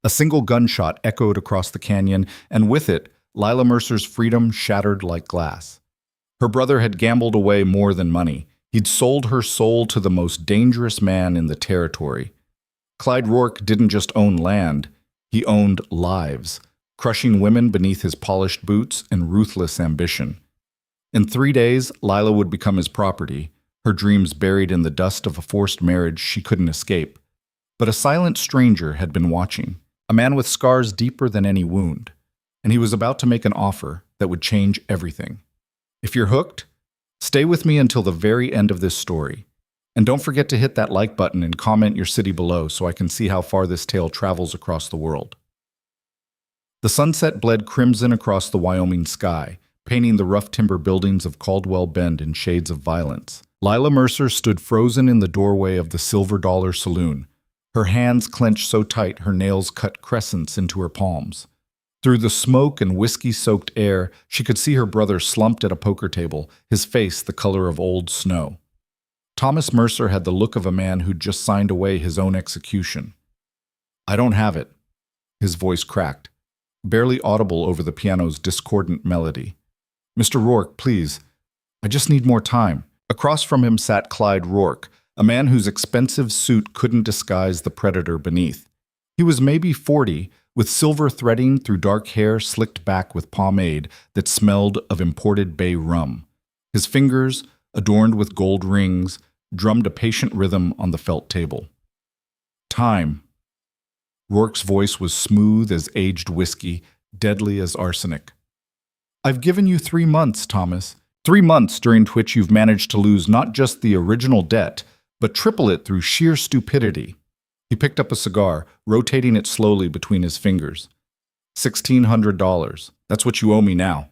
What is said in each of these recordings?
A single gunshot echoed across the canyon, and with it, Lila Mercer's freedom shattered like glass. Her brother had gambled away more than money. He'd sold her soul to the most dangerous man in the territory. Clyde Rourke didn't just own land, he owned lives, crushing women beneath his polished boots and ruthless ambition. In 3 days, Lila would become his property, her dreams buried in the dust of a forced marriage she couldn't escape. But a silent stranger had been watching, a man with scars deeper than any wound, and he was about to make an offer that would change everything. If you're hooked, stay with me until the very end of this story. And don't forget to hit that like button and comment your city below so I can see how far this tale travels across the world. The sunset bled crimson across the Wyoming sky, painting the rough timber buildings of Caldwell Bend in shades of violence. Lila Mercer stood frozen in the doorway of the Silver Dollar Saloon, her hands clenched so tight her nails cut crescents into her palms. Through the smoke and whiskey-soaked air, she could see her brother slumped at a poker table, his face the color of old snow. Thomas Mercer had the look of a man who'd just signed away his own execution. "I don't have it." His voice cracked, barely audible over the piano's discordant melody. "Mr. Rourke, please. I just need more time." Across from him sat Clyde Rourke, a man whose expensive suit couldn't disguise the predator beneath. He was maybe 40, with silver threading through dark hair slicked back with pomade that smelled of imported bay rum. His fingers, adorned with gold rings, drummed a patient rhythm on the felt table. "Time." Rourke's voice was smooth as aged whiskey, deadly as arsenic. "I've given you 3 months, Thomas. 3 months during which you've managed to lose not just the original debt, but triple it through sheer stupidity." He picked up a cigar, rotating it slowly between his fingers. $1,600. That's what you owe me now."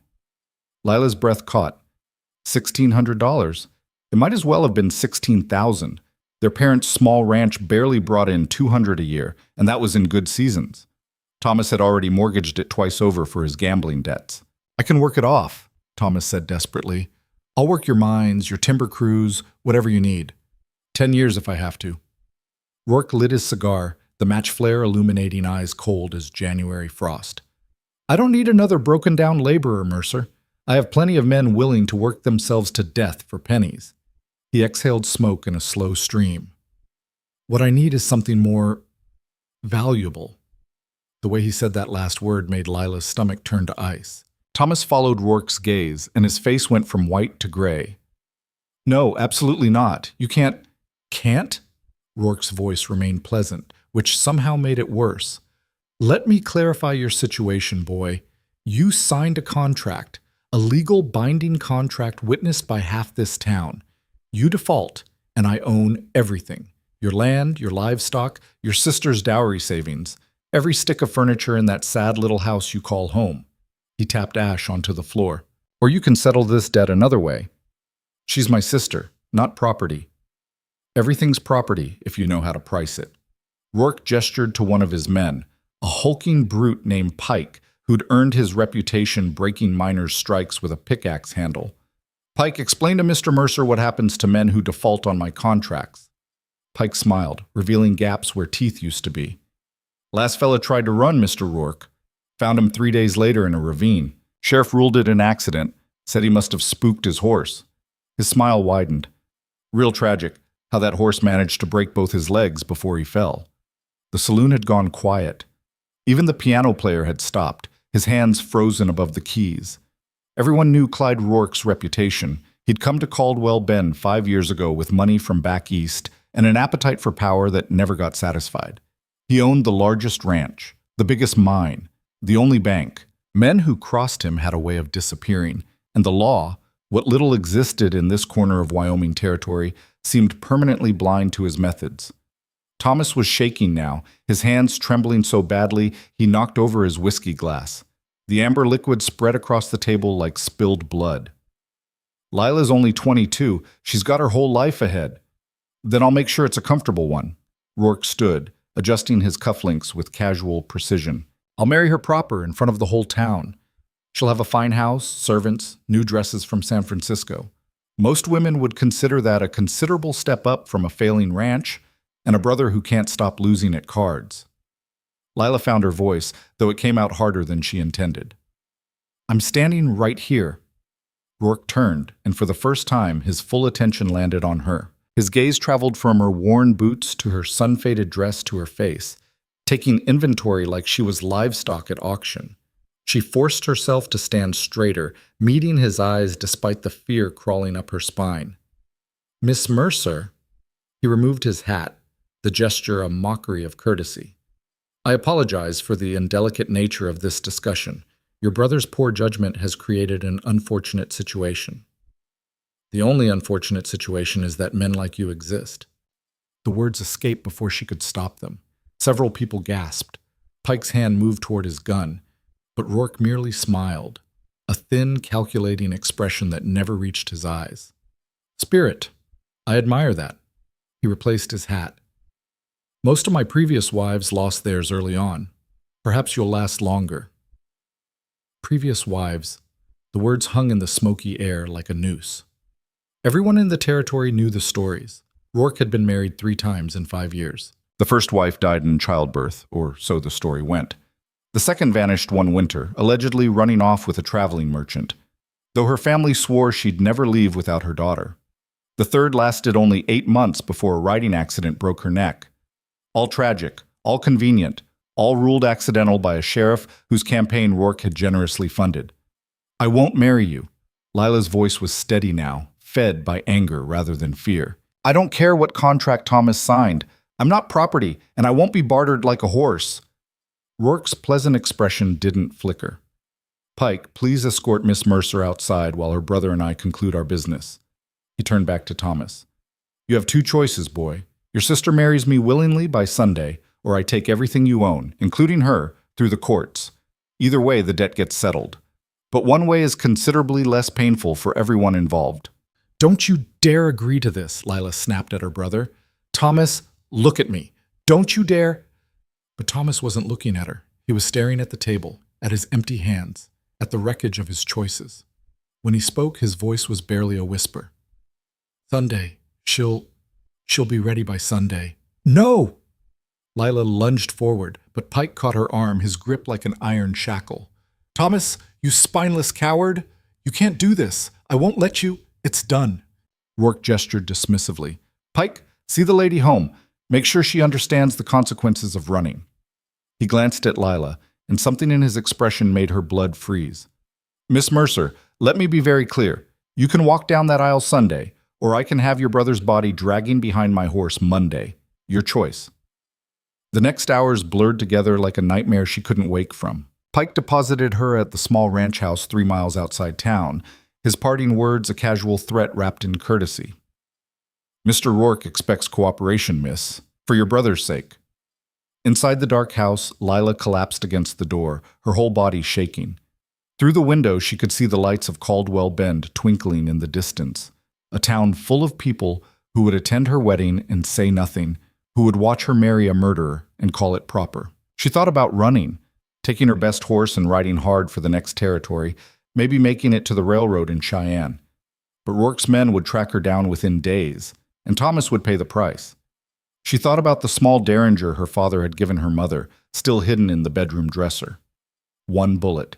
Lila's breath caught. $1,600? It might as well have been 16,000. Their parents' small ranch barely brought in 200 a year, and that was in good seasons. Thomas had already mortgaged it twice over for his gambling debts. "I can work it off," Thomas said desperately. "I'll work your mines, your timber crews, whatever you need. 10 years if I have to." Rourke lit his cigar, the match flare illuminating eyes cold as January frost. "I don't need another broken-down laborer, Mercer. I have plenty of men willing to work themselves to death for pennies." He exhaled smoke in a slow stream. "What I need is something more valuable." The way he said that last word made Lila's stomach turn to ice. Thomas followed Rourke's gaze, and his face went from white to gray. "No, absolutely not. You can't—" "Can't?" Rourke's voice remained pleasant, which somehow made it worse. "Let me clarify your situation, boy. You signed a contract, a legal binding contract witnessed by half this town. You default, and I own everything. Your land, your livestock, your sister's dowry savings, every stick of furniture in that sad little house you call home." He tapped ash onto the floor. "Or you can settle this debt another way. She's my sister, not property. Everything's property if you know how to price it." Rourke gestured to one of his men, a hulking brute named Pike, who'd earned his reputation breaking miners' strikes with a pickaxe handle. "Pike, explain to Mr. Mercer what happens to men who default on my contracts." Pike smiled, revealing gaps where teeth used to be. "Last fella tried to run, Mr. Rourke. Found him 3 days later in a ravine. Sheriff ruled it an accident, said he must have spooked his horse." His smile widened. "Real tragic, how that horse managed to break both his legs before he fell." The saloon had gone quiet. Even the piano player had stopped, his hands frozen above the keys. Everyone knew Clyde Rourke's reputation. He'd come to Caldwell Bend 5 years ago with money from back east and an appetite for power that never got satisfied. He owned the largest ranch, the biggest mine, the only bank. Men who crossed him had a way of disappearing, and the law, what little existed in this corner of Wyoming territory, seemed permanently blind to his methods. Thomas was shaking now, his hands trembling so badly he knocked over his whiskey glass. The amber liquid spread across the table like spilled blood. "Lila's only 22. She's got her whole life ahead." "Then I'll make sure it's a comfortable one." Rourke stood, adjusting his cufflinks with casual precision. "I'll marry her proper in front of the whole town. She'll have a fine house, servants, new dresses from San Francisco. Most women would consider that a considerable step up from a failing ranch and a brother who can't stop losing at cards." Lila found her voice, though it came out harder than she intended. I'm standing right here. Rourke turned, and for the first time, his full attention landed on her. His gaze traveled from her worn boots to her sun-faded dress to her face, taking inventory like she was livestock at auction. She forced herself to stand straighter, meeting his eyes despite the fear crawling up her spine. Miss Mercer? He removed his hat, the gesture a mockery of courtesy. I apologize for the indelicate nature of this discussion. Your brother's poor judgment has created an unfortunate situation. The only unfortunate situation is that men like you exist. The words escaped before she could stop them. Several people gasped. Pike's hand moved toward his gun, but Rourke merely smiled, a thin, calculating expression that never reached his eyes. Spirit. I admire that. He replaced his hat. Most of my previous wives lost theirs early on. Perhaps you'll last longer. Previous wives. The words hung in the smoky air like a noose. Everyone in the territory knew the stories. Rourke had been married 3 times in 5 years. The first wife died in childbirth, or so the story went. The second vanished one winter, allegedly running off with a traveling merchant, though her family swore she'd never leave without her daughter. The third lasted only 8 months before a riding accident broke her neck. All tragic, all convenient, all ruled accidental by a sheriff whose campaign Rourke had generously funded. I won't marry you. Lila's voice was steady now, fed by anger rather than fear. I don't care what contract Thomas signed. I'm not property, and I won't be bartered like a horse. Rourke's pleasant expression didn't flicker. Pike, please escort Miss Mercer outside while her brother and I conclude our business. He turned back to Thomas. You have 2 choices, boy. Your sister marries me willingly by Sunday, or I take everything you own, including her, through the courts. Either way, the debt gets settled. But one way is considerably less painful for everyone involved. Don't you dare agree to this, Lila snapped at her brother. Thomas, look at me. Don't you dare. But Thomas wasn't looking at her. He was staring at the table, at his empty hands, at the wreckage of his choices. When he spoke, his voice was barely a whisper. Sunday. She'll be ready by Sunday. No! Lila lunged forward, but Pike caught her arm, his grip like an iron shackle. Thomas, you spineless coward! You can't do this. I won't let you. It's done. Rourke gestured dismissively. Pike, see the lady home. Make sure she understands the consequences of running. He glanced at Lila, and something in his expression made her blood freeze. Miss Mercer, let me be very clear. You can walk down that aisle Sunday, or I can have your brother's body dragging behind my horse Monday. Your choice. The next hours blurred together like a nightmare she couldn't wake from. Pike deposited her at the small ranch house 3 miles outside town, his parting words a casual threat wrapped in courtesy. Mr. Rourke expects cooperation, miss, for your brother's sake. Inside the dark house, Lila collapsed against the door, her whole body shaking. Through the window, she could see the lights of Caldwell Bend twinkling in the distance, a town full of people who would attend her wedding and say nothing, who would watch her marry a murderer and call it proper. She thought about running, taking her best horse and riding hard for the next territory, maybe making it to the railroad in Cheyenne. But Rourke's men would track her down within days, and Thomas would pay the price. She thought about the small derringer her father had given her mother, still hidden in the bedroom dresser. 1 bullet.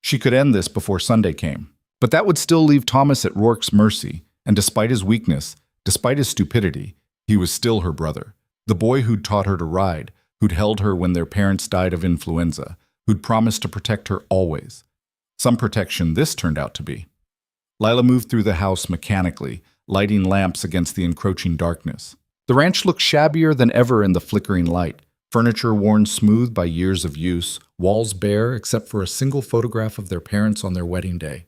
She could end this before Sunday came. But that would still leave Thomas at Rourke's mercy, and despite his weakness, despite his stupidity, he was still her brother. The boy who'd taught her to ride, who'd held her when their parents died of influenza, who'd promised to protect her always. Some protection this turned out to be. Lila moved through the house mechanically, lighting lamps against the encroaching darkness. The ranch looked shabbier than ever in the flickering light, furniture worn smooth by years of use, walls bare except for a single photograph of their parents on their wedding day.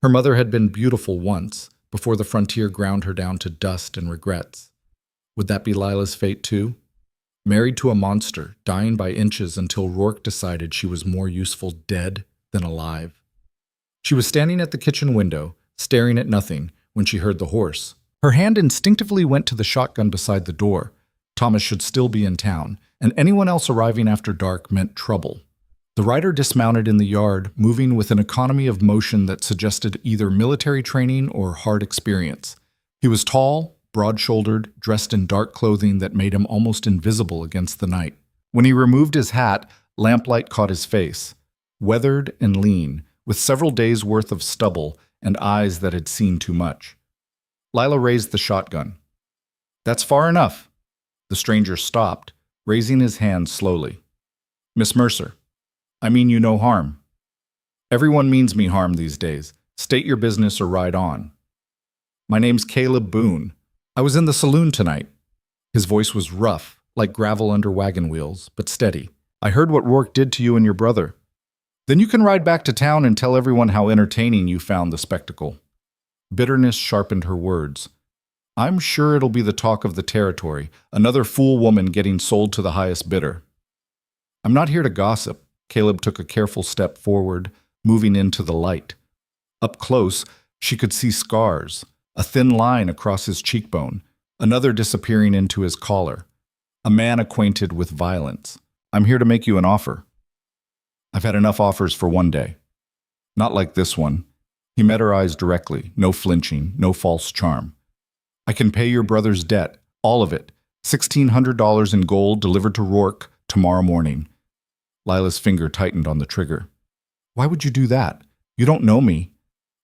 Her mother had been beautiful once, before the frontier ground her down to dust and regrets. Would that be Lila's fate too? Married to a monster, dying by inches until Rourke decided she was more useful dead than alive. She was standing at the kitchen window, staring at nothing, when she heard the horse. Her hand instinctively went to the shotgun beside the door. Thomas should still be in town, and anyone else arriving after dark meant trouble. The rider dismounted in the yard, moving with an economy of motion that suggested either military training or hard experience. He was tall, broad-shouldered, dressed in dark clothing that made him almost invisible against the night. When he removed his hat, lamplight caught his face, weathered and lean, with several days' worth of stubble and eyes that had seen too much. Lila raised the shotgun. "That's far enough." The stranger stopped, raising his hand slowly. "Miss Mercer, I mean you no harm." "Everyone means me harm these days. State your business or ride on." "My name's Caleb Boone. I was in the saloon tonight." His voice was rough, like gravel under wagon wheels, but steady. "I heard what Rourke did to you and your brother." "Then you can ride back to town and tell everyone how entertaining you found the spectacle." Bitterness sharpened her words. "I'm sure it'll be the talk of the territory, another fool woman getting sold to the highest bidder." "I'm not here to gossip." Caleb took a careful step forward, moving into the light. Up close, she could see scars, a thin line across his cheekbone, another disappearing into his collar. A man acquainted with violence. "I'm here to make you an offer." "I've had enough offers for one day." "Not like this one." He met her eyes directly, no flinching, no false charm. "I can pay your brother's debt, all of it, $1,600 in gold delivered to Rourke tomorrow morning." Lila's finger tightened on the trigger. "Why would you do that? You don't know me.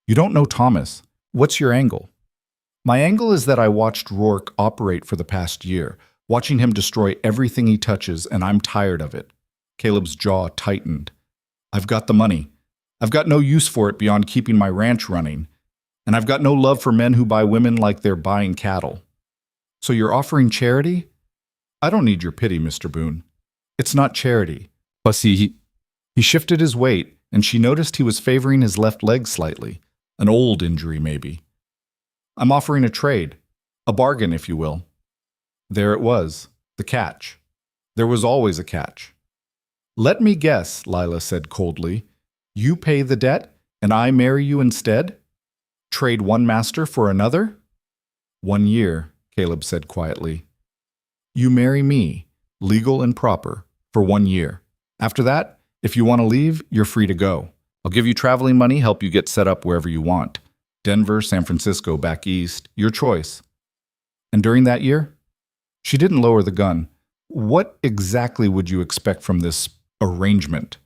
You don't know Thomas. What's your angle?" "My angle is that I watched Rourke operate for the past year, watching him destroy everything he touches, and I'm tired of it." Caleb's jaw tightened. "I've got the money. I've got no use for it beyond keeping my ranch running. And I've got no love for men who buy women like they're buying cattle." "So you're offering charity?" "I don't need your pity, Mr. Boone. It's not charity." Plus he shifted his weight, and she noticed he was favoring his left leg slightly. An old injury, maybe. "I'm offering a trade. A bargain, if you will." There it was, the catch. There was always a catch. "Let me guess," Lila said coldly. "You pay the debt, and I marry you instead? Trade one master for another?" "1 year," Caleb said quietly. "You marry me, legal and proper, for 1 year. After that, if you want to leave, you're free to go. I'll give you traveling money, help you get set up wherever you want. Denver, San Francisco, back east, your choice." "And during that year?" She didn't lower the gun. "What exactly would you expect from this arrangement?"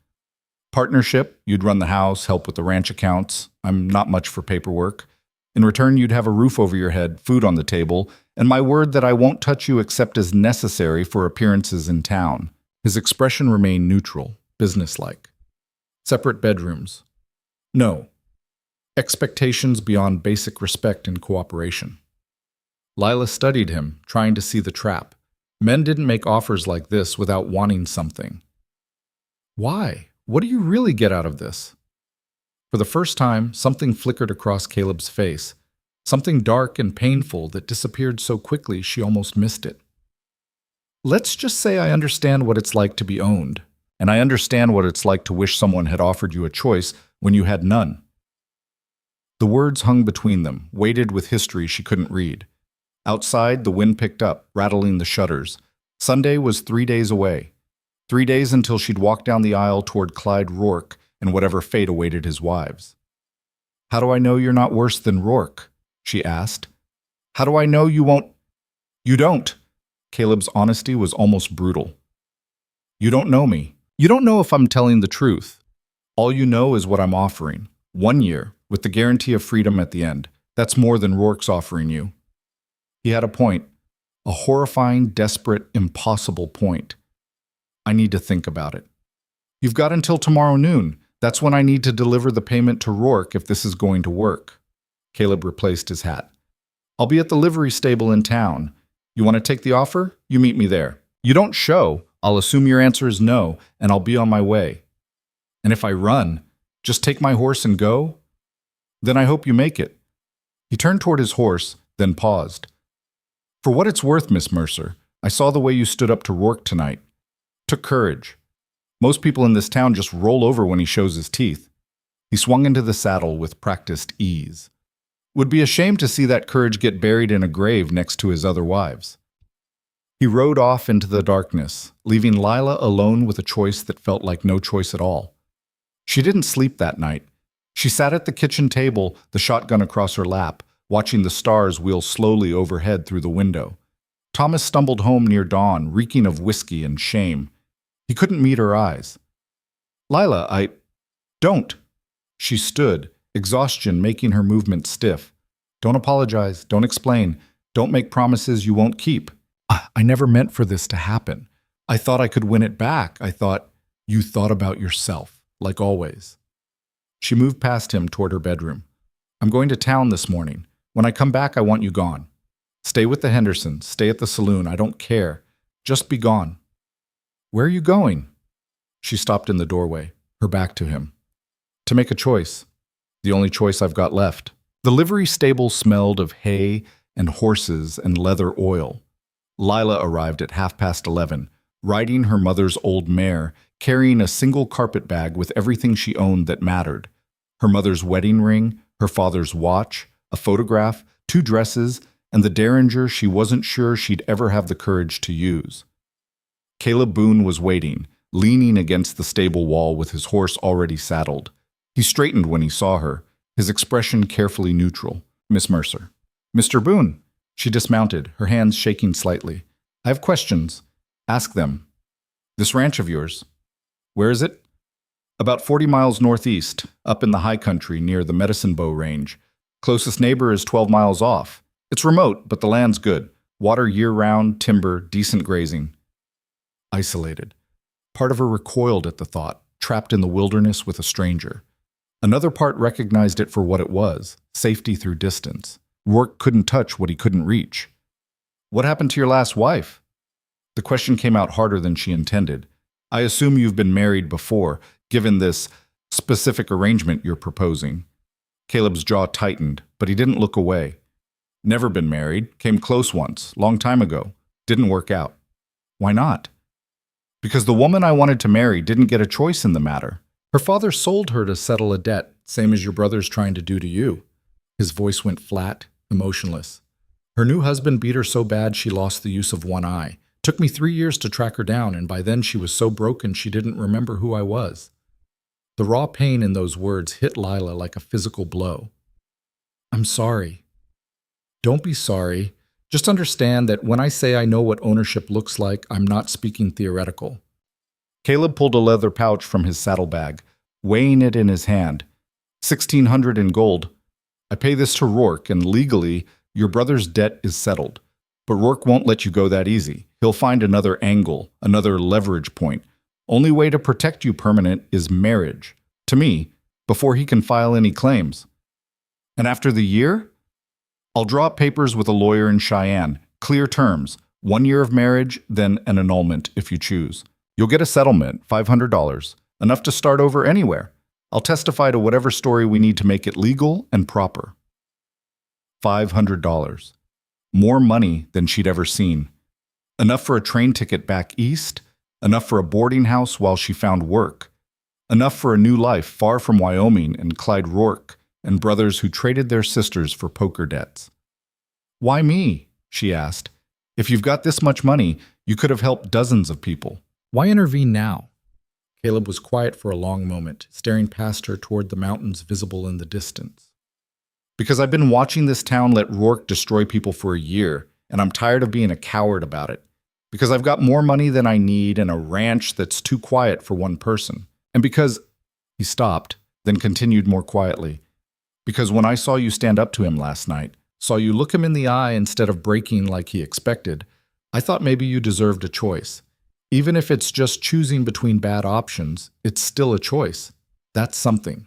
"Partnership, you'd run the house, help with the ranch accounts. I'm not much for paperwork. In return, you'd have a roof over your head, food on the table, and my word that I won't touch you except as necessary for appearances in town." His expression remained neutral, businesslike. "Separate bedrooms?" "No. Expectations beyond basic respect and cooperation." Lila studied him, trying to see the trap. Men didn't make offers like this without wanting something. "Why? What do you really get out of this?" For the first time, something flickered across Caleb's face, something dark and painful that disappeared so quickly she almost missed it. "Let's just say I understand what it's like to be owned, and I understand what it's like to wish someone had offered you a choice when you had none." The words hung between them, weighted with history she couldn't read. Outside, the wind picked up, rattling the shutters. Sunday was 3 days away. 3 days until she'd walk down the aisle toward Clyde Rourke and whatever fate awaited his wives. "How do I know you're not worse than Rourke?" she asked. "How do I know you won't—" "You don't." Caleb's honesty was almost brutal. "You don't know me. You don't know if I'm telling the truth. All you know is what I'm offering. 1 year, with the guarantee of freedom at the end. That's more than Rourke's offering you." He had a point. A horrifying, desperate, impossible point. "I need to think about it." "You've got until tomorrow noon. That's when I need to deliver the payment to Rourke if this is going to work." Caleb replaced his hat. "I'll be at the livery stable in town. You want to take the offer? You meet me there. You don't show. I'll assume your answer is no, and I'll be on my way. And if I run, just take my horse and go? Then I hope you make it." He turned toward his horse, then paused. "For what it's worth, Miss Mercer, I saw the way you stood up to Rourke tonight. Took courage. Most people in this town just roll over when he shows his teeth." He swung into the saddle with practiced ease. "Would be a shame to see that courage get buried in a grave next to his other wives." He rode off into the darkness, leaving Lila alone with a choice that felt like no choice at all. She didn't sleep that night. She sat at the kitchen table, the shotgun across her lap, watching the stars wheel slowly overhead through the window. Thomas stumbled home near dawn, reeking of whiskey and shame. He couldn't meet her eyes. Lila, don't. She stood, exhaustion making her movements stiff. Don't apologize. Don't explain. Don't make promises you won't keep. I never meant for this to happen. I thought I could win it back. I thought you thought about yourself, like always. She moved past him toward her bedroom. I'm going to town this morning. When I come back, I want you gone. Stay with the Hendersons. Stay at the saloon. I don't care. Just be gone. Where are you going? She stopped in the doorway, her back to him. To make a choice. The only choice I've got left. The livery stable smelled of hay and horses and leather oil. Lila arrived at 11:30, riding her mother's old mare, carrying a single carpet bag with everything she owned that mattered. Her mother's wedding ring, her father's watch, a photograph, 2 dresses, and the derringer she wasn't sure she'd ever have the courage to use. Caleb Boone was waiting, leaning against the stable wall with his horse already saddled. He straightened when he saw her, his expression carefully neutral. Miss Mercer. Mr. Boone. She dismounted, her hands shaking slightly. I have questions. Ask them. This ranch of yours. Where is it? About 40 miles northeast, up in the high country near the Medicine Bow Range. Closest neighbor is 12 miles off. It's remote, but the land's good. Water year-round, timber, decent grazing. Isolated. Part of her recoiled at the thought, trapped in the wilderness with a stranger. Another part recognized it for what it was, safety through distance. Rourke couldn't touch what he couldn't reach. What happened to your last wife? The question came out harder than she intended. I assume you've been married before, given this specific arrangement you're proposing. Caleb's jaw tightened, but he didn't look away. Never been married, came close once, long time ago. Didn't work out. Why not? Because the woman I wanted to marry didn't get a choice in the matter. Her father sold her to settle a debt, same as your brother's trying to do to you. His voice went flat, emotionless. Her new husband beat her so bad she lost the use of one eye. Took me 3 years to track her down, and by then she was so broken she didn't remember who I was. The raw pain in those words hit Lila like a physical blow. I'm sorry. Don't be sorry. Just understand that when I say I know what ownership looks like, I'm not speaking theoretical. Caleb pulled a leather pouch from his saddlebag, weighing it in his hand. 1,600 in gold. I pay this to Rourke, and legally, your brother's debt is settled. But Rourke won't let you go that easy. He'll find another angle, another leverage point. Only way to protect you permanent is marriage. To me, before he can file any claims. And after the year? I'll draw up papers with a lawyer in Cheyenne. Clear terms. 1 year of marriage, then an annulment if you choose. You'll get a settlement, $500. Enough to start over anywhere. I'll testify to whatever story we need to make it legal and proper. $500. More money than she'd ever seen. Enough for a train ticket back east, enough for a boarding house while she found work. Enough for a new life far from Wyoming and Clyde Rourke and brothers who traded their sisters for poker debts. Why me? She asked. If you've got this much money, you could have helped dozens of people. Why intervene now? Caleb was quiet for a long moment, staring past her toward the mountains visible in the distance. Because I've been watching this town let Rourke destroy people for a year, and I'm tired of being a coward about it. Because I've got more money than I need and a ranch that's too quiet for one person. And because... He stopped, then continued more quietly. Because when I saw you stand up to him last night, saw you look him in the eye instead of breaking like he expected, I thought maybe you deserved a choice. Even if it's just choosing between bad options, it's still a choice. That's something.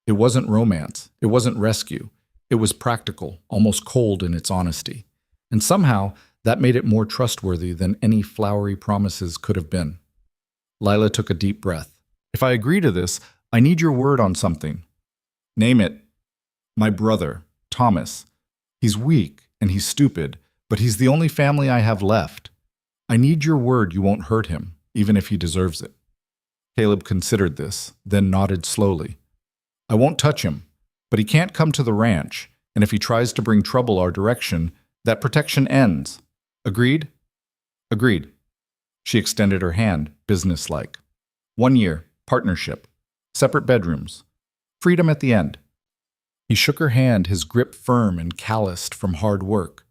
It wasn't romance. It wasn't rescue. It was practical, almost cold in its honesty. And somehow, that made it more trustworthy than any flowery promises could have been. Lila took a deep breath. If I agree to this, I need your word on something. Name it. My brother, Thomas. He's weak and he's stupid, but he's the only family I have left. I need your word you won't hurt him, even if he deserves it. Caleb considered this, then nodded slowly. I won't touch him, but he can't come to the ranch, and if he tries to bring trouble our direction, that protection ends. Agreed? Agreed. She extended her hand, businesslike. 1 year, partnership, separate bedrooms, freedom at the end. He shook her hand, his grip firm and calloused from hard work.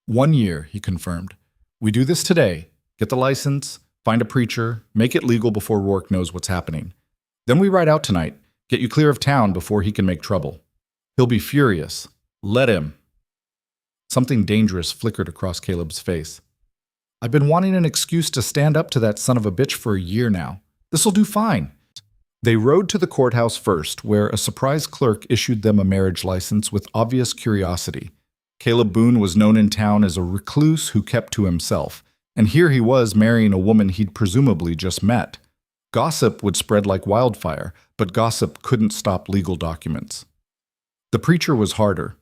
1 year, he confirmed. We do this today. Get the license, Find a preacher, make it legal before Rourke knows what's happening. Then we ride out tonight, get you clear of town before he can make trouble. He'll be furious. Let him. Something dangerous flickered across Caleb's face. I've been wanting an excuse to stand up to that son of a bitch for a year now. This'll do fine. They rode to the courthouse first, where a surprise clerk issued them a marriage license with obvious curiosity. Caleb Boone was known in town as a recluse who kept to himself, and here he was marrying a woman he'd presumably just met. Gossip would spread like wildfire, but gossip couldn't stop legal documents. The preacher was harder.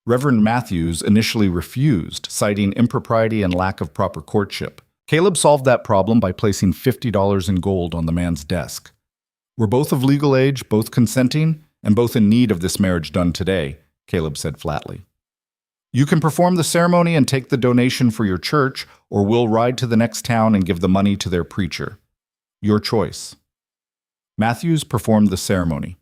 Reverend Matthews initially refused, citing impropriety and lack of proper courtship. Caleb solved that problem by placing $50 in gold on the man's desk. We're both of legal age, both consenting, and both in need of this marriage done today, Caleb said flatly. You can perform the ceremony and take the donation for your church, or we'll ride to the next town and give the money to their preacher. Your choice. Matthews performed the ceremony.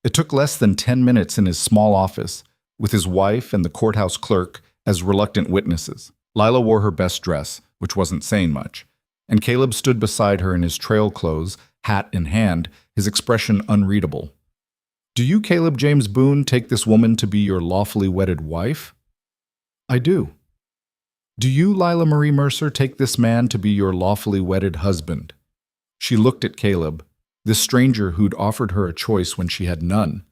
It took less than 10 minutes in his small office, with his wife and the courthouse clerk as reluctant witnesses. Lila wore her best dress, which wasn't saying much, and Caleb stood beside her in his trail clothes, hat in hand, his expression unreadable. Do you, Caleb James Boone, take this woman to be your lawfully wedded wife? I do. Do you, Lila Marie Mercer, take this man to be your lawfully wedded husband? She looked at Caleb, this stranger who'd offered her a choice when she had none,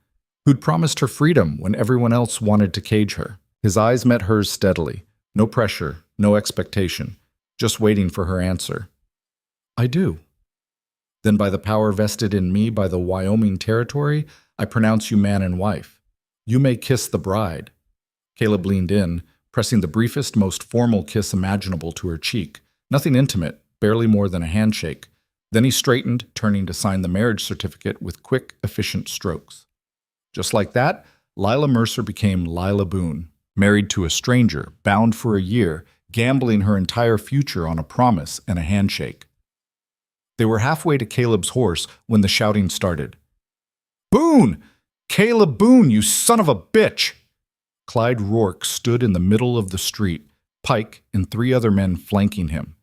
who'd promised her freedom when everyone else wanted to cage her. His eyes met hers steadily, no pressure, no expectation, just waiting for her answer. I do. Then by the power vested in me by the Wyoming Territory, I pronounce you man and wife. You may kiss the bride. Caleb leaned in, pressing the briefest, most formal kiss imaginable to her cheek. Nothing intimate, barely more than a handshake. Then he straightened, turning to sign the marriage certificate with quick, efficient strokes. Just like that, Lila Mercer became Lila Boone, married to a stranger, bound for a year, gambling her entire future on a promise and a handshake. They were halfway to Caleb's horse when the shouting started. Boone! Caleb Boone, you son of a bitch! Clyde Rourke stood in the middle of the street, Pike and 3 other men flanking him.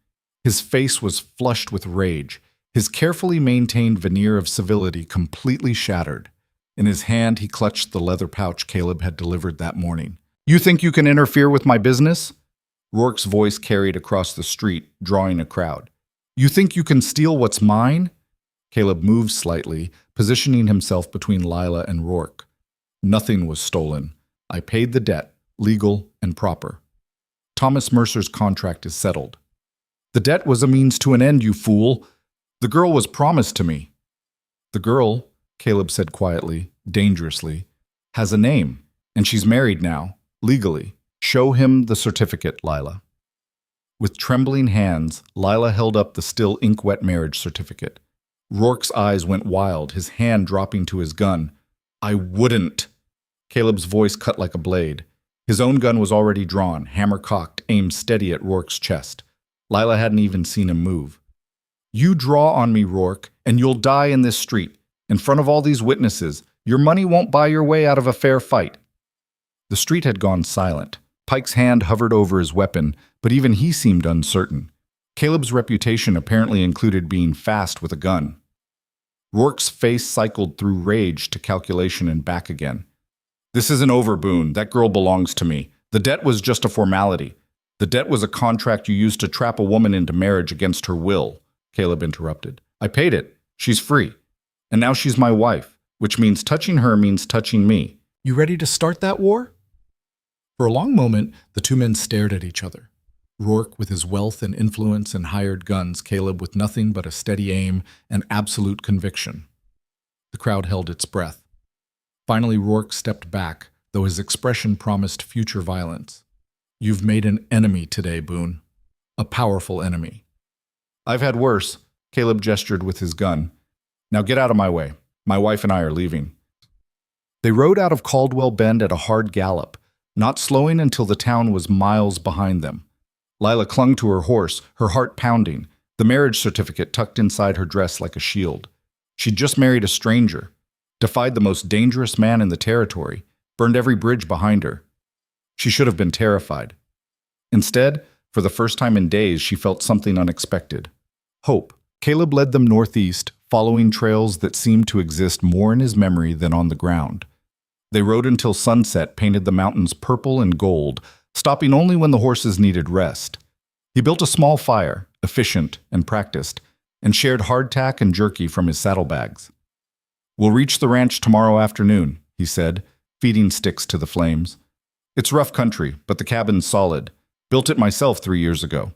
His face was flushed with rage, his carefully maintained veneer of civility completely shattered. In his hand, he clutched the leather pouch Caleb had delivered that morning. You think you can interfere with my business? Rourke's voice carried across the street, drawing a crowd. You think you can steal what's mine? Caleb moved slightly, positioning himself between Lila and Rourke. Nothing was stolen. I paid the debt, legal and proper. Thomas Mercer's contract is settled. The debt was a means to an end, you fool. The girl was promised to me. The girl, Caleb said quietly, dangerously, has a name, and she's married now, legally. Show him the certificate, Lila. With trembling hands, Lila held up the still ink-wet marriage certificate. Rourke's eyes went wild, his hand dropping to his gun. I wouldn't. Caleb's voice cut like a blade. His own gun was already drawn, hammer cocked, aimed steady at Rourke's chest. Lila hadn't even seen him move. You draw on me, Rourke, and you'll die in this street. In front of all these witnesses, your money won't buy your way out of a fair fight. The street had gone silent. Pike's hand hovered over his weapon, but even he seemed uncertain. Caleb's reputation apparently included being fast with a gun. Rourke's face cycled through rage to calculation and back again. This isn't over, Boone. That girl belongs to me. The debt was just a formality. The debt was a contract you used to trap a woman into marriage against her will, Caleb interrupted. I paid it. She's free. And now she's my wife, which means touching her means touching me. You ready to start that war? For a long moment, the 2 men stared at each other. Rourke with his wealth and influence and hired guns, Caleb with nothing but a steady aim and absolute conviction. The crowd held its breath. Finally, Rourke stepped back, though his expression promised future violence. You've made an enemy today, Boone. A powerful enemy. I've had worse, Caleb gestured with his gun. Now get out of my way. My wife and I are leaving. They rode out of Caldwell Bend at a hard gallop, not slowing until the town was miles behind them. Lila clung to her horse, her heart pounding, the marriage certificate tucked inside her dress like a shield. She'd just married a stranger, defied the most dangerous man in the territory, burned every bridge behind her. She should have been terrified. Instead, for the first time in days, she felt something unexpected. Hope. Caleb led them northeast, following trails that seemed to exist more in his memory than on the ground. They rode until sunset painted the mountains purple and gold, stopping only when the horses needed rest. He built a small fire, efficient and practiced, and shared hardtack and jerky from his saddlebags. "We'll reach the ranch tomorrow afternoon," he said, feeding sticks to the flames. "It's rough country, but the cabin's solid. Built it myself 3 years ago."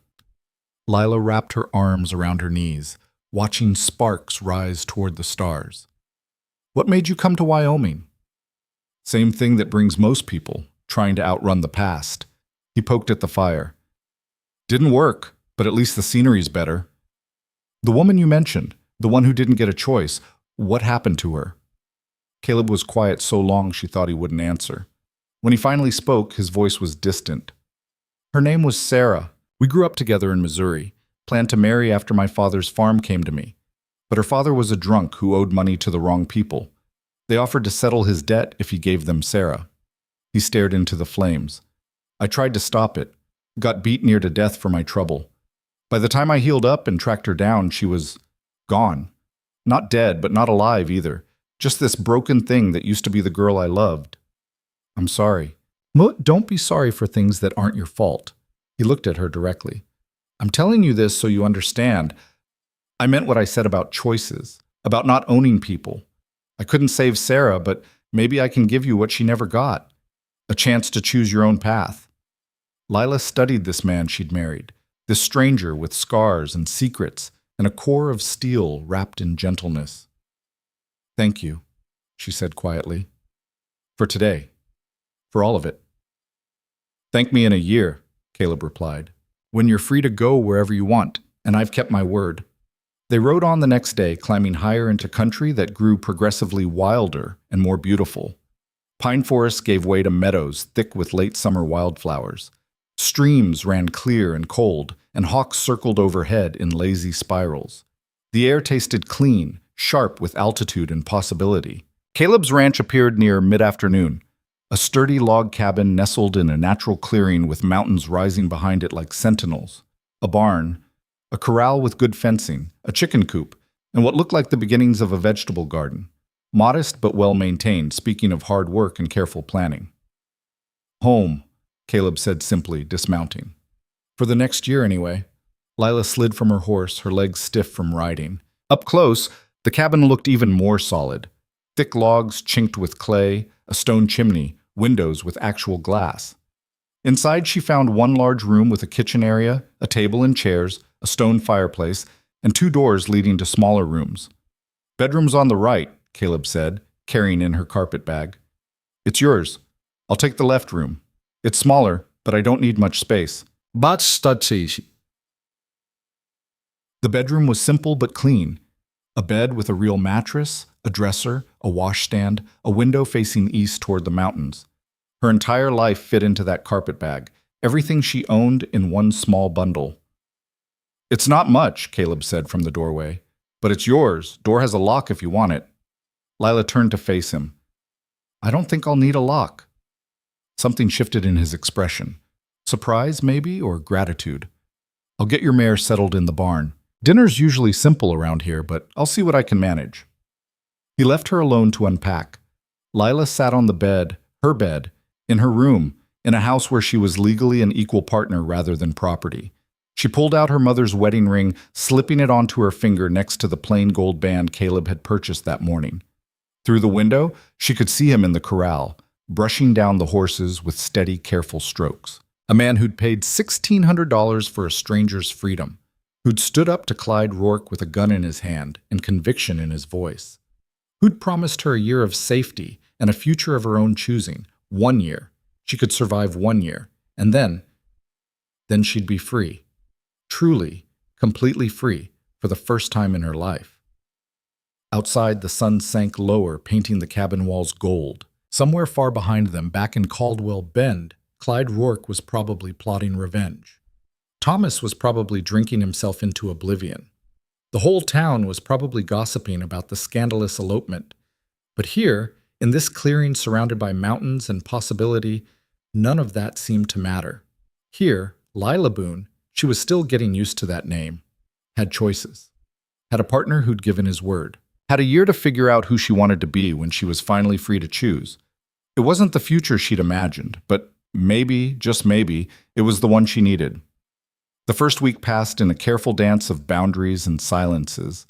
Lila wrapped her arms around her knees, watching sparks rise toward the stars. "What made you come to Wyoming?" "Same thing that brings most people, trying to outrun the past." He poked at the fire. "Didn't work, but at least the scenery's better." "The woman you mentioned, the one who didn't get a choice, what happened to her?" Caleb was quiet so long she thought he wouldn't answer. When he finally spoke, his voice was distant. "Her name was Sarah. We grew up together in Missouri, planned to marry after my father's farm came to me. But her father was a drunk who owed money to the wrong people. They offered to settle his debt if he gave them Sarah." He stared into the flames. "I tried to stop it. Got beat near to death for my trouble. By the time I healed up and tracked her down, she was gone. Not dead, but not alive either. Just this broken thing that used to be the girl I loved." "I'm sorry." "Don't be sorry for things that aren't your fault." He looked at her directly. "I'm telling you this so you understand. I meant what I said about choices, about not owning people. I couldn't save Sarah, but maybe I can give you what she never got. A chance to choose your own path." Lila studied this man she'd married, this stranger with scars and secrets and a core of steel wrapped in gentleness. "Thank you," she said quietly. "For today. For all of it." "Thank me in a year," Caleb replied, "when you're free to go wherever you want, and I've kept my word." They rode on the next day, climbing higher into country that grew progressively wilder and more beautiful. Pine forests gave way to meadows thick with late summer wildflowers. Streams ran clear and cold, and hawks circled overhead in lazy spirals. The air tasted clean, sharp with altitude and possibility. Caleb's ranch appeared near mid-afternoon, a sturdy log cabin nestled in a natural clearing with mountains rising behind it like sentinels. A barn, a corral with good fencing, a chicken coop, and what looked like the beginnings of a vegetable garden. Modest but well-maintained, speaking of hard work and careful planning. "Home," Caleb said simply, dismounting. "For the next year, anyway." Lila slid from her horse, her legs stiff from riding. Up close, the cabin looked even more solid. Thick logs chinked with clay, a stone chimney, windows with actual glass. Inside, she found one large room with a kitchen area, a table and chairs, a stone fireplace, and 2 doors leading to smaller rooms. "Bedroom's on the right," Caleb said, carrying in her carpet bag. "It's yours. I'll take the left room. It's smaller, but I don't need much space." The bedroom was simple but clean. A bed with a real mattress, a dresser, a washstand, a window facing east toward the mountains. Her entire life fit into that carpet bag, everything she owned in one small bundle. "It's not much," Caleb said from the doorway, "but it's yours. Door has a lock if you want it." Lila turned to face him. "I don't think I'll need a lock." Something shifted in his expression. Surprise, maybe, or gratitude. "I'll get your mare settled in the barn. Dinner's usually simple around here, but I'll see what I can manage." He left her alone to unpack. Lila sat on the bed, her bed, in her room, in a house where she was legally an equal partner rather than property. She pulled out her mother's wedding ring, slipping it onto her finger next to the plain gold band Caleb had purchased that morning. Through the window, she could see him in the corral, brushing down the horses with steady, careful strokes. A man who'd paid $1,600 for a stranger's freedom, who'd stood up to Clyde Rourke with a gun in his hand and conviction in his voice, who'd promised her a year of safety and a future of her own choosing. 1 year. She could survive 1 year, and then she'd be free. Truly, completely free, for the first time in her life. Outside, the sun sank lower, painting the cabin walls gold. Somewhere far behind them, back in Caldwell Bend, Clyde Rourke was probably plotting revenge. Thomas was probably drinking himself into oblivion. The whole town was probably gossiping about the scandalous elopement. But here, in this clearing surrounded by mountains and possibility, none of that seemed to matter. Here, Lila Boone, she was still getting used to that name, had choices, had a partner who'd given his word, had a year to figure out who she wanted to be when she was finally free to choose. It wasn't the future she'd imagined, but maybe, just maybe, it was the one she needed. The first week passed in a careful dance of boundaries and silences.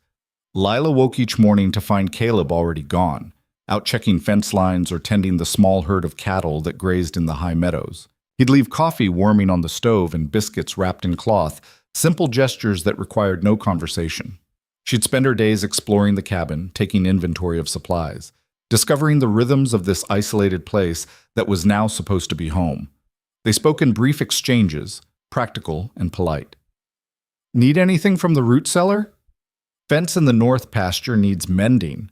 Lila woke each morning to find Caleb already gone, out checking fence lines or tending the small herd of cattle that grazed in the high meadows. He'd leave coffee warming on the stove and biscuits wrapped in cloth, simple gestures that required no conversation. She'd spend her days exploring the cabin, taking inventory of supplies, discovering the rhythms of this isolated place that was now supposed to be home. They spoke in brief exchanges, practical and polite. Need anything from the root cellar? Fence in the north pasture needs mending.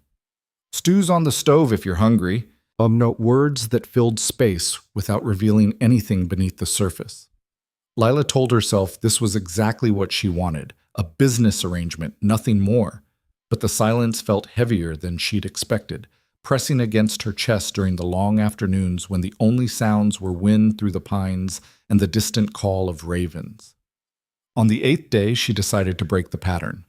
Stew's on the stove if you're hungry. Words that filled space without revealing anything beneath the surface. Lila told herself this was exactly what she wanted, a business arrangement, nothing more. But the silence felt heavier than she'd expected, pressing against her chest during the long afternoons when the only sounds were wind through the pines and the distant call of ravens. On the 8th day, she decided to break the pattern.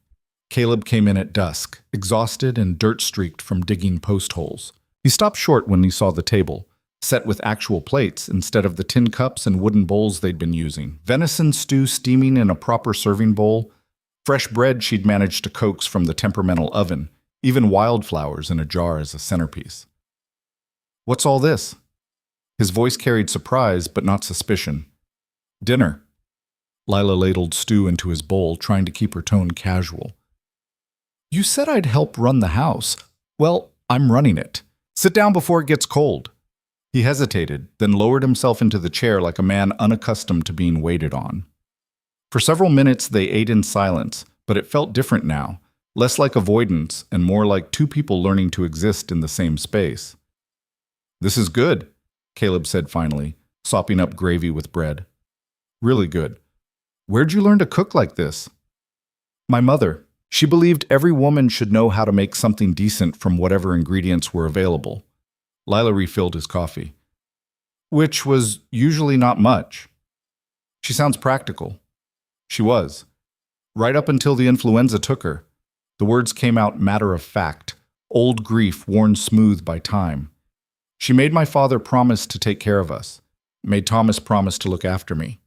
Caleb came in at dusk, exhausted and dirt-streaked from digging post holes. He stopped short when he saw the table, set with actual plates instead of the tin cups and wooden bowls they'd been using, venison stew steaming in a proper serving bowl, fresh bread she'd managed to coax from the temperamental oven, even wildflowers in a jar as a centerpiece. "What's all this?" His voice carried surprise, but not suspicion. "Dinner." Lila ladled stew into his bowl, trying to keep her tone casual. "You said I'd help run the house. Well, I'm running it. Sit down before it gets cold." He hesitated, then lowered himself into the chair like a man unaccustomed to being waited on. For several minutes they ate in silence, but it felt different now, less like avoidance and more like two people learning to exist in the same space. "This is good," Caleb said finally, sopping up gravy with bread. "Really good. Where'd you learn to cook like this?" "My mother. She believed every woman should know how to make something decent from whatever ingredients were available." Lila refilled his coffee. "Which was usually not much." "She sounds practical." She was. Right up until the influenza took her. The words came out matter of fact, old grief worn smooth by time. "She made my father promise to take care of us, made Thomas promise to look after me.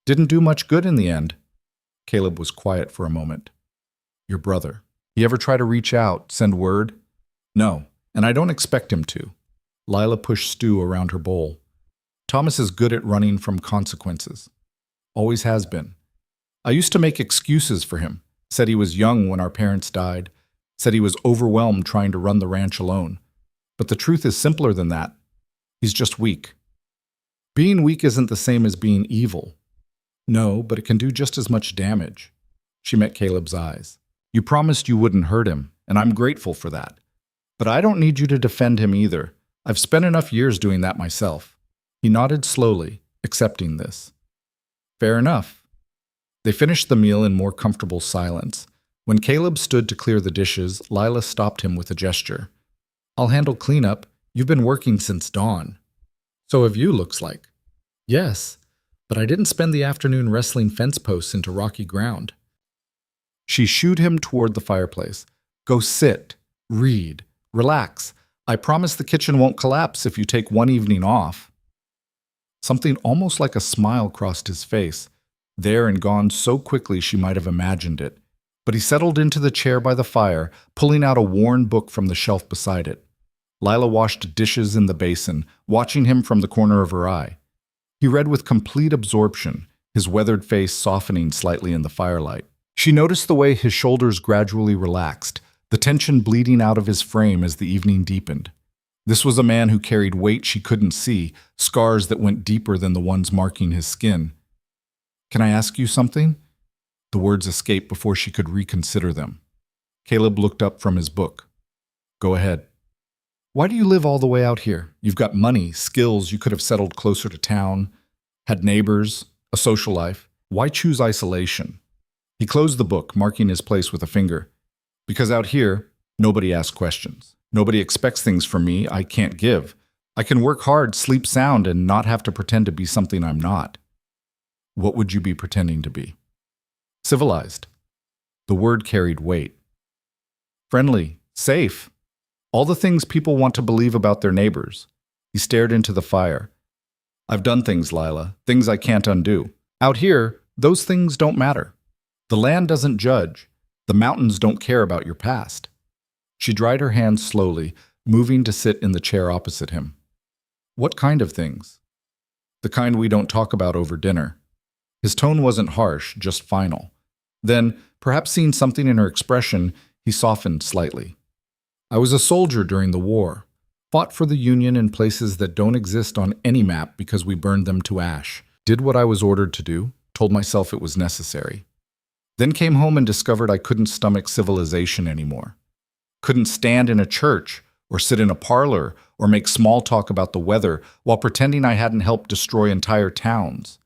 Didn't do much good in the end." Caleb was quiet for a moment. "Your brother. He ever try to reach out, send word?" "No, and I don't expect him to." Lila pushed stew around her bowl. "Thomas is good at running from consequences. Always has been. I used to make excuses for him. Said he was young when our parents died. Said he was overwhelmed trying to run the ranch alone. But the truth is simpler than that. He's just weak. Being weak isn't the same as being evil. No, but it can do just as much damage." She met Caleb's eyes. "You promised you wouldn't hurt him, and I'm grateful for that. But I don't need you to defend him either. I've spent enough years doing that myself." He nodded slowly, accepting this. "Fair enough." They finished the meal in more comfortable silence. When Caleb stood to clear the dishes, Lila stopped him with a gesture. "I'll handle cleanup. You've been working since dawn." "So have you, looks like." "Yes, but I didn't spend the afternoon wrestling fence posts into rocky ground." She shooed him toward the fireplace. "Go sit, read, relax. I promise the kitchen won't collapse if you take one evening off." Something almost like a smile crossed his face, there and gone so quickly she might have imagined it. But he settled into the chair by the fire, pulling out a worn book from the shelf beside it. Lila washed dishes in the basin, watching him from the corner of her eye. He read with complete absorption, his weathered face softening slightly in the firelight. She noticed the way his shoulders gradually relaxed, the tension bleeding out of his frame as the evening deepened. This was a man who carried weight she couldn't see, scars that went deeper than the ones marking his skin. "Can I ask you something?" The words escaped before she could reconsider them. Caleb looked up from his book. "Go ahead." "Why do you live all the way out here? You've got money, skills, you could have settled closer to town, had neighbors, a social life. Why choose isolation?" He closed the book, marking his place with a finger. "Because out here, nobody asks questions. Nobody expects things from me I can't give. I can work hard, sleep sound, and not have to pretend to be something I'm not." "What would you be pretending to be?" "Civilized." The word carried weight. Friendly, safe, all the things people want to believe about their neighbors. He stared into the fire. I've done things, Lila, things I can't undo. Out here, those things don't matter. The land doesn't judge. The mountains don't care about your past. She dried her hands slowly, moving to sit in the chair opposite him. What kind of things? The kind we don't talk about over dinner. His tone wasn't harsh, just final. Then, perhaps seeing something in her expression, he softened slightly. I was a soldier during the war. Fought for the Union in places that don't exist on any map because we burned them to ash. Did what I was ordered to do, told myself it was necessary. Then came home and discovered I couldn't stomach civilization anymore. Couldn't stand in a church, or sit in a parlor, or make small talk about the weather while pretending I hadn't helped destroy entire towns.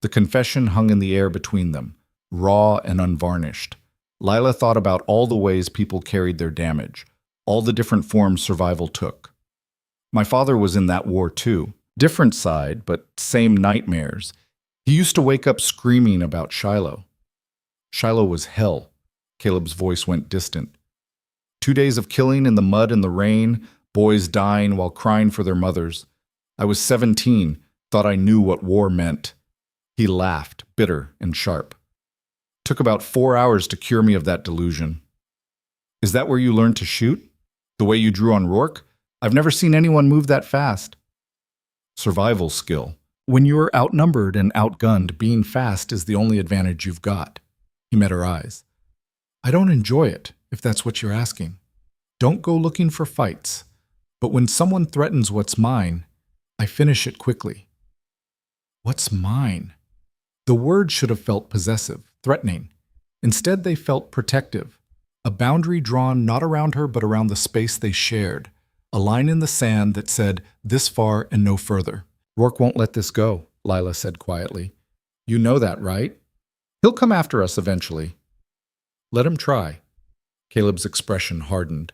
The confession hung in the air between them, raw and unvarnished. Lila thought about all the ways people carried their damage, all the different forms survival took. My father was in that war too. Different side, but same nightmares. He used to wake up screaming about Shiloh. Shiloh was hell. Caleb's voice went distant. 2 days of killing in the mud and the rain, boys dying while crying for their mothers. I was 17, thought I knew what war meant. He laughed, bitter and sharp. Took about 4 hours to cure me of that delusion. Is that where you learned to shoot? The way you drew on Rourke? I've never seen anyone move that fast. Survival skill. When you're outnumbered and outgunned, being fast is the only advantage you've got. He met her eyes. I don't enjoy it, if that's what you're asking. Don't go looking for fights. But when someone threatens what's mine, I finish it quickly. What's mine? The word should have felt possessive, threatening. Instead, they felt protective. A boundary drawn not around her but around the space they shared. A line in the sand that said, this far and no further. Rourke won't let this go, Lila said quietly. You know that, right? He'll come after us eventually. Let him try. Caleb's expression hardened.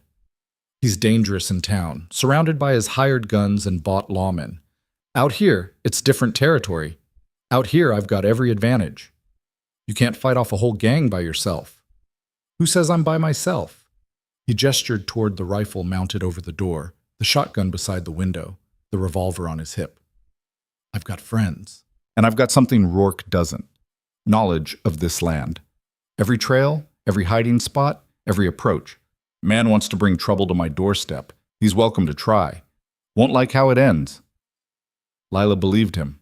He's dangerous in town, surrounded by his hired guns and bought lawmen. Out here, it's different territory. Out here, I've got every advantage. You can't fight off a whole gang by yourself. Who says I'm by myself? He gestured toward the rifle mounted over the door, the shotgun beside the window, the revolver on his hip. I've got friends. And I've got something Rourke doesn't. Knowledge of this land. Every trail, every hiding spot, every approach. Man wants to bring trouble to my doorstep. He's welcome to try. Won't like how it ends. Lila believed him.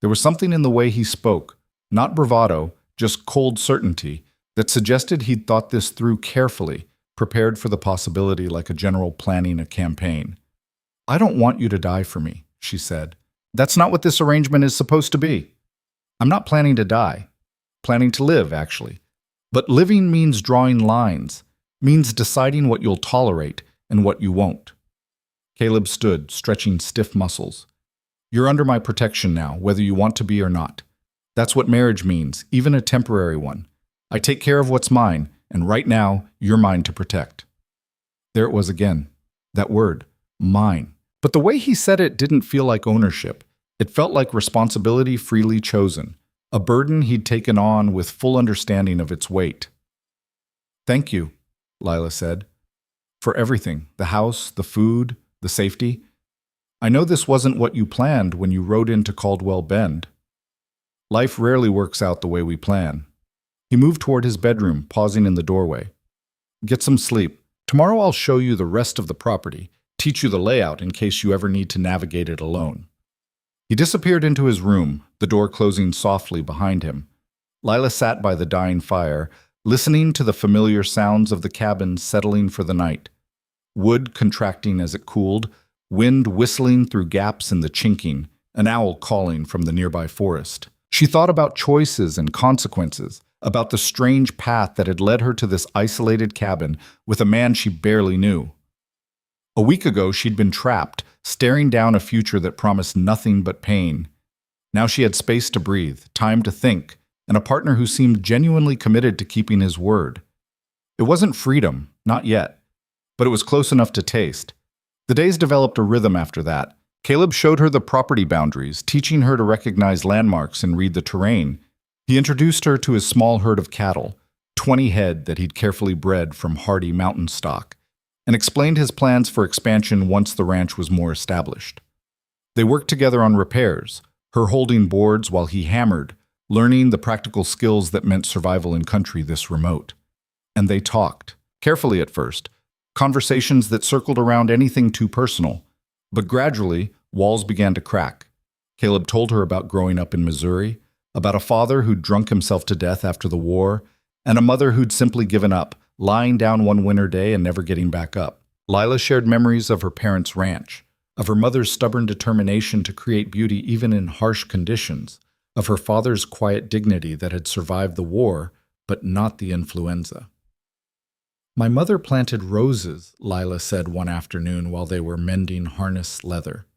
There was something in the way he spoke, not bravado, just cold certainty, that suggested he'd thought this through carefully, prepared for the possibility like a general planning a campaign. I don't want you to die for me, she said. That's not what this arrangement is supposed to be. I'm not planning to die. Planning to live, actually. But living means drawing lines, means deciding what you'll tolerate and what you won't. Caleb stood, stretching stiff muscles. You're under my protection now, whether you want to be or not. That's what marriage means, even a temporary one. I take care of what's mine, and right now, you're mine to protect. There it was again, that word, mine. But the way he said it didn't feel like ownership. It felt like responsibility freely chosen, a burden he'd taken on with full understanding of its weight. Thank you, Lila said, for everything, the house, the food, the safety. I know this wasn't what you planned when you rode into Caldwell Bend. Life rarely works out the way we plan. He moved toward his bedroom, pausing in the doorway. Get some sleep. Tomorrow I'll show you the rest of the property, teach you the layout in case you ever need to navigate it alone. He disappeared into his room, the door closing softly behind him. Lila sat by the dying fire, listening to the familiar sounds of the cabin settling for the night. Wood contracting as it cooled, wind whistling through gaps in the chinking, an owl calling from the nearby forest. She thought about choices and consequences, about the strange path that had led her to this isolated cabin with a man she barely knew. A week ago, she'd been trapped, staring down a future that promised nothing but pain. Now she had space to breathe, time to think, and a partner who seemed genuinely committed to keeping his word. It wasn't freedom, not yet, but it was close enough to taste. The days developed a rhythm after that. Caleb showed her the property boundaries, teaching her to recognize landmarks and read the terrain. He introduced her to his small herd of cattle, 20 head that he'd carefully bred from hardy mountain stock, and explained his plans for expansion once the ranch was more established. They worked together on repairs, her holding boards while he hammered, learning the practical skills that meant survival in country this remote. And they talked, carefully at first, conversations that circled around anything too personal. But gradually, walls began to crack. Caleb told her about growing up in Missouri, about a father who'd drunk himself to death after the war, and a mother who'd simply given up, lying down one winter day and never getting back up. Lila shared memories of her parents' ranch, of her mother's stubborn determination to create beauty even in harsh conditions, of her father's quiet dignity that had survived the war, but not the influenza. "My mother planted roses," Lila said one afternoon while they were mending harness leather.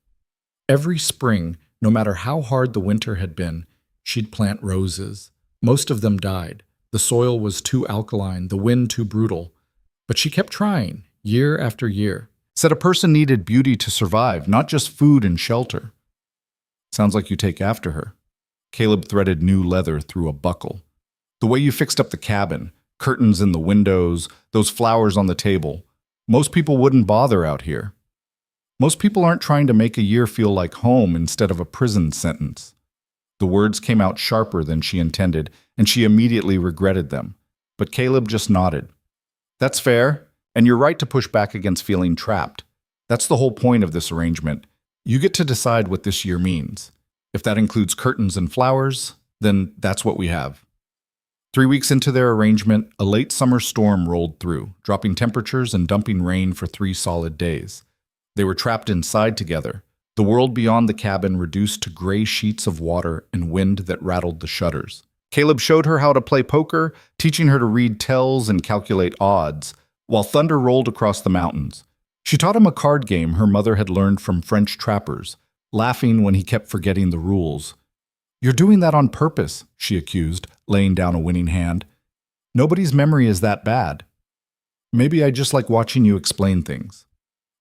"Every spring, no matter how hard the winter had been, she'd plant roses. Most of them died. The soil was too alkaline, the wind too brutal. But she kept trying, year after year. Said a person needed beauty to survive, not just food and shelter." "Sounds like you take after her." Caleb threaded new leather through a buckle. "The way you fixed up the cabin, curtains in the windows, those flowers on the table. Most people wouldn't bother out here. Most people aren't trying to make a year feel like home instead of a prison sentence." The words came out sharper than she intended, and she immediately regretted them. But Caleb just nodded. "That's fair, and you're right to push back against feeling trapped. That's the whole point of this arrangement. You get to decide what this year means. If that includes curtains and flowers, then that's what we have." 3 weeks into their arrangement, a late summer storm rolled through, dropping temperatures and dumping rain for 3 solid days. They were trapped inside together, the world beyond the cabin reduced to gray sheets of water and wind that rattled the shutters. Caleb showed her how to play poker, teaching her to read tells and calculate odds, while thunder rolled across the mountains. She taught him a card game her mother had learned from French trappers, laughing when he kept forgetting the rules. "You're doing that on purpose," she accused, laying down a winning hand. "Nobody's memory is that bad. Maybe I just like watching you explain things."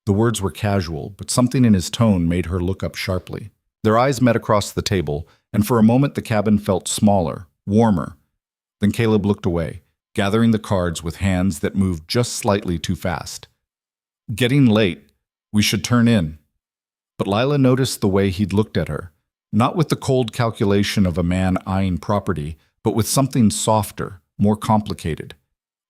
The words were casual, but something in his tone made her look up sharply. Their eyes met across the table, and for a moment the cabin felt smaller, warmer. Then Caleb looked away, gathering the cards with hands that moved just slightly too fast. "Getting late. We should turn in." But Lila noticed the way he'd looked at her, not with the cold calculation of a man eyeing property, but with something softer, more complicated.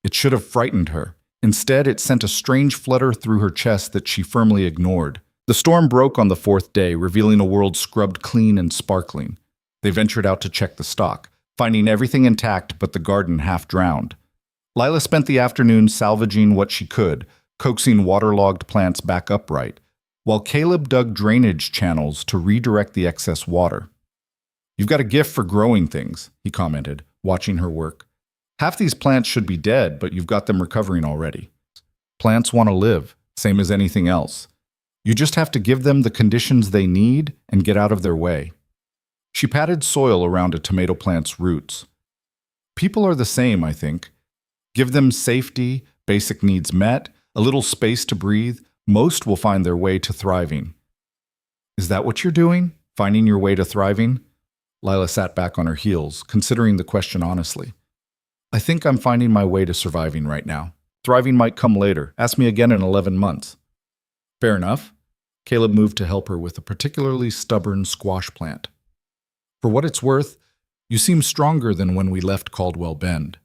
It should have frightened her. Instead, it sent a strange flutter through her chest that she firmly ignored. The storm broke on the 4th day, revealing a world scrubbed clean and sparkling. They ventured out to check the stock, finding everything intact but the garden half drowned. Lila spent the afternoon salvaging what she could, coaxing waterlogged plants back upright, while Caleb dug drainage channels to redirect the excess water. "You've got a gift for growing things," he commented, watching her work. "Half these plants should be dead, but you've got them recovering already. Plants want to live, same as anything else. You just have to give them the conditions they need and get out of their way." She patted soil around a tomato plant's roots. "People are the same, I think. Give them safety, basic needs met, a little space to breathe, most will find their way to thriving." "Is that what you're doing? Finding your way to thriving?" Lila sat back on her heels, considering the question honestly. "I think I'm finding my way to surviving right now. Thriving might come later. Ask me again in 11 months. "Fair enough." Caleb moved to help her with a particularly stubborn squash plant. "For what it's worth, you seem stronger than when we left Caldwell Bend.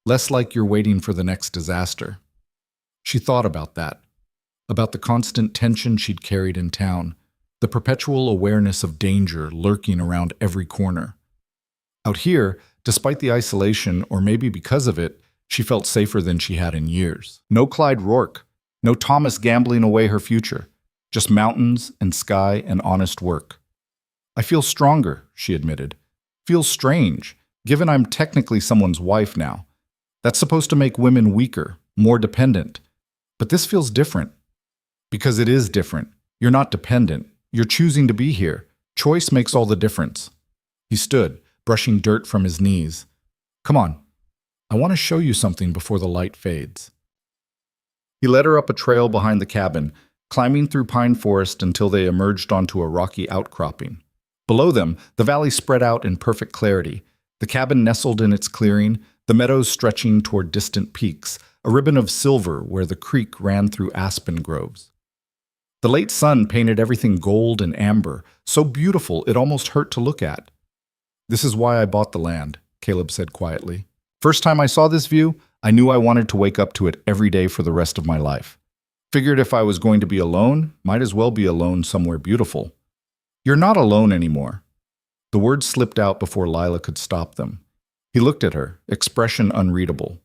Less like you're waiting for the next disaster." She thought about that, about the constant tension she'd carried in town, the perpetual awareness of danger lurking around every corner. Out here, despite the isolation, or maybe because of it, she felt safer than she had in years. No Clyde Rourke, no Thomas gambling away her future, just mountains and sky and honest work. "I feel stronger," she admitted. "Feels strange, given I'm technically someone's wife now. That's supposed to make women weaker, more dependent. But this feels different." "Because it is different. You're not dependent. You're choosing to be here. Choice makes all the difference." He stood, brushing dirt from his knees. "Come on. I want to show you something before the light fades." He led her up a trail behind the cabin, climbing through pine forest until they emerged onto a rocky outcropping. Below them, the valley spread out in perfect clarity. The cabin nestled in its clearing, the meadows stretching toward distant peaks, a ribbon of silver where the creek ran through aspen groves. The late sun painted everything gold and amber, so beautiful it almost hurt to look at. "This is why I bought the land," Caleb said quietly. "First time I saw this view, I knew I wanted to wake up to it every day for the rest of my life. Figured if I was going to be alone, might as well be alone somewhere beautiful." "You're not alone anymore." The words slipped out before Lila could stop them. He looked at her, expression unreadable.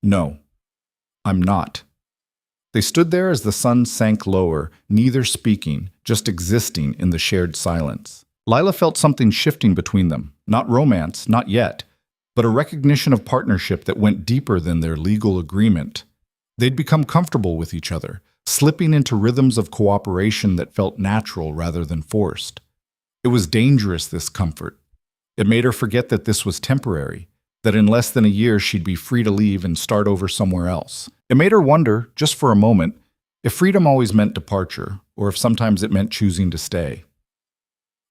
"No, I'm not." They stood there as the sun sank lower, neither speaking, just existing in the shared silence. Lila felt something shifting between them. Not romance, not yet, but a recognition of partnership that went deeper than their legal agreement. They'd become comfortable with each other, slipping into rhythms of cooperation that felt natural rather than forced. It was dangerous, this comfort. It made her forget that this was temporary, that in less than a year she'd be free to leave and start over somewhere else. It made her wonder, just for a moment, if freedom always meant departure, or if sometimes it meant choosing to stay.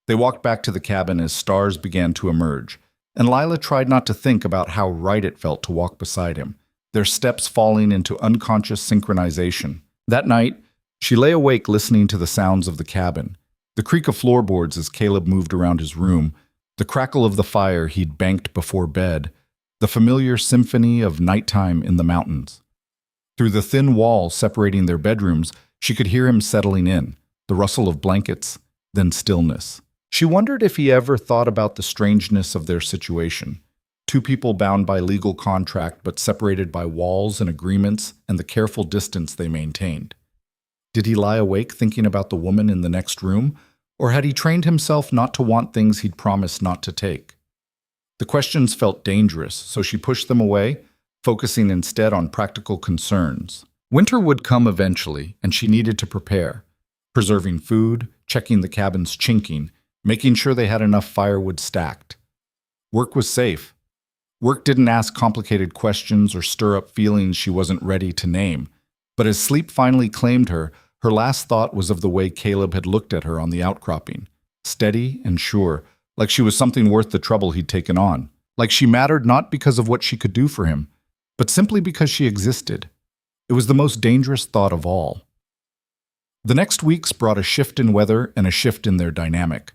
They walked back to the cabin as stars began to emerge, and Lila tried not to think about how right it felt to walk beside him, their steps falling into unconscious synchronization. That night, she lay awake listening to the sounds of the cabin, the creak of floorboards as Caleb moved around his room, the crackle of the fire he'd banked before bed, the familiar symphony of nighttime in the mountains. Through the thin wall separating their bedrooms, she could hear him settling in, the rustle of blankets, then stillness. She wondered if he ever thought about the strangeness of their situation. Two people bound by legal contract but separated by walls and agreements and the careful distance they maintained. Did he lie awake thinking about the woman in the next room, or had he trained himself not to want things he'd promised not to take? The questions felt dangerous, so she pushed them away, focusing instead on practical concerns. Winter would come eventually, and she needed to prepare, preserving food, checking the cabin's chinking, making sure they had enough firewood stacked. Work was safe. Work didn't ask complicated questions or stir up feelings she wasn't ready to name. But as sleep finally claimed her, her last thought was of the way Caleb had looked at her on the outcropping, steady and sure, like she was something worth the trouble he'd taken on, like she mattered not because of what she could do for him, but simply because she existed. It was the most dangerous thought of all. The next weeks brought a shift in weather and a shift in their dynamic.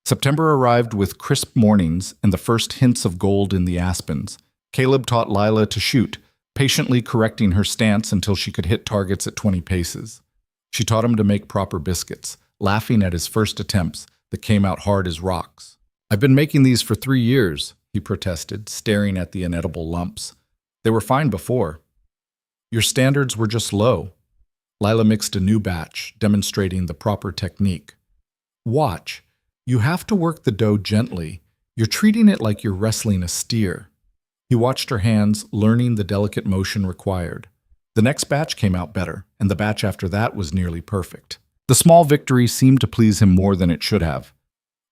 September arrived with crisp mornings and the first hints of gold in the aspens. Caleb taught Lila to shoot, patiently correcting her stance until she could hit targets at 20 paces. She taught him to make proper biscuits, laughing at his first attempts that came out hard as rocks. "I've been making these for 3 years, he protested, staring at the inedible lumps. "They were fine before." "Your standards were just low." Lila mixed a new batch, demonstrating the proper technique. "Watch. You have to work the dough gently. You're treating it like you're wrestling a steer." He watched her hands, learning the delicate motion required. The next batch came out better, and the batch after that was nearly perfect. The small victory seemed to please him more than it should have.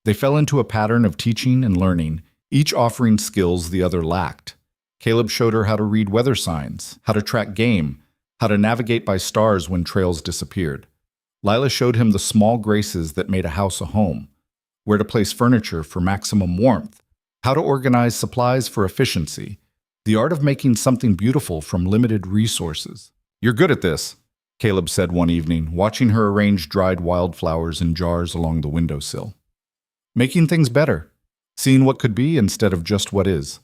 They fell into a pattern of teaching and learning, each offering skills the other lacked. Caleb showed her how to read weather signs, how to track game, how to navigate by stars when trails disappeared. Lila showed him the small graces that made a house a home, where to place furniture for maximum warmth, how to organize supplies for efficiency, the art of making something beautiful from limited resources. "You're good at this," Caleb said one evening, watching her arrange dried wildflowers in jars along the windowsill. "Making things better, seeing what could be instead of just what is."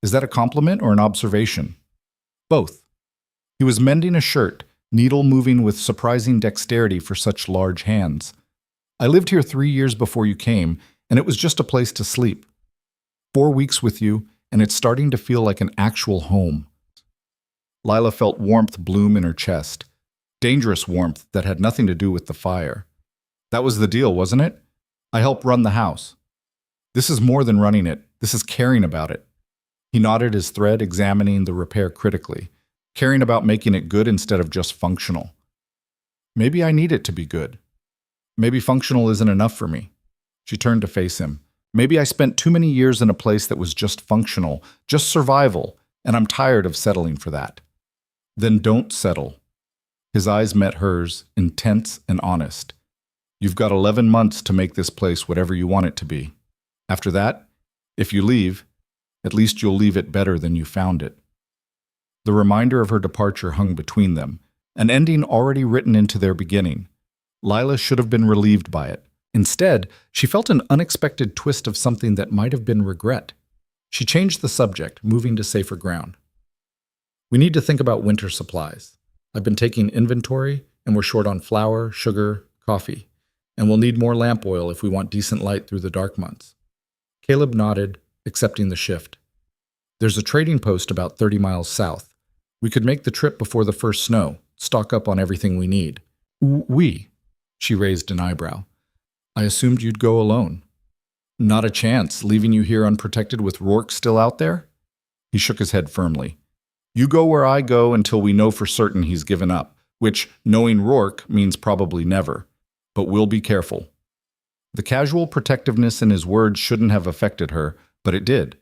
Is that a compliment or an observation? Both. He was mending a shirt, needle moving with surprising dexterity for such large hands. "I lived here 3 years before you came, and it was just a place to sleep. 4 weeks with you, and it's starting to feel like an actual home." Lila felt warmth bloom in her chest, dangerous warmth that had nothing to do with the fire. "That was the deal, wasn't it? I help run the house." "This is more than running it. This is caring about it." He nodded his thread, examining the repair critically, caring about making it good instead of just functional. "Maybe I need it to be good. Maybe functional isn't enough for me." She turned to face him. "Maybe I spent too many years in a place that was just functional, just survival, and I'm tired of settling for that." "Then don't settle." His eyes met hers, intense and honest. "You've got 11 months to make this place whatever you want it to be. After that, if you leave, At least you'll leave it better than you found it. The reminder of her departure hung between them, an ending already written into their beginning. Lila should have been relieved by it. Instead, she felt an unexpected twist of something that might have been regret. She changed the subject, moving to safer ground. We need to think about winter supplies. I've been taking inventory, and we're short on flour, sugar, coffee, and we'll need more lamp oil if we want decent light through the dark months. Caleb nodded, accepting the shift. There's a trading post about 30 miles south. We could make the trip before the first snow, stock up on everything we need. We? She raised an eyebrow. I assumed you'd go alone. Not a chance, leaving you here unprotected with Rourke still out there? He shook his head firmly. You go where I go until we know for certain he's given up, which, knowing Rourke, means probably never. But we'll be careful. The casual protectiveness in his words shouldn't have affected her, but it did.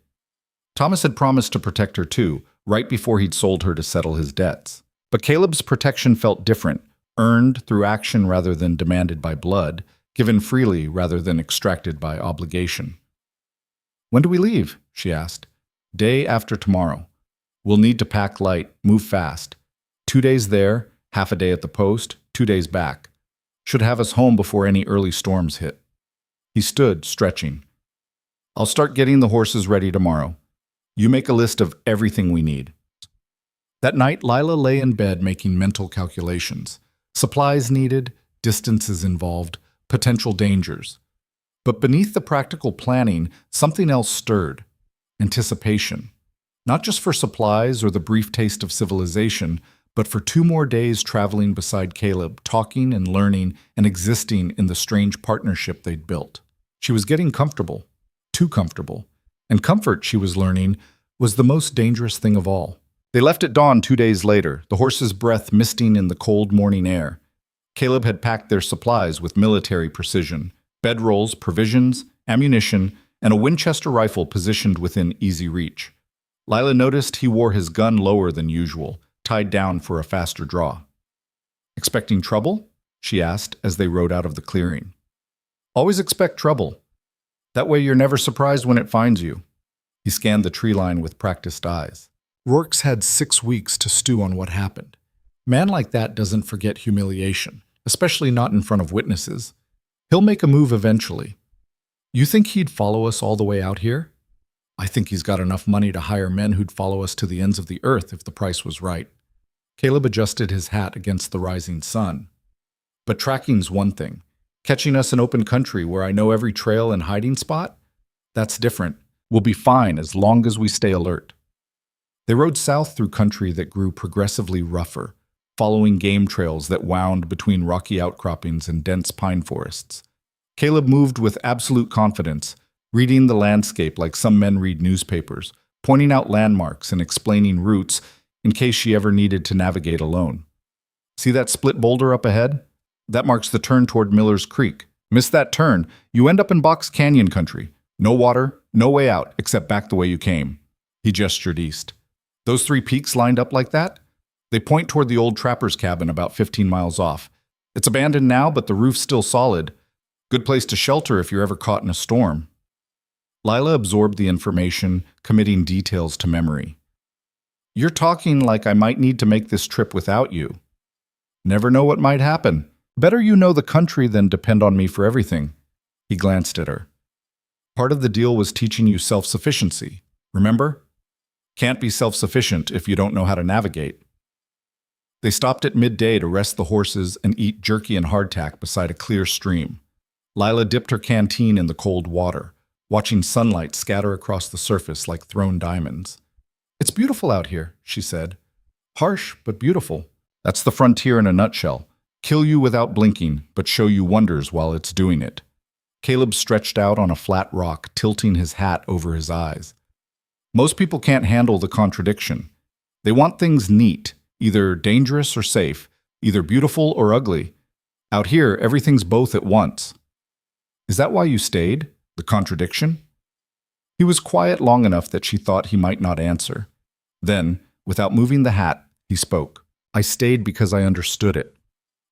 Thomas had promised to protect her too, right before he'd sold her to settle his debts. But Caleb's protection felt different, earned through action rather than demanded by blood, given freely rather than extracted by obligation. When do we leave? She asked. Day after tomorrow. We'll need to pack light, move fast. 2 days there, half a day at the post, 2 days back. Should have us home before any early storms hit. He stood, stretching. I'll start getting the horses ready tomorrow. You make a list of everything we need. That night, Lila lay in bed making mental calculations. Supplies needed, distances involved, potential dangers. But beneath the practical planning, something else stirred. Anticipation. Not just for supplies or the brief taste of civilization, but for 2 more days traveling beside Caleb, talking and learning and existing in the strange partnership they'd built. She was getting comfortable, too comfortable. And comfort, she was learning, was the most dangerous thing of all. They left at dawn 2 days later, the horse's breath misting in the cold morning air. Caleb had packed their supplies with military precision, bedrolls, provisions, ammunition, and a Winchester rifle positioned within easy reach. Lila noticed he wore his gun lower than usual, tied down for a faster draw. Expecting trouble? She asked as they rode out of the clearing. Always expect trouble. That way you're never surprised when it finds you. He scanned the tree line with practiced eyes. Rourke's had 6 weeks to stew on what happened. Man like that doesn't forget humiliation, especially not in front of witnesses. He'll make a move eventually. You think he'd follow us all the way out here? I think he's got enough money to hire men who'd follow us to the ends of the earth if the price was right. Caleb adjusted his hat against the rising sun. But tracking's one thing. Catching us in open country where I know every trail and hiding spot? That's different. We'll be fine as long as we stay alert. They rode south through country that grew progressively rougher, following game trails that wound between rocky outcroppings and dense pine forests. Caleb moved with absolute confidence, reading the landscape like some men read newspapers, pointing out landmarks and explaining routes in case she ever needed to navigate alone. See that split boulder up ahead? That marks the turn toward Miller's Creek. Miss that turn, you end up in Box Canyon country. No water, no way out, except back the way you came. He gestured east. Those 3 peaks lined up like that? They point toward the old trapper's cabin about 15 miles off. It's abandoned now, but the roof's still solid. Good place to shelter if you're ever caught in a storm. Lila absorbed the information, committing details to memory. You're talking like I might need to make this trip without you. Never know what might happen. Better you know the country than depend on me for everything. He glanced at her. Part of the deal was teaching you self-sufficiency. Remember? Can't be self-sufficient if you don't know how to navigate. They stopped at midday to rest the horses and eat jerky and hardtack beside a clear stream. Lila dipped her canteen in the cold water, watching sunlight scatter across the surface like thrown diamonds. It's beautiful out here, she said. Harsh, but beautiful. That's the frontier in a nutshell. Kill you without blinking, but show you wonders while it's doing it. Caleb stretched out on a flat rock, tilting his hat over his eyes. Most people can't handle the contradiction. They want things neat, either dangerous or safe, either beautiful or ugly. Out here, everything's both at once. Is that why you stayed? The contradiction? He was quiet long enough that she thought he might not answer. Then, without moving the hat, he spoke. I stayed because I understood it.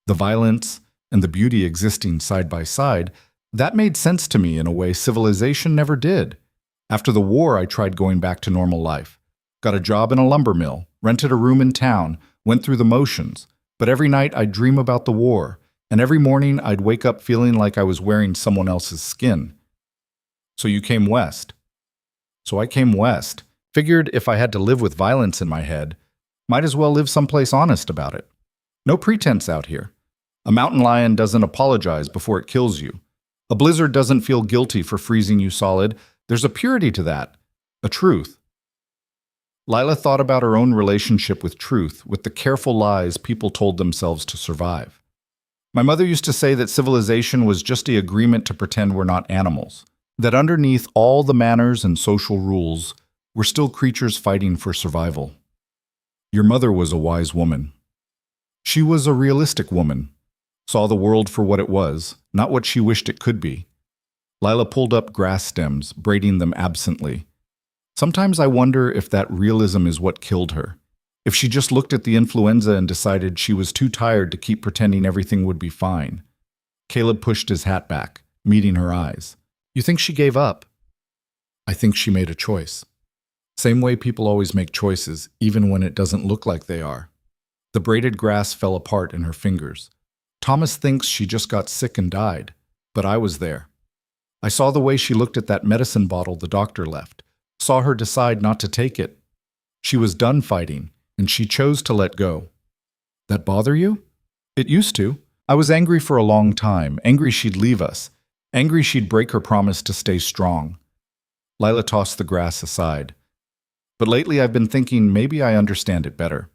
The violence and the beauty existing side by side, that made sense to me in a way civilization never did. After the war, I tried going back to normal life. Got a job in a lumber mill, rented a room in town, went through the motions. But every night I'd dream about the war, and every morning I'd wake up feeling like I was wearing someone else's skin. So you came west. So I came west. Figured if I had to live with violence in my head, might as well live someplace honest about it. No pretense out here. A mountain lion doesn't apologize before it kills you. A blizzard doesn't feel guilty for freezing you solid. There's a purity to that, a truth. Lila thought about her own relationship with truth, with the careful lies people told themselves to survive. My mother used to say that civilization was just the agreement to pretend we're not animals, that underneath all the manners and social rules, we're still creatures fighting for survival. Your mother was a wise woman. She was a realistic woman, saw the world for what it was, not what she wished it could be. Lila pulled up grass stems, braiding them absently. Sometimes I wonder if that realism is what killed her. If she just looked at the influenza and decided she was too tired to keep pretending everything would be fine. Caleb pushed his hat back, meeting her eyes. You think she gave up? I think she made a choice. Same way people always make choices, even when it doesn't look like they are. The braided grass fell apart in her fingers. Thomas thinks she just got sick and died, but I was there. I saw the way she looked at that medicine bottle the doctor left, saw her decide not to take it. She was done fighting, and she chose to let go. That bother you? It used to. I was angry for a long time, angry she'd leave us, angry she'd break her promise to stay strong. Lila tossed the grass aside. But lately I've been thinking maybe I understand it better.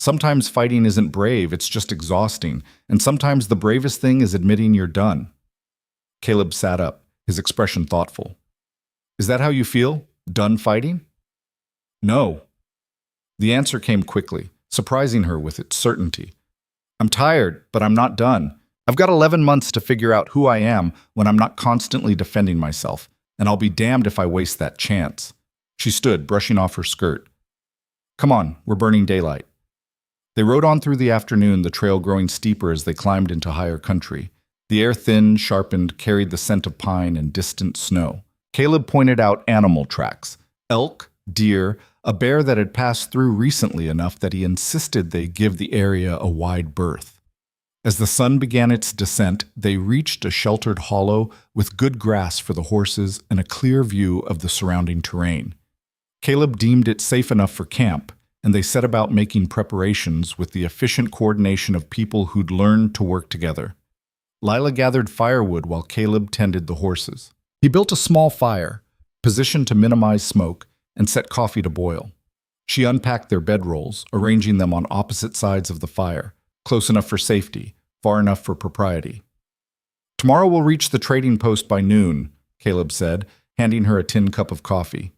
Sometimes fighting isn't brave, it's just exhausting, and sometimes the bravest thing is admitting you're done. Caleb sat up, his expression thoughtful. Is that how you feel? Done fighting? No. The answer came quickly, surprising her with its certainty. I'm tired, but I'm not done. I've got 11 months to figure out who I am when I'm not constantly defending myself, and I'll be damned if I waste that chance. She stood, brushing off her skirt. Come on, we're burning daylight. They rode on through the afternoon, the trail growing steeper as they climbed into higher country. The air thin, sharpened, carried the scent of pine and distant snow. Caleb pointed out animal tracks. Elk, deer, a bear that had passed through recently enough that he insisted they give the area a wide berth. As the sun began its descent, they reached a sheltered hollow with good grass for the horses and a clear view of the surrounding terrain. Caleb deemed it safe enough for camp, and they set about making preparations with the efficient coordination of people who'd learned to work together. Lila gathered firewood while Caleb tended the horses. He built a small fire, positioned to minimize smoke, and set coffee to boil. She unpacked their bedrolls, arranging them on opposite sides of the fire, close enough for safety, far enough for propriety. Tomorrow we'll reach the trading post by noon, Caleb said, handing her a tin cup of coffee.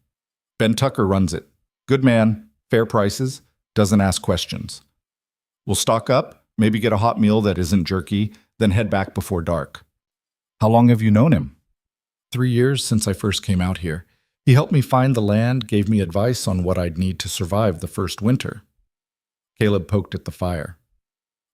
Ben Tucker runs it. Good man, fair prices, doesn't ask questions. We'll stock up, maybe get a hot meal that isn't jerky, then head back before dark. How long have you known him? 3 years since I first came out here. He helped me find the land, gave me advice on what I'd need to survive the first winter. Caleb poked at the fire.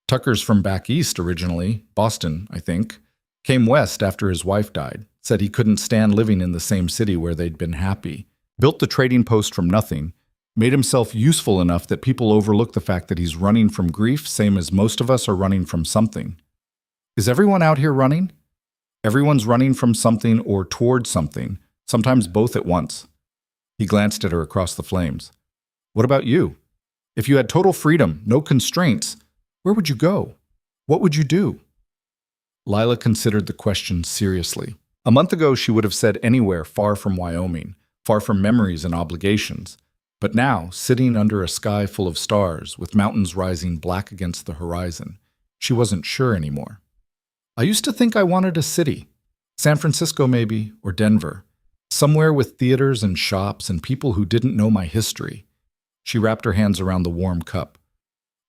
Tucker's from back east originally, Boston, I think. Came west after his wife died. Said he couldn't stand living in the same city where they'd been happy. Built the trading post from nothing. Made himself useful enough that people overlook the fact that he's running from grief, same as most of us are running from something. Is everyone out here running? Everyone's running from something or toward something, sometimes both at once. He glanced at her across the flames. What about you? If you had total freedom, no constraints, where would you go? What would you do? Lila considered the question seriously. A month ago, she would have said anywhere far from Wyoming, far from memories and obligations. But now, sitting under a sky full of stars, with mountains rising black against the horizon, she wasn't sure anymore. I used to think I wanted a city. San Francisco maybe, or Denver. Somewhere with theaters and shops and people who didn't know my history. She wrapped her hands around the warm cup.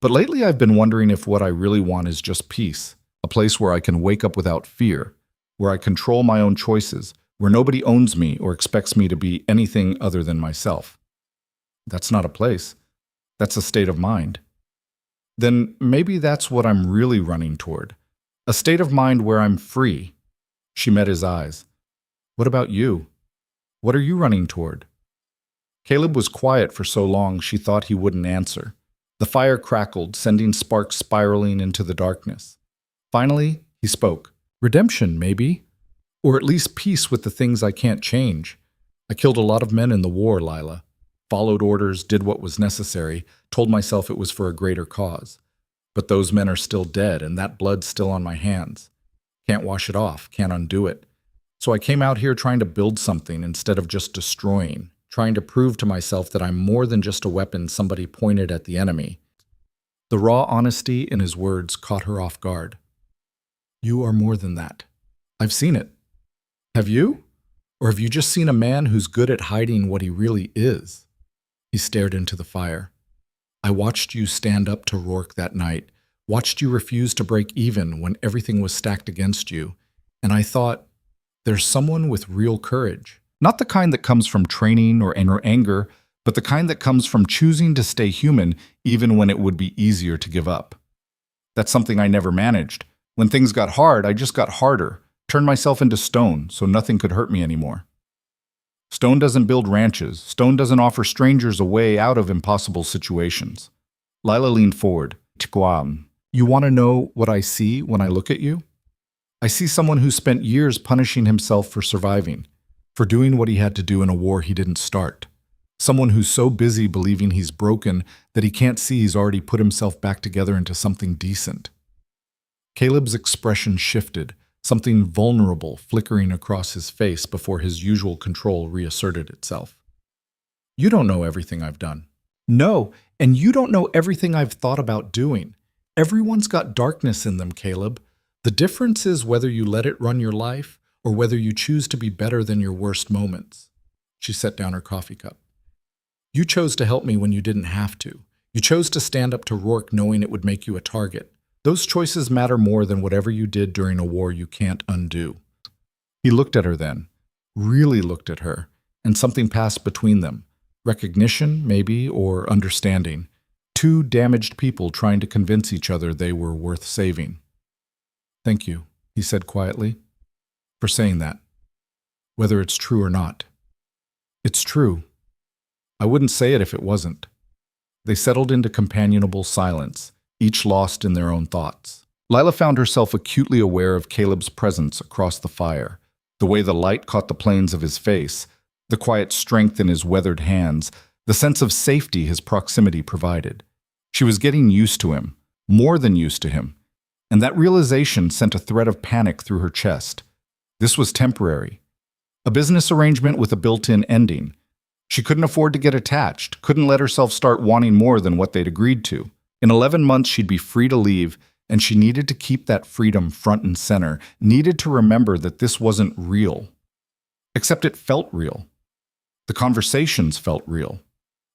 But lately I've been wondering if what I really want is just peace. A place where I can wake up without fear. Where I control my own choices. Where nobody owns me or expects me to be anything other than myself. That's not a place. That's a state of mind. Then maybe that's what I'm really running toward. A state of mind where I'm free. She met his eyes. What about you? What are you running toward? Caleb was quiet for so long she thought he wouldn't answer. The fire crackled, sending sparks spiraling into the darkness. Finally, he spoke. Redemption, maybe. Or at least peace with the things I can't change. I killed a lot of men in the war, Lila. Followed orders, did what was necessary, told myself it was for a greater cause. But those men are still dead, and that blood's still on my hands. Can't wash it off, can't undo it. So I came out here trying to build something instead of just destroying, trying to prove to myself that I'm more than just a weapon somebody pointed at the enemy. The raw honesty in his words caught her off guard. You are more than that. I've seen it. Have you? Or have you just seen a man who's good at hiding what he really is? He stared into the fire. I watched you stand up to Rourke that night, watched you refuse to break even when everything was stacked against you, and I thought, there's someone with real courage. Not the kind that comes from training or anger, but the kind that comes from choosing to stay human even when it would be easier to give up. That's something I never managed. When things got hard, I just got harder, turned myself into stone so nothing could hurt me anymore. Stone doesn't build ranches. Stone doesn't offer strangers a way out of impossible situations. Lila leaned forward. Tiquam, you want to know what I see when I look at you? I see someone who spent years punishing himself for surviving, for doing what he had to do in a war he didn't start. Someone who's so busy believing he's broken that he can't see he's already put himself back together into something decent. Caleb's expression shifted, something vulnerable flickering across his face before his usual control reasserted itself. You don't know everything I've done. No, and you don't know everything I've thought about doing. Everyone's got darkness in them, Caleb. The difference is whether you let it run your life or whether you choose to be better than your worst moments. She set down her coffee cup. You chose to help me when you didn't have to. You chose to stand up to Rourke knowing it would make you a target. Those choices matter more than whatever you did during a war you can't undo. He looked at her then, really looked at her, and something passed between them. Recognition, maybe, or understanding. Two damaged people trying to convince each other they were worth saving. Thank you, he said quietly, for saying that. Whether it's true or not. It's true. I wouldn't say it if it wasn't. They settled into companionable silence, each lost in their own thoughts. Lila found herself acutely aware of Caleb's presence across the fire, the way the light caught the planes of his face, the quiet strength in his weathered hands, the sense of safety his proximity provided. She was getting used to him, more than used to him, and that realization sent a thread of panic through her chest. This was temporary. A business arrangement with a built-in ending. She couldn't afford to get attached, couldn't let herself start wanting more than what they'd agreed to. In 11 months, she'd be free to leave, and she needed to keep that freedom front and center, needed to remember that this wasn't real. Except it felt real. The conversations felt real.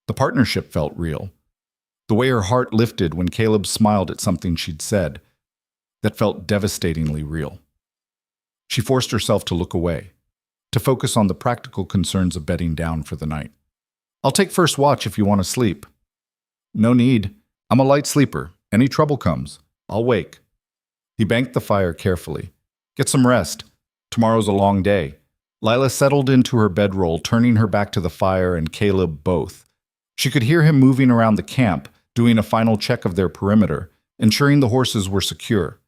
The partnership felt real. The way her heart lifted when Caleb smiled at something she'd said, that felt devastatingly real. She forced herself to look away, to focus on the practical concerns of bedding down for the night. I'll take first watch if you want to sleep. No need. I'm a light sleeper. Any trouble comes, I'll wake. He banked the fire carefully. Get some rest. Tomorrow's a long day. Lila settled into her bedroll, turning her back to the fire and Caleb both. She could hear him moving around the camp, doing a final check of their perimeter, ensuring the horses were secure.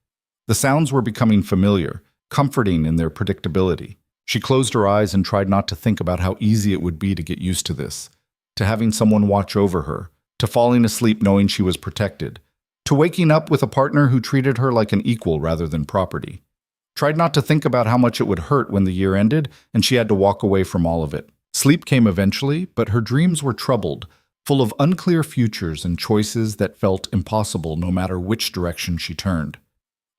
The sounds were becoming familiar, comforting in their predictability. She closed her eyes and tried not to think about how easy it would be to get used to this, to having someone watch over her, to falling asleep knowing she was protected, to waking up with a partner who treated her like an equal rather than property. Tried not to think about how much it would hurt when the year ended and she had to walk away from all of it. Sleep came eventually, but her dreams were troubled, full of unclear futures and choices that felt impossible no matter which direction she turned.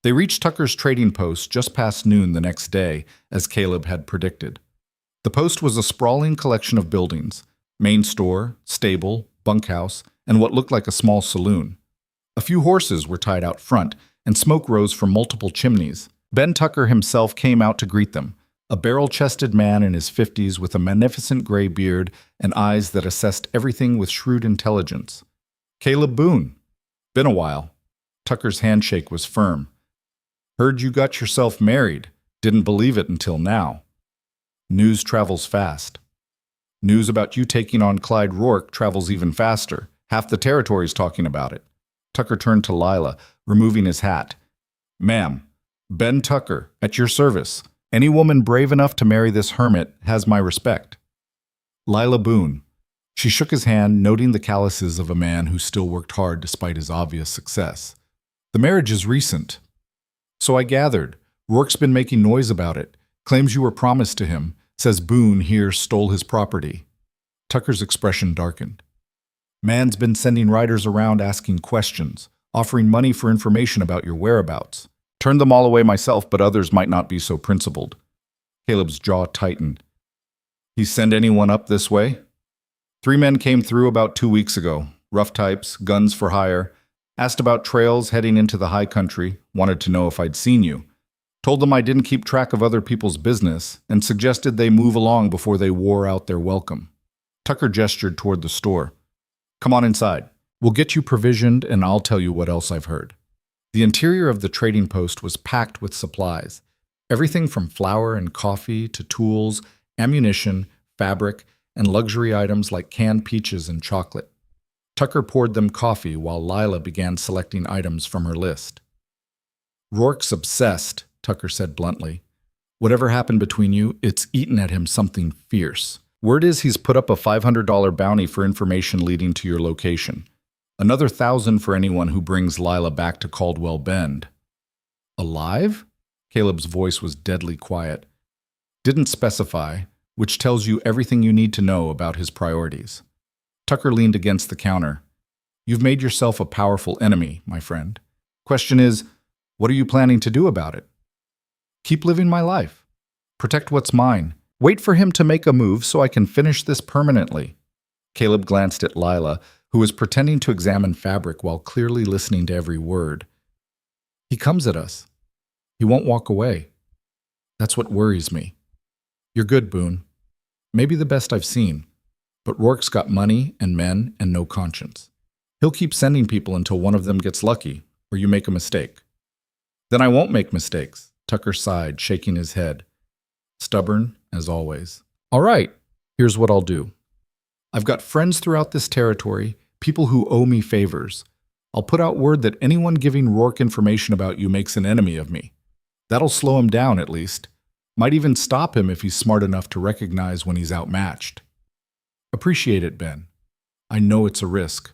They reached Tucker's trading post just past noon the next day, as Caleb had predicted. The post was a sprawling collection of buildings, main store, stable, bunkhouse, and what looked like a small saloon. A few horses were tied out front, and smoke rose from multiple chimneys. Ben Tucker himself came out to greet them, a barrel-chested man in his 50s with a magnificent gray beard and eyes that assessed everything with shrewd intelligence. Caleb Boone. Been a while. Tucker's handshake was firm. Heard you got yourself married. Didn't believe it until now. News travels fast. News about you taking on Clyde Rourke travels even faster. Half the territory's talking about it. Tucker turned to Lila, removing his hat. Ma'am, Ben Tucker, at your service. Any woman brave enough to marry this hermit has my respect. Lila Boone. She shook his hand, noting the calluses of a man who still worked hard despite his obvious success. The marriage is recent. So I gathered. Rourke's been making noise about it. Claims you were promised to him. Says Boone here stole his property. Tucker's expression darkened. Man's been sending riders around asking questions, offering money for information about your whereabouts. Turned them all away myself, but others might not be so principled. Caleb's jaw tightened. He send anyone up this way? 3 men came through about 2 weeks ago. Rough types, guns for hire. Asked about trails heading into the high country. Wanted to know if I'd seen you. Told them I didn't keep track of other people's business and suggested they move along before they wore out their welcome. Tucker gestured toward the store. Come on inside. We'll get you provisioned and I'll tell you what else I've heard. The interior of the trading post was packed with supplies. Everything from flour and coffee to tools, ammunition, fabric, and luxury items like canned peaches and chocolate. Tucker poured them coffee while Lila began selecting items from her list. Rourke's obsessed, Tucker said bluntly. Whatever happened between you, it's eaten at him something fierce. Word is he's put up a $500 bounty for information leading to your location. Another $1,000 for anyone who brings Lila back to Caldwell Bend. Alive? Caleb's voice was deadly quiet. Didn't specify, which tells you everything you need to know about his priorities. Tucker leaned against the counter. You've made yourself a powerful enemy, my friend. Question is, what are you planning to do about it? Keep living my life. Protect what's mine. Wait for him to make a move so I can finish this permanently. Caleb glanced at Lila, who was pretending to examine fabric while clearly listening to every word. He comes at us. He won't walk away. That's what worries me. You're good, Boone. Maybe the best I've seen. But Rourke's got money and men and no conscience. He'll keep sending people until one of them gets lucky, or you make a mistake. Then I won't make mistakes, Tucker sighed, shaking his head. Stubborn, as always. All right, here's what I'll do. I've got friends throughout this territory, people who owe me favors. I'll put out word that anyone giving Rourke information about you makes an enemy of me. That'll slow him down, at least. Might even stop him if he's smart enough to recognize when he's outmatched. Appreciate it, Ben. I know it's a risk.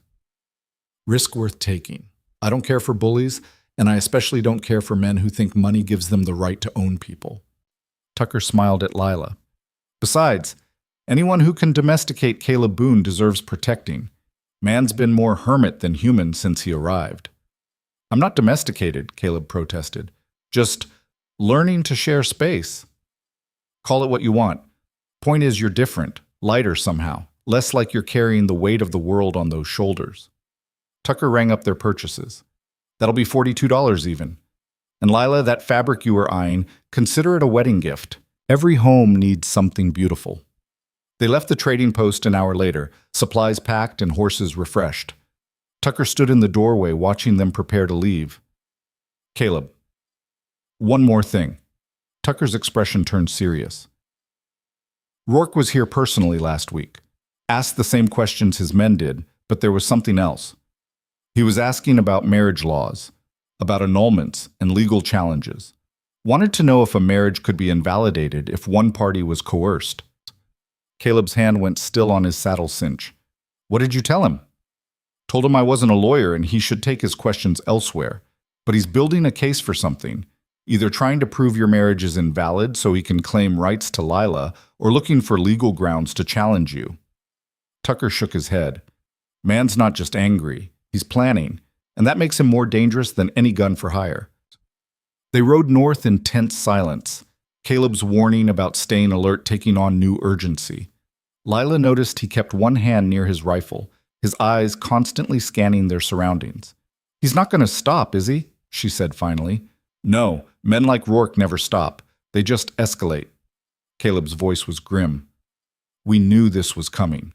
Risk worth taking. I don't care for bullies, and I especially don't care for men who think money gives them the right to own people. Tucker smiled at Lila. Besides, anyone who can domesticate Caleb Boone deserves protecting. Man's been more hermit than human since he arrived. I'm not domesticated, Caleb protested. Just learning to share space. Call it what you want. Point is you're different, lighter somehow, less like you're carrying the weight of the world on those shoulders. Tucker rang up their purchases. That'll be $42 even. And Lila, that fabric you were eyeing, consider it a wedding gift. Every home needs something beautiful. They left the trading post an hour later, supplies packed and horses refreshed. Tucker stood in the doorway watching them prepare to leave. Caleb. One more thing. Tucker's expression turned serious. Rourke was here personally last week. Asked the same questions his men did, but there was something else. He was asking about marriage laws, about annulments and legal challenges. Wanted to know if a marriage could be invalidated if one party was coerced. Caleb's hand went still on his saddle cinch. What did you tell him? Told him I wasn't a lawyer and he should take his questions elsewhere. But he's building a case for something, either trying to prove your marriage is invalid so he can claim rights to Lila, or looking for legal grounds to challenge you. Tucker shook his head. Man's not just angry, he's planning, and that makes him more dangerous than any gun for hire. They rode north in tense silence, Caleb's warning about staying alert taking on new urgency. Lila noticed he kept one hand near his rifle, his eyes constantly scanning their surroundings. He's not going to stop, is he? She said finally. No, men like Rourke never stop. They just escalate. Caleb's voice was grim. We knew this was coming.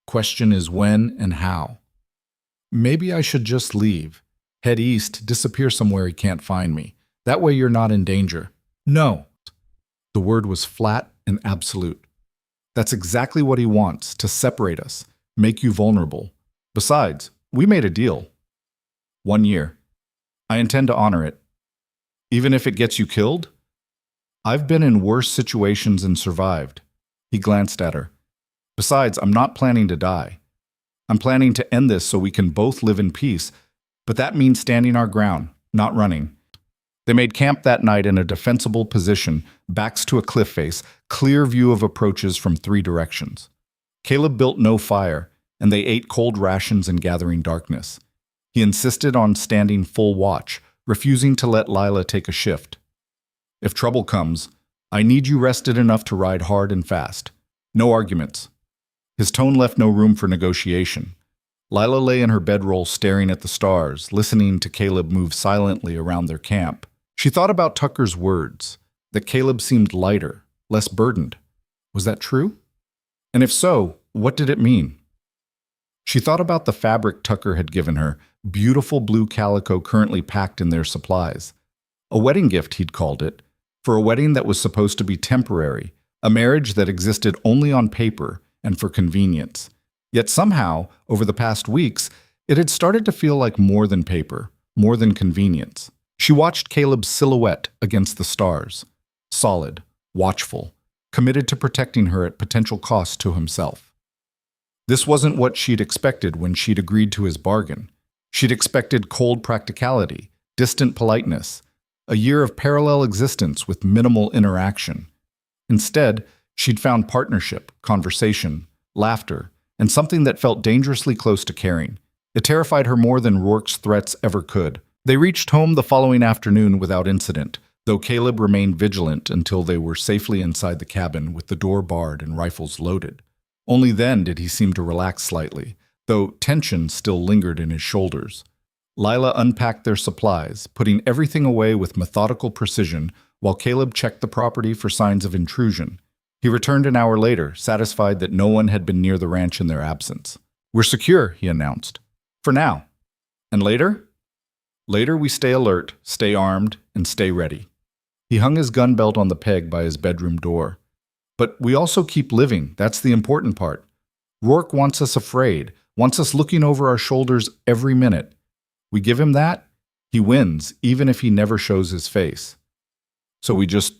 Question is when and how. Maybe I should just leave. Head east, disappear somewhere he can't find me. That way you're not in danger. No. The word was flat and absolute. That's exactly what he wants, to separate us, make you vulnerable. Besides, we made a deal. 1 year. I intend to honor it. Even if it gets you killed? I've been in worse situations and survived. He glanced at her. Besides, I'm not planning to die. I'm planning to end this so we can both live in peace, but that means standing our ground, not running. They made camp that night in a defensible position, backs to a cliff face, clear view of approaches from 3 directions. Caleb built no fire, and they ate cold rations in gathering darkness. He insisted on standing full watch, refusing to let Lila take a shift. If trouble comes, I need you rested enough to ride hard and fast. No arguments. His tone left no room for negotiation. Lila lay in her bedroll staring at the stars, listening to Caleb move silently around their camp. She thought about Tucker's words, that Caleb seemed lighter, less burdened. Was that true? And if so, what did it mean? She thought about the fabric Tucker had given her, beautiful blue calico currently packed in their supplies. A wedding gift, he'd called it, for a wedding that was supposed to be temporary, a marriage that existed only on paper and for convenience. Yet somehow, over the past weeks, it had started to feel like more than paper, more than convenience. She watched Caleb's silhouette against the stars, solid, watchful, committed to protecting her at potential cost to himself. This wasn't what she'd expected when she'd agreed to his bargain. She'd expected cold practicality, distant politeness, a year of parallel existence with minimal interaction. Instead, she'd found partnership, conversation, laughter, and something that felt dangerously close to caring. It terrified her more than Rourke's threats ever could. They reached home the following afternoon without incident, though Caleb remained vigilant until they were safely inside the cabin with the door barred and rifles loaded. Only then did he seem to relax slightly, though tension still lingered in his shoulders. Lila unpacked their supplies, putting everything away with methodical precision, while Caleb checked the property for signs of intrusion. He returned an hour later, satisfied that no one had been near the ranch in their absence. "We're secure," he announced. "For now. And later?" "Later we stay alert, stay armed, and stay ready." He hung his gun belt on the peg by his bedroom door. "But we also keep living, that's the important part. Rourke wants us afraid, wants us looking over our shoulders every minute. We give him that, he wins, even if he never shows his face. So we just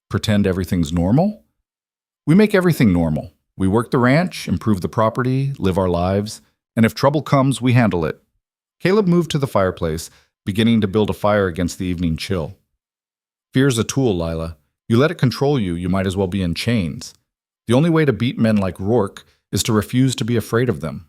pretend everything's normal? We make everything normal. We work the ranch, improve the property, live our lives, and if trouble comes, we handle it." Caleb moved to the fireplace, beginning to build a fire against the evening chill. "Fear's a tool, Lila. You let it control you, you might as well be in chains. The only way to beat men like Rourke is to refuse to be afraid of them."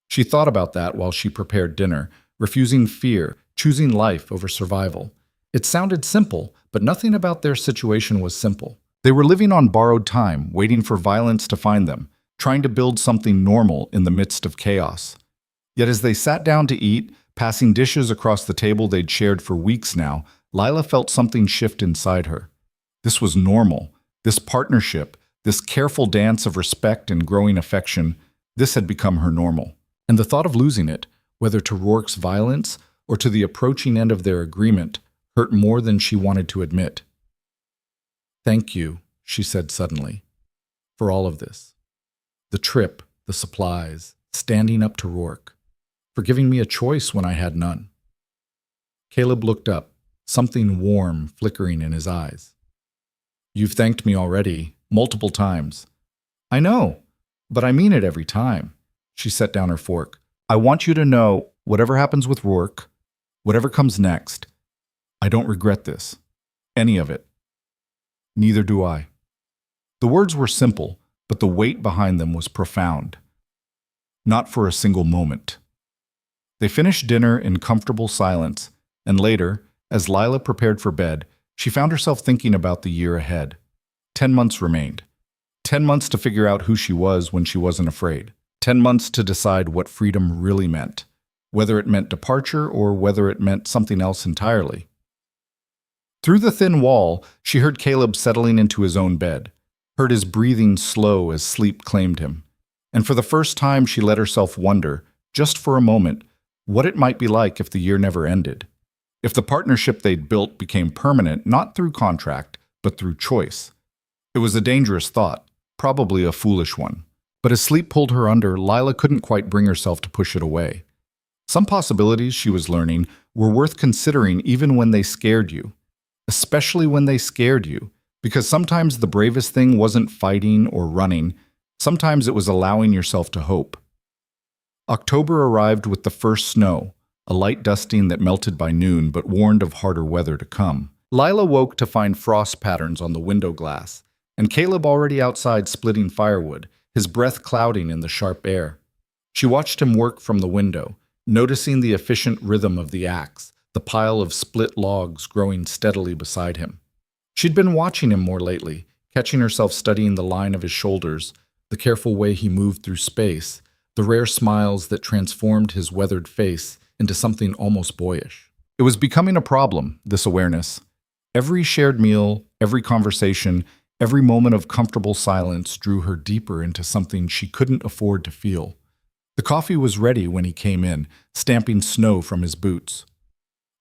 She thought about that while she prepared dinner, refusing fear, choosing life over survival. It sounded simple, but nothing about their situation was simple. They were living on borrowed time, waiting for violence to find them, trying to build something normal in the midst of chaos. Yet as they sat down to eat, passing dishes across the table they'd shared for weeks now, Lila felt something shift inside her. This was normal. This partnership, this careful dance of respect and growing affection, this had become her normal. And the thought of losing it, whether to Rourke's violence or to the approaching end of their agreement, hurt more than she wanted to admit. "Thank you," she said suddenly, "for all of this. The trip, the supplies, standing up to Rourke, for giving me a choice when I had none." Caleb looked up, something warm flickering in his eyes. "You've thanked me already, multiple times." "I know, but I mean it every time." She set down her fork. "I want you to know, whatever happens with Rourke, whatever comes next, I don't regret this. Any of it. Neither do I." The words were simple, but the weight behind them was profound. Not for a single moment. They finished dinner in comfortable silence, and later, as Lila prepared for bed, she found herself thinking about the year ahead. 10 months remained. 10 months to figure out who she was when she wasn't afraid. 10 months to decide what freedom really meant, whether it meant departure or whether it meant something else entirely. Through the thin wall, she heard Caleb settling into his own bed, heard his breathing slow as sleep claimed him. And for the first time, she let herself wonder, just for a moment, what it might be like if the year never ended. If the partnership they'd built became permanent, not through contract, but through choice. It was a dangerous thought. Probably a foolish one. But as sleep pulled her under, Lila couldn't quite bring herself to push it away. Some possibilities, she was learning, were worth considering even when they scared you. Especially when they scared you, because sometimes the bravest thing wasn't fighting or running, sometimes it was allowing yourself to hope. October arrived with the first snow, a light dusting that melted by noon but warned of harder weather to come. Lila woke to find frost patterns on the window glass, and Caleb already outside splitting firewood, his breath clouding in the sharp air. She watched him work from the window, noticing the efficient rhythm of the axe, the pile of split logs growing steadily beside him. She'd been watching him more lately, catching herself studying the line of his shoulders, the careful way he moved through space, the rare smiles that transformed his weathered face into something almost boyish. It was becoming a problem, this awareness. Every shared meal, every conversation, every moment of comfortable silence drew her deeper into something she couldn't afford to feel. The coffee was ready when he came in, stamping snow from his boots.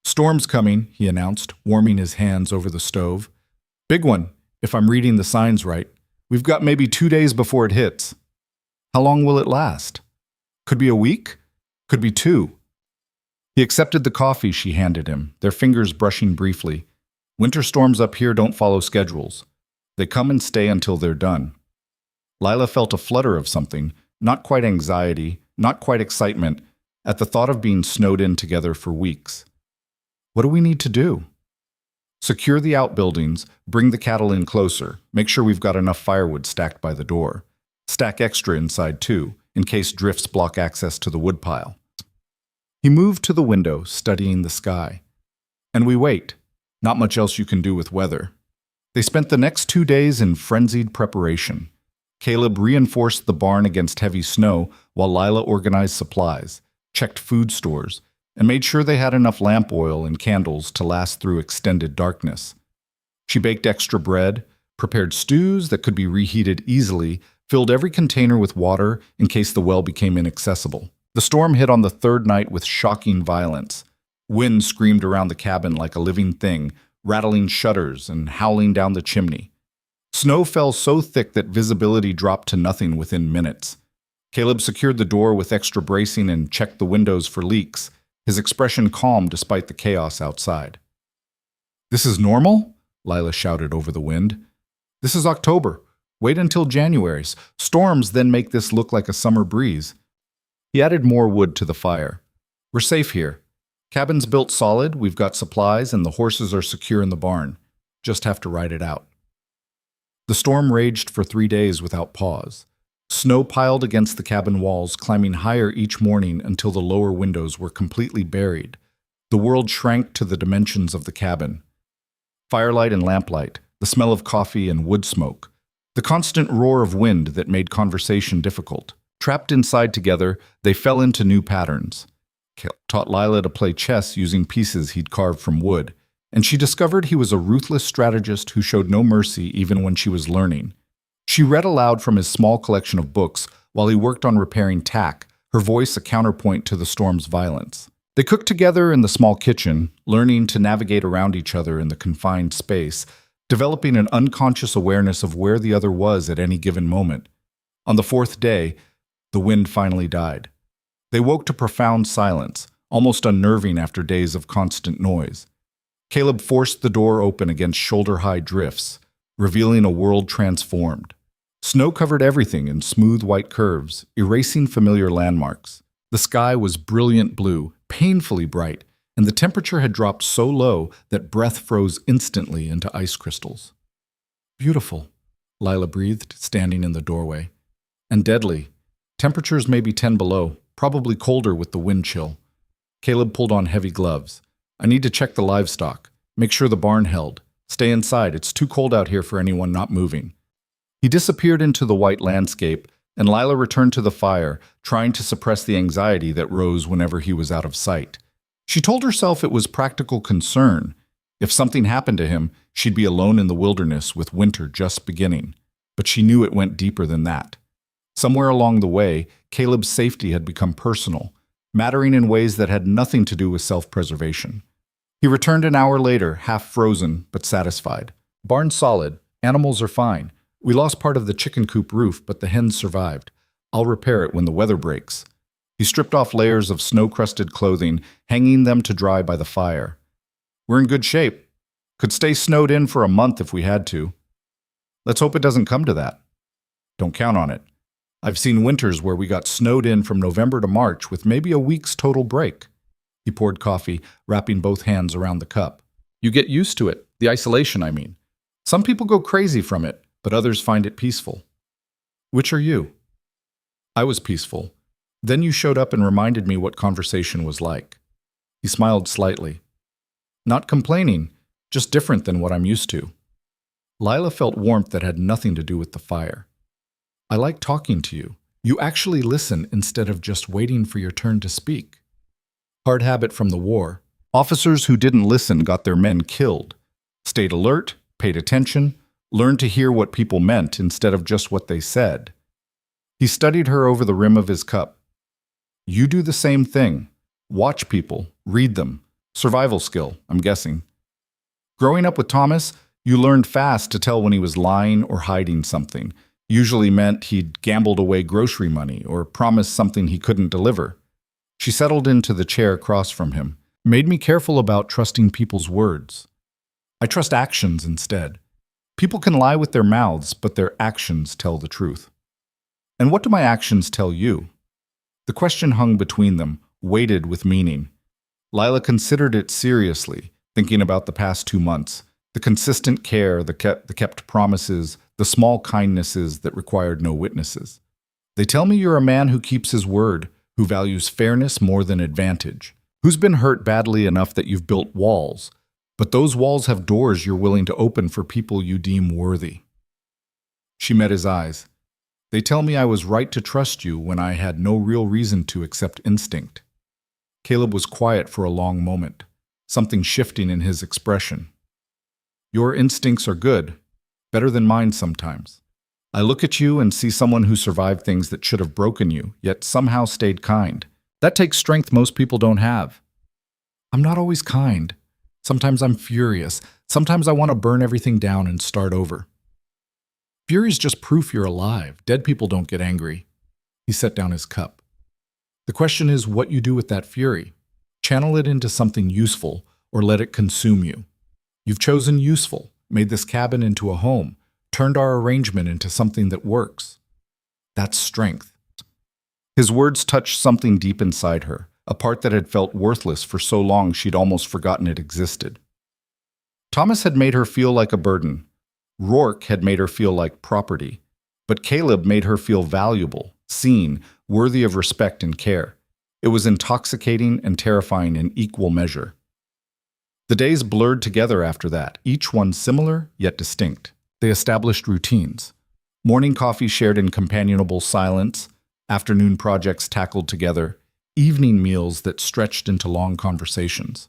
"Storm's coming," he announced, warming his hands over the stove. "Big one, if I'm reading the signs right. We've got maybe 2 days before it hits." "How long will it last?" "Could be a week, could be 2. He accepted the coffee she handed him, their fingers brushing briefly. Winter storms up here don't follow schedules. They come and stay until they're done. Lila felt a flutter of something, not quite anxiety, not quite excitement, at the thought of being snowed in together for weeks. What do we need to do? Secure the outbuildings, bring the cattle in closer, make sure we've got enough firewood stacked by the door. Stack extra inside too, in case drifts block access to the woodpile. He moved to the window, studying the sky. And we wait. Not much else you can do with weather. They spent the next 2 days in frenzied preparation. Caleb reinforced the barn against heavy snow while Lila organized supplies, checked food stores, and made sure they had enough lamp oil and candles to last through extended darkness. She baked extra bread, prepared stews that could be reheated easily, filled every container with water in case the well became inaccessible. The storm hit on the third night with shocking violence. Wind screamed around the cabin like a living thing, rattling shutters and howling down the chimney. Snow fell so thick that visibility dropped to nothing within minutes. Caleb secured the door with extra bracing and checked the windows for leaks, his expression calm despite the chaos outside. "This is normal?" Lila shouted over the wind. "This is October. Wait until January's. Storms then make this look like a summer breeze." He added more wood to the fire. "We're safe here. Cabin's built solid, we've got supplies, and the horses are secure in the barn. Just have to ride it out." The storm raged for 3 days without pause. Snow piled against the cabin walls, climbing higher each morning until the lower windows were completely buried. The world shrank to the dimensions of the cabin. Firelight and lamplight, the smell of coffee and wood smoke, the constant roar of wind that made conversation difficult. Trapped inside together, they fell into new patterns. Caleb taught Lila to play chess using pieces he'd carved from wood, and she discovered he was a ruthless strategist who showed no mercy even when she was learning. She read aloud from his small collection of books while he worked on repairing tack, her voice a counterpoint to the storm's violence. They cooked together in the small kitchen, learning to navigate around each other in the confined space, developing an unconscious awareness of where the other was at any given moment. On the 4th day, the wind finally died. They woke to profound silence, almost unnerving after days of constant noise. Caleb forced the door open against shoulder-high drifts, revealing a world transformed. Snow covered everything in smooth white curves, erasing familiar landmarks. The sky was brilliant blue, painfully bright, and the temperature had dropped so low that breath froze instantly into ice crystals. "Beautiful," Lila breathed, standing in the doorway. "And deadly. Temperatures maybe 10 below, probably colder with the wind chill." Caleb pulled on heavy gloves. "I need to check the livestock, make sure the barn held. Stay inside, it's too cold out here for anyone not moving." He disappeared into the white landscape, and Lila returned to the fire, trying to suppress the anxiety that rose whenever he was out of sight. She told herself it was practical concern. If something happened to him, she'd be alone in the wilderness with winter just beginning. But she knew it went deeper than that. Somewhere along the way, Caleb's safety had become personal, mattering in ways that had nothing to do with self-preservation. He returned an hour later, half frozen but satisfied. "Barn solid, animals are fine. We lost part of the chicken coop roof, but the hens survived. I'll repair it when the weather breaks. He stripped off layers of snow-crusted clothing, hanging them to dry by the fire. We're in good shape. Could stay snowed in for a month if we had to. Let's hope it doesn't come to that. Don't count on it. I've seen winters where we got snowed in from November to March with maybe a week's total break. He poured coffee, wrapping both hands around the cup. You get used to it, the isolation, I mean. Some people go crazy from it, but others find it peaceful. Which are you? I was peaceful. Then you showed up and reminded me what conversation was like. He smiled slightly. Not complaining, just different than what I'm used to. Lila felt warmth that had nothing to do with the fire. I like talking to you. You actually listen instead of just waiting for your turn to speak. Hard habit from the war. Officers who didn't listen got their men killed. Stayed alert, paid attention, learned to hear what people meant instead of just what they said. He studied her over the rim of his cup. You do the same thing. Watch people, read them. Survival skill, I'm guessing. Growing up with Thomas, you learned fast to tell when he was lying or hiding something. Usually meant he'd gambled away grocery money or promised something he couldn't deliver. She settled into the chair across from him, made me careful about trusting people's words. I trust actions instead. People can lie with their mouths, but their actions tell the truth. And what do my actions tell you? The question hung between them, weighted with meaning. Lila considered it seriously, thinking about the past 2 months, the consistent care, the kept promises, the small kindnesses that required no witnesses. They tell me you're a man who keeps his word, who values fairness more than advantage, who's been hurt badly enough that you've built walls, but those walls have doors you're willing to open for people you deem worthy. She met his eyes. They tell me I was right to trust you when I had no real reason to except instinct. Caleb was quiet for a long moment, something shifting in his expression. Your instincts are good, better than mine sometimes. I look at you and see someone who survived things that should have broken you, yet somehow stayed kind. That takes strength most people don't have. I'm not always kind. Sometimes I'm furious. Sometimes I want to burn everything down and start over. Fury's just proof you're alive. Dead people don't get angry. He set down his cup. The question is what you do with that fury. Channel it into something useful or let it consume you. You've chosen useful, made this cabin into a home, turned our arrangement into something that works. That's strength. His words touched something deep inside her, a part that had felt worthless for so long she'd almost forgotten it existed. Thomas had made her feel like a burden. Rourke had made her feel like property. But Caleb made her feel valuable, seen, worthy of respect and care. It was intoxicating and terrifying in equal measure. The days blurred together after that, each one similar yet distinct. They established routines. Morning coffee shared in companionable silence, afternoon projects tackled together, evening meals that stretched into long conversations.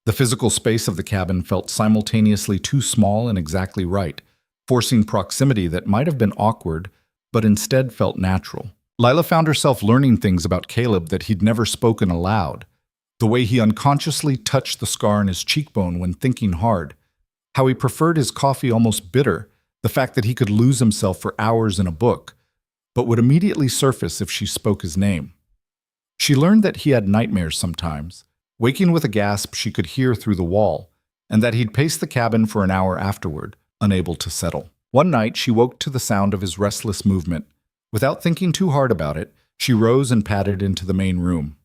The physical space of the cabin felt simultaneously too small and exactly right, forcing proximity that might have been awkward, but instead felt natural. Lila found herself learning things about Caleb that he'd never spoken aloud. The way he unconsciously touched the scar on his cheekbone when thinking hard, how he preferred his coffee almost bitter, the fact that he could lose himself for hours in a book, but would immediately surface if she spoke his name. She learned that he had nightmares sometimes, waking with a gasp she could hear through the wall, and that he'd pace the cabin for an hour afterward, unable to settle. One night she woke to the sound of his restless movement. Without thinking too hard about it, she rose and padded into the main room.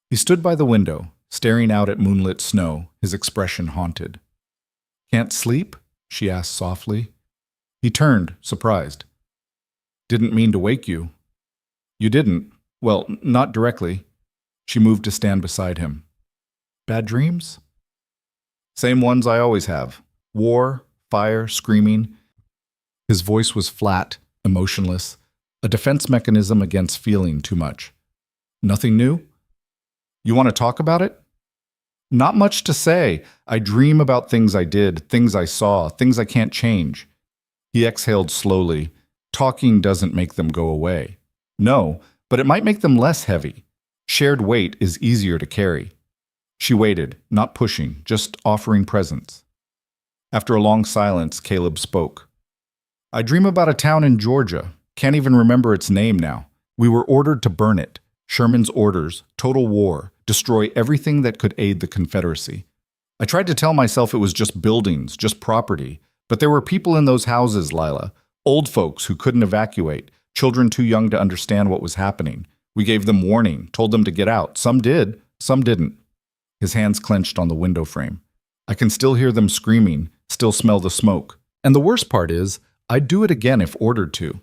He stood by the window, staring out at moonlit snow, his expression haunted. "Can't sleep?" she asked softly. He turned, surprised. "Didn't mean to wake you." "You didn't. Well, not directly." She moved to stand beside him. "Bad dreams?" "Same ones I always have. War, fire, screaming." His voice was flat, emotionless, a defense mechanism against feeling too much. "Nothing new? You want to talk about it?" "Not much to say. I dream about things I did, things I saw, things I can't change." He exhaled slowly. Talking doesn't make them go away. No, but it might make them less heavy. Shared weight is easier to carry. She waited, not pushing, just offering presence. After a long silence, Caleb spoke. I dream about a town in Georgia. Can't even remember its name now. We were ordered to burn it. Sherman's orders, total war, destroy everything that could aid the Confederacy. I tried to tell myself it was just buildings, just property. But there were people in those houses, Lila. Old folks who couldn't evacuate, children too young to understand what was happening. We gave them warning, told them to get out. Some did, some didn't. His hands clenched on the window frame. I can still hear them screaming, still smell the smoke. And the worst part is, I'd do it again if ordered to.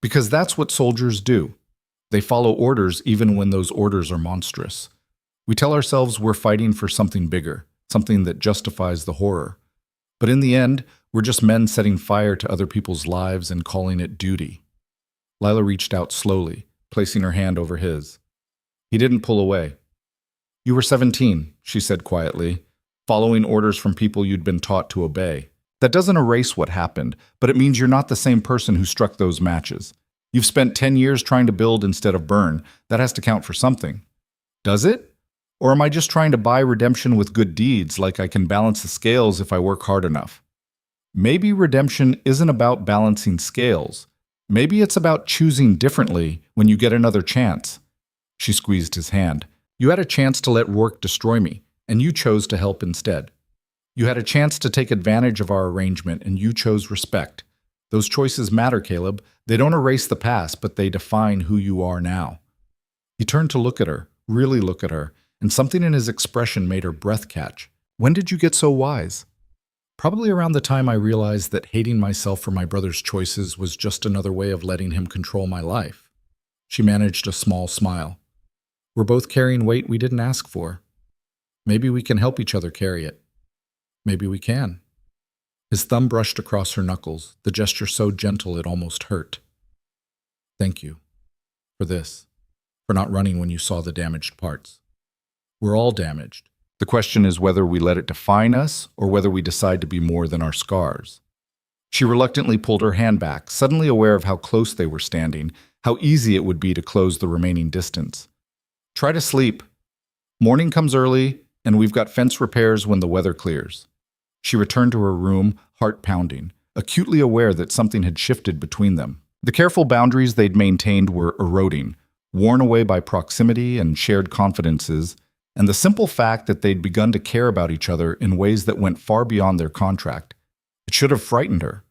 Because that's what soldiers do. They follow orders even when those orders are monstrous. We tell ourselves we're fighting for something bigger, something that justifies the horror. But in the end, we're just men setting fire to other people's lives and calling it duty. Lila reached out slowly, placing her hand over his. He didn't pull away. You were 17, she said quietly, following orders from people you'd been taught to obey. That doesn't erase what happened, but it means you're not the same person who struck those matches. You've spent 10 years trying to build instead of burn. That has to count for something. Does it? Or am I just trying to buy redemption with good deeds, like I can balance the scales if I work hard enough? Maybe redemption isn't about balancing scales. Maybe it's about choosing differently when you get another chance. She squeezed his hand. You had a chance to let Rourke destroy me, and you chose to help instead. You had a chance to take advantage of our arrangement, and you chose respect. Those choices matter, Caleb. They don't erase the past, but they define who you are now. He turned to look at her, really look at her, and something in his expression made her breath catch. When did you get so wise? Probably around the time I realized that hating myself for my brother's choices was just another way of letting him control my life. She managed a small smile. We're both carrying weight we didn't ask for. Maybe we can help each other carry it. Maybe we can. His thumb brushed across her knuckles, the gesture so gentle it almost hurt. Thank you. For this. For not running when you saw the damaged parts. We're all damaged. The question is whether we let it define us or whether we decide to be more than our scars. She reluctantly pulled her hand back, suddenly aware of how close they were standing, how easy it would be to close the remaining distance. Try to sleep. Morning comes early, and we've got fence repairs when the weather clears. She returned to her room, heart pounding, acutely aware that something had shifted between them. The careful boundaries they'd maintained were eroding, worn away by proximity and shared confidences, and the simple fact that they'd begun to care about each other in ways that went far beyond their contract. It should have frightened her.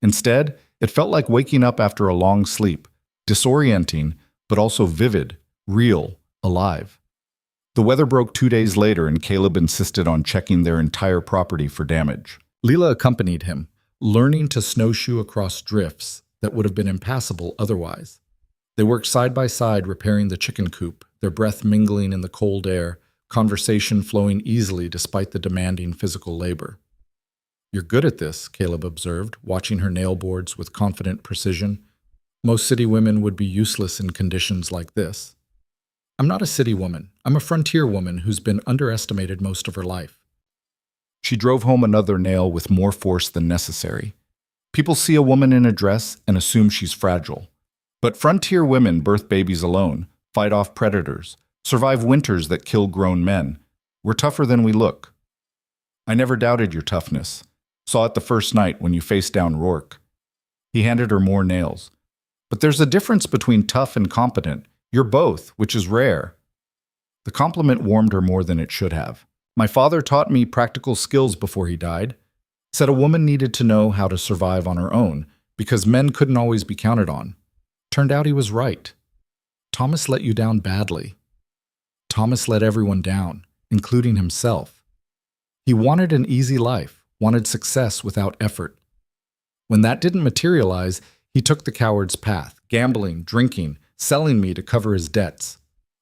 Instead, it felt like waking up after a long sleep, disorienting, but also vivid, real, alive. The weather broke 2 days later, and Caleb insisted on checking their entire property for damage. Leela accompanied him, learning to snowshoe across drifts that would have been impassable otherwise. They worked side by side repairing the chicken coop, their breath mingling in the cold air, conversation flowing easily despite the demanding physical labor. You're good at this, Caleb observed, watching her nail boards with confident precision. Most city women would be useless in conditions like this. I'm not a city woman. I'm a frontier woman who's been underestimated most of her life. She drove home another nail with more force than necessary. People see a woman in a dress and assume she's fragile. But frontier women birth babies alone, fight off predators, survive winters that kill grown men. We're tougher than we look. I never doubted your toughness. Saw it the first night when you faced down Rourke. He handed her more nails. But there's a difference between tough and competent. You're both, which is rare. The compliment warmed her more than it should have. My father taught me practical skills before he died. Said a woman needed to know how to survive on her own, because men couldn't always be counted on. Turned out he was right. Thomas let you down badly. Thomas let everyone down, including himself. He wanted an easy life, wanted success without effort. When that didn't materialize, he took the coward's path, gambling, drinking, selling me to cover his debts.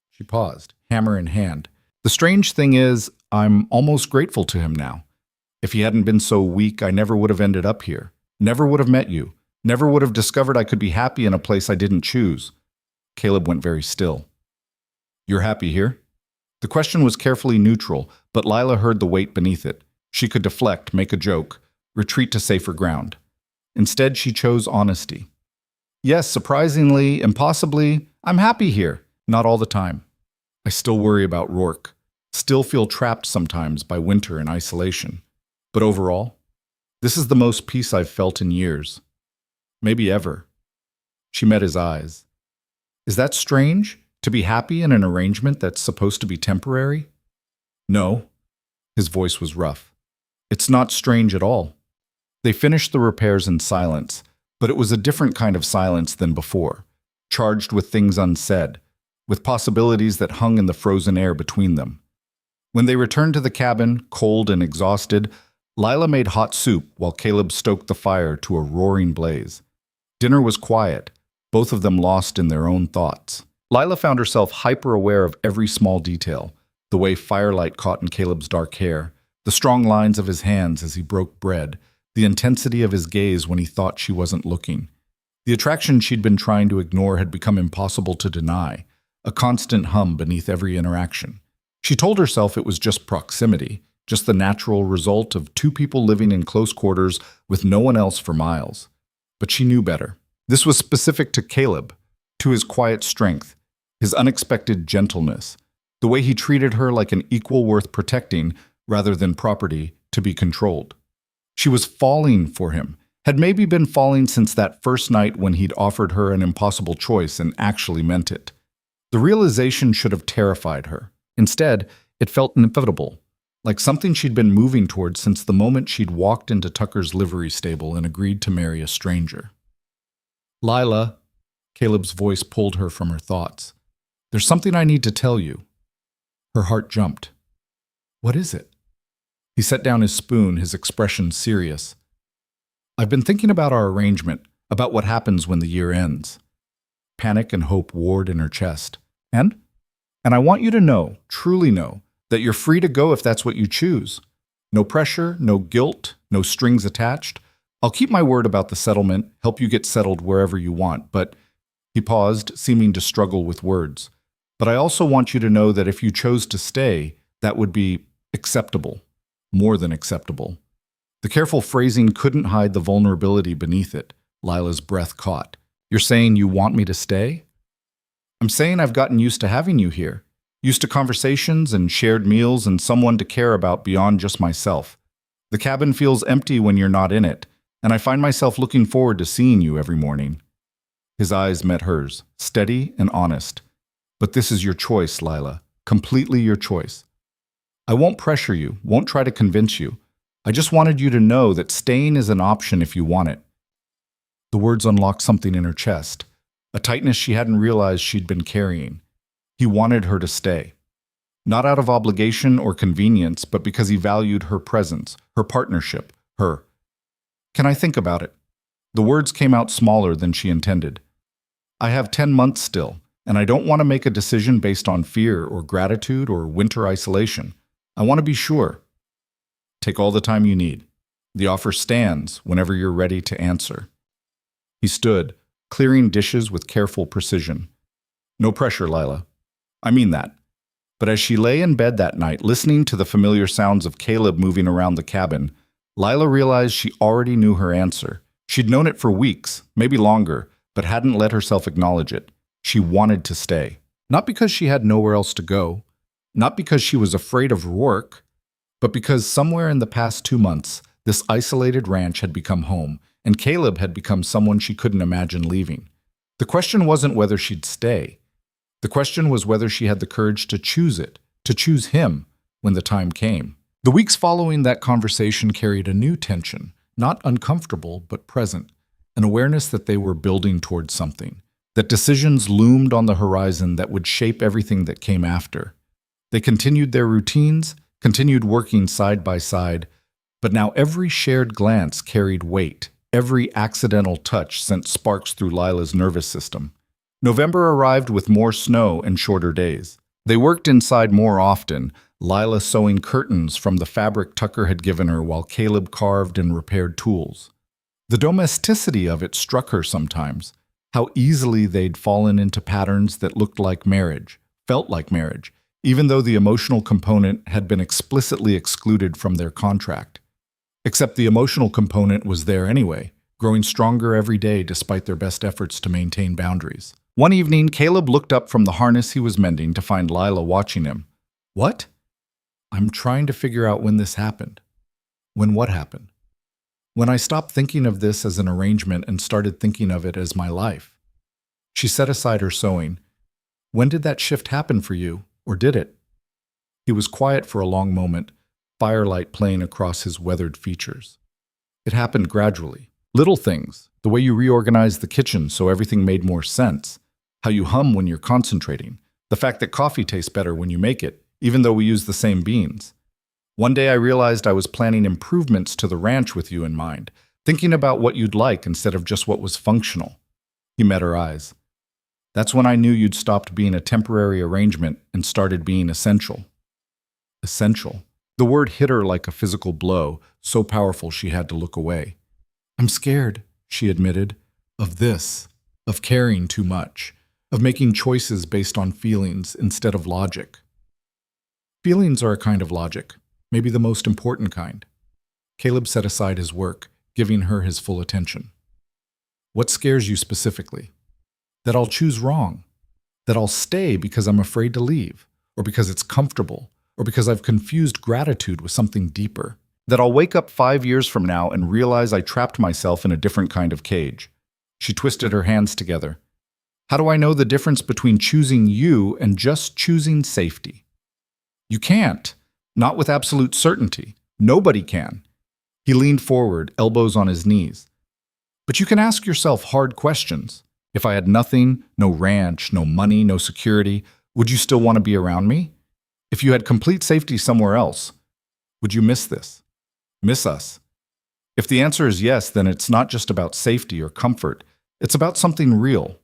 She paused, hammer in hand. The strange thing is, I'm almost grateful to him now. If he hadn't been so weak, I never would have ended up here. Never would have met you. Never would have discovered I could be happy in a place I didn't choose. Caleb went very still. You're happy here? The question was carefully neutral, but Lila heard the weight beneath it. She could deflect, make a joke, retreat to safer ground. Instead, she chose honesty. Yes, surprisingly, impossibly, I'm happy here. Not all the time. I still worry about Rourke. Still feel trapped sometimes by winter and isolation. But overall, this is the most peace I've felt in years. maybe ever. She met his eyes. Is that strange? To be happy in an arrangement that's supposed to be temporary? No. His voice was rough. It's not strange at all. They finished the repairs in silence, but it was a different kind of silence than before, charged with things unsaid, with possibilities that hung in the frozen air between them. When they returned to the cabin, cold and exhausted, Lila made hot soup while Caleb stoked the fire to a roaring blaze. Dinner was quiet, both of them lost in their own thoughts. Lila found herself hyper-aware of every small detail, the way firelight caught in Caleb's dark hair, the strong lines of his hands as he broke bread, the intensity of his gaze when he thought she wasn't looking. The attraction she'd been trying to ignore had become impossible to deny, a constant hum beneath every interaction. She told herself it was just proximity, just the natural result of two people living in close quarters with no one else for miles. But she knew better. This was specific to Caleb, to his quiet strength, his unexpected gentleness, the way he treated her like an equal worth protecting rather than property to be controlled. She was falling for him, had maybe been falling since that first night when he'd offered her an impossible choice and actually meant it. The realization should have terrified her. Instead, it felt inevitable, like something she'd been moving towards since the moment she'd walked into Tucker's livery stable and agreed to marry a stranger. Lila, Caleb's voice pulled her from her thoughts. There's something I need to tell you. Her heart jumped. What is it? He set down his spoon, his expression serious. I've been thinking about our arrangement, about what happens when the year ends. Panic and hope warred in her chest. And I want you to know, truly know, that you're free to go if that's what you choose. No pressure, no guilt, no strings attached. I'll keep my word about the settlement, help you get settled wherever you want, but he paused, seeming to struggle with words. But I also want you to know that if you chose to stay, that would be acceptable, more than acceptable. The careful phrasing couldn't hide the vulnerability beneath it. Lila's breath caught. You're saying you want me to stay? I'm saying I've gotten used to having you here, used to conversations and shared meals and someone to care about beyond just myself. The cabin feels empty when you're not in it, and I find myself looking forward to seeing you every morning. His eyes met hers, steady and honest. But this is your choice, Lila, completely your choice. I won't pressure you, won't try to convince you. I just wanted you to know that staying is an option if you want it. The words unlocked something in her chest, a tightness she hadn't realized she'd been carrying. He wanted her to stay. Not out of obligation or convenience, but because he valued her presence, her partnership, her. Can I think about it? The words came out smaller than she intended. I have 10 months still, and I don't want to make a decision based on fear or gratitude or winter isolation. I want to be sure. Take all the time you need. The offer stands whenever you're ready to answer. He stood, clearing dishes with careful precision. No pressure, Lila. I mean that. But as she lay in bed that night, listening to the familiar sounds of Caleb moving around the cabin, Lila realized she already knew her answer. She'd known it for weeks, maybe longer, but hadn't let herself acknowledge it. She wanted to stay. Not because she had nowhere else to go, not because she was afraid of work, but because somewhere in the past 2 months, this isolated ranch had become home, and Caleb had become someone she couldn't imagine leaving. The question wasn't whether she'd stay. The question was whether she had the courage to choose it, to choose him, when the time came. The weeks following that conversation carried a new tension, not uncomfortable, but present, an awareness that they were building towards something, that decisions loomed on the horizon that would shape everything that came after. They continued their routines, continued working side by side, but now every shared glance carried weight. Every accidental touch sent sparks through Lila's nervous system. November arrived with more snow and shorter days. They worked inside more often, Lila sewing curtains from the fabric Tucker had given her while Caleb carved and repaired tools. The domesticity of it struck her sometimes, how easily they'd fallen into patterns that looked like marriage, felt like marriage, even though the emotional component had been explicitly excluded from their contract. Except the emotional component was there anyway, growing stronger every day despite their best efforts to maintain boundaries. One evening, Caleb looked up from the harness he was mending to find Lila watching him. What? I'm trying to figure out when this happened. When what happened? When I stopped thinking of this as an arrangement and started thinking of it as my life. She set aside her sewing. When did that shift happen for you, or did it? He was quiet for a long moment, firelight playing across his weathered features. It happened gradually. Little things, the way you reorganized the kitchen so everything made more sense, how you hum when you're concentrating, the fact that coffee tastes better when you make it, even though we use the same beans. One day I realized I was planning improvements to the ranch with you in mind, thinking about what you'd like instead of just what was functional. He met her eyes. That's when I knew you'd stopped being a temporary arrangement and started being essential. Essential. The word hit her like a physical blow, so powerful she had to look away. I'm scared, she admitted, of this, of caring too much, of making choices based on feelings instead of logic. Feelings are a kind of logic, maybe the most important kind. Caleb set aside his work, giving her his full attention. What scares you specifically? That I'll choose wrong. That I'll stay because I'm afraid to leave, or because it's comfortable, or because I've confused gratitude with something deeper. That I'll wake up 5 years from now and realize I trapped myself in a different kind of cage. She twisted her hands together. How do I know the difference between choosing you and just choosing safety? You can't. Not with absolute certainty. Nobody can. He leaned forward, elbows on his knees. But you can ask yourself hard questions. If I had nothing, no ranch, no money, no security, would you still want to be around me? If you had complete safety somewhere else, would you miss this? Miss us? If the answer is yes, then it's not just about safety or comfort. It's about something real.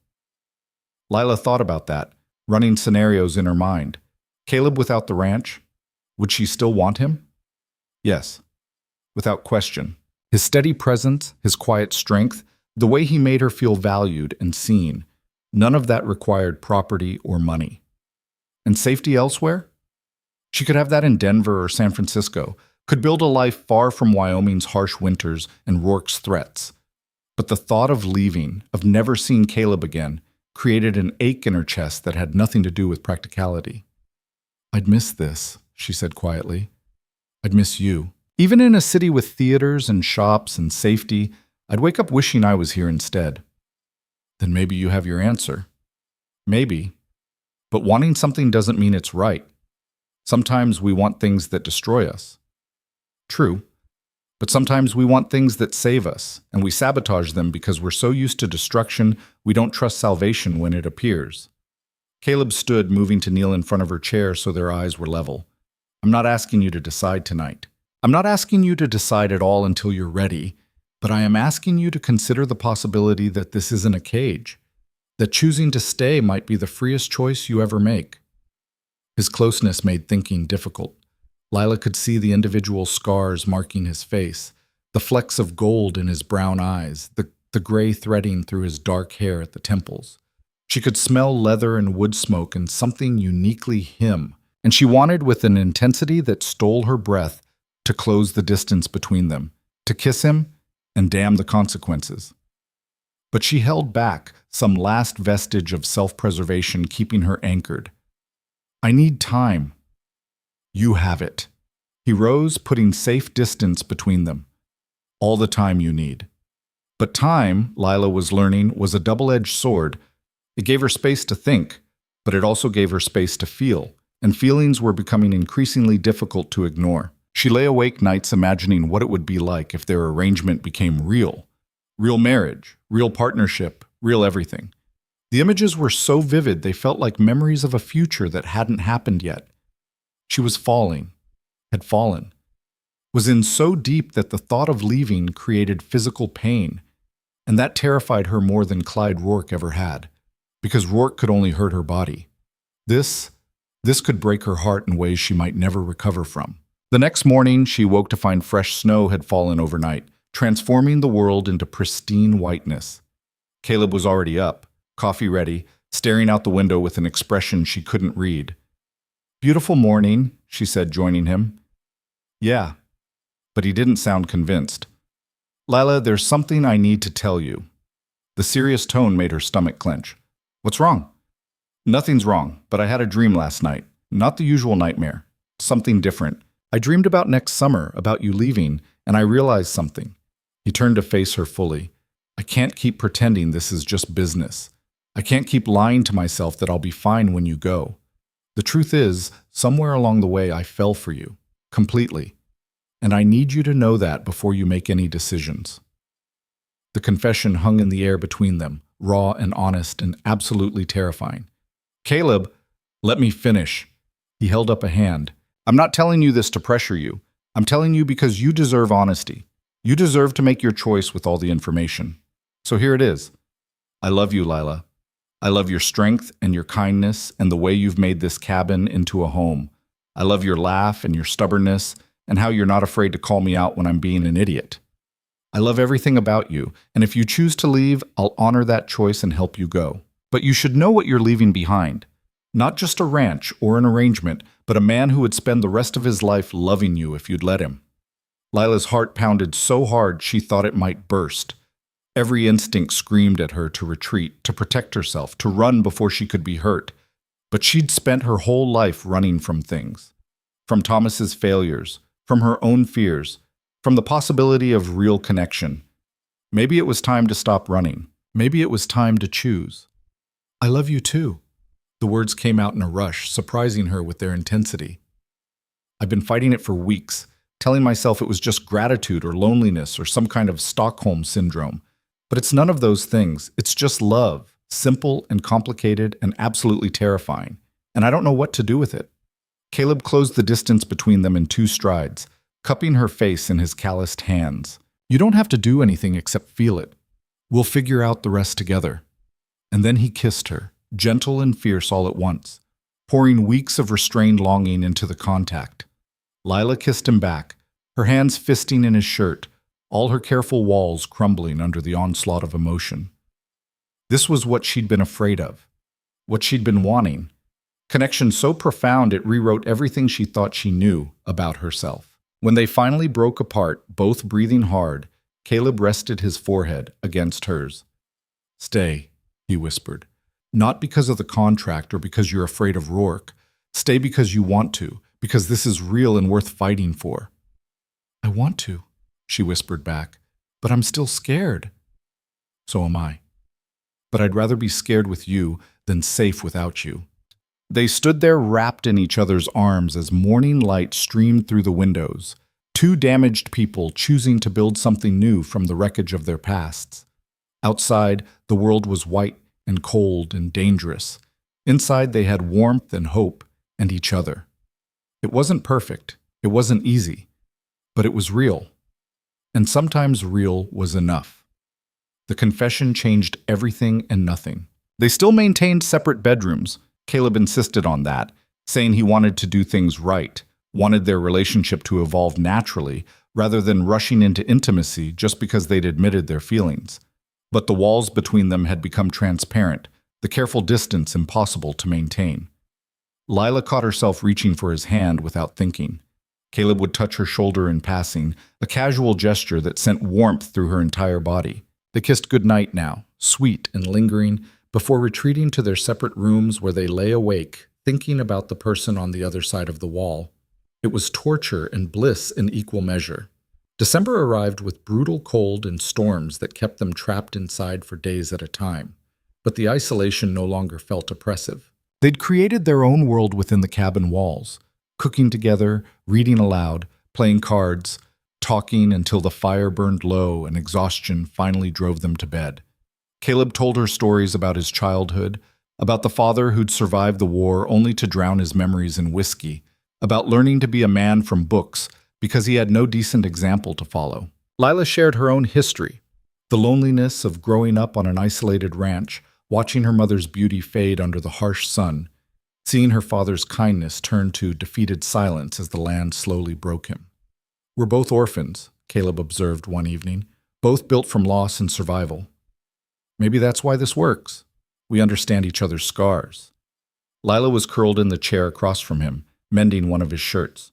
Lila thought about that, running scenarios in her mind. Caleb without the ranch? Would she still want him? Yes, without question. His steady presence, his quiet strength, the way he made her feel valued and seen, none of that required property or money. And safety elsewhere? She could have that in Denver or San Francisco, could build a life far from Wyoming's harsh winters and Rourke's threats. But the thought of leaving, of never seeing Caleb again, created an ache in her chest that had nothing to do with practicality. I'd miss this, she said quietly. I'd miss you. Even in a city with theaters and shops and safety, I'd wake up wishing I was here instead. Then maybe you have your answer. Maybe. But wanting something doesn't mean it's right. Sometimes we want things that destroy us. True. But sometimes we want things that save us, and we sabotage them because we're so used to destruction we don't trust salvation when it appears. Caleb stood, moving to kneel in front of her chair so their eyes were level. I'm not asking you to decide tonight. I'm not asking you to decide at all until you're ready, but I am asking you to consider the possibility that this isn't a cage, that choosing to stay might be the freest choice you ever make. His closeness made thinking difficult. Lila could see the individual scars marking his face, the flecks of gold in his brown eyes, the gray threading through his dark hair at the temples. She could smell leather and wood smoke and something uniquely him, and she wanted with an intensity that stole her breath to close the distance between them, to kiss him and damn the consequences. But she held back, some last vestige of self-preservation keeping her anchored. I need time. You have it. He rose, putting safe distance between them. All the time you need. But time, Lila was learning, was a double-edged sword. It gave her space to think, but it also gave her space to feel, and feelings were becoming increasingly difficult to ignore. She lay awake nights imagining what it would be like if their arrangement became real. Real marriage, real partnership, real everything. The images were so vivid they felt like memories of a future that hadn't happened yet. She was falling, had fallen, was in so deep that the thought of leaving created physical pain, and that terrified her more than Clyde Rourke ever had, because Rourke could only hurt her body. This could break her heart in ways she might never recover from. The next morning, she woke to find fresh snow had fallen overnight, transforming the world into pristine whiteness. Caleb was already up, coffee ready, staring out the window with an expression she couldn't read. Beautiful morning, she said, joining him. Yeah, but he didn't sound convinced. Lila, there's something I need to tell you. The serious tone made her stomach clench. What's wrong? Nothing's wrong, but I had a dream last night. Not the usual nightmare. Something different. I dreamed about next summer, about you leaving, and I realized something. He turned to face her fully. I can't keep pretending this is just business. I can't keep lying to myself that I'll be fine when you go. The truth is, somewhere along the way I fell for you. Completely. And I need you to know that before you make any decisions. The confession hung in the air between them, raw and honest and absolutely terrifying. Caleb, let me finish. He held up a hand. I'm not telling you this to pressure you. I'm telling you because you deserve honesty. You deserve to make your choice with all the information. So here it is. I love you, Lila. I love your strength and your kindness and the way you've made this cabin into a home. I love your laugh and your stubbornness and how you're not afraid to call me out when I'm being an idiot. I love everything about you, and if you choose to leave, I'll honor that choice and help you go. But you should know what you're leaving behind. Not just a ranch or an arrangement, but a man who would spend the rest of his life loving you if you'd let him. Lila's heart pounded so hard she thought it might burst. Every instinct screamed at her to retreat, to protect herself, to run before she could be hurt. But she'd spent her whole life running from things. From Thomas's failures, from her own fears, from the possibility of real connection. Maybe it was time to stop running. Maybe it was time to choose. I love you too. The words came out in a rush, surprising her with their intensity. I've been fighting it for weeks, telling myself it was just gratitude or loneliness or some kind of Stockholm syndrome. But it's none of those things. It's just love, simple and complicated and absolutely terrifying. And I don't know what to do with it. Caleb closed the distance between them in 2 strides, cupping her face in his calloused hands. You don't have to do anything except feel it. We'll figure out the rest together. And then he kissed her, gentle and fierce all at once, pouring weeks of restrained longing into the contact. Lila kissed him back, her hands fisting in his shirt, all her careful walls crumbling under the onslaught of emotion. This was what she'd been afraid of, what she'd been wanting. Connection so profound it rewrote everything she thought she knew about herself. When they finally broke apart, both breathing hard, Caleb rested his forehead against hers. Stay, he whispered. Not because of the contract or because you're afraid of Rourke. Stay because you want to, because this is real and worth fighting for. I want to, she whispered back, but I'm still scared. So am I. But I'd rather be scared with you than safe without you. They stood there wrapped in each other's arms as morning light streamed through the windows, 2 damaged people choosing to build something new from the wreckage of their pasts. Outside, the world was white and cold and dangerous. Inside, they had warmth and hope and each other. It wasn't perfect, it wasn't easy, but it was real. And sometimes real was enough. The confession changed everything and nothing. They still maintained separate bedrooms. Caleb insisted on that, saying he wanted to do things right, wanted their relationship to evolve naturally, rather than rushing into intimacy just because they'd admitted their feelings. But the walls between them had become transparent, the careful distance impossible to maintain. Lila caught herself reaching for his hand without thinking. Caleb would touch her shoulder in passing, a casual gesture that sent warmth through her entire body. They kissed goodnight now, sweet and lingering, before retreating to their separate rooms where they lay awake, thinking about the person on the other side of the wall. It was torture and bliss in equal measure. December arrived with brutal cold and storms that kept them trapped inside for days at a time. But the isolation no longer felt oppressive. They'd created their own world within the cabin walls, cooking together, reading aloud, playing cards, talking until the fire burned low and exhaustion finally drove them to bed. Caleb told her stories about his childhood, about the father who'd survived the war only to drown his memories in whiskey, about learning to be a man from books because he had no decent example to follow. Lila shared her own history, the loneliness of growing up on an isolated ranch, watching her mother's beauty fade under the harsh sun, seeing her father's kindness turn to defeated silence as the land slowly broke him. We're both orphans, Caleb observed one evening, both built from loss and survival. Maybe that's why this works. We understand each other's scars. Lila was curled in the chair across from him, mending one of his shirts.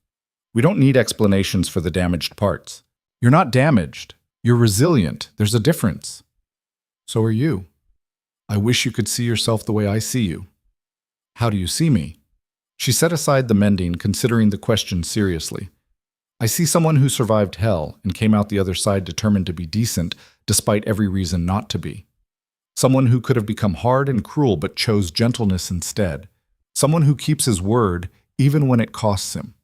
We don't need explanations for the damaged parts. You're not damaged. You're resilient. There's a difference. So are you. I wish you could see yourself the way I see you. How do you see me? She set aside the mending, considering the question seriously. I see someone who survived hell and came out the other side determined to be decent despite every reason not to be. Someone who could have become hard and cruel but chose gentleness instead. Someone who keeps his word even when it costs him.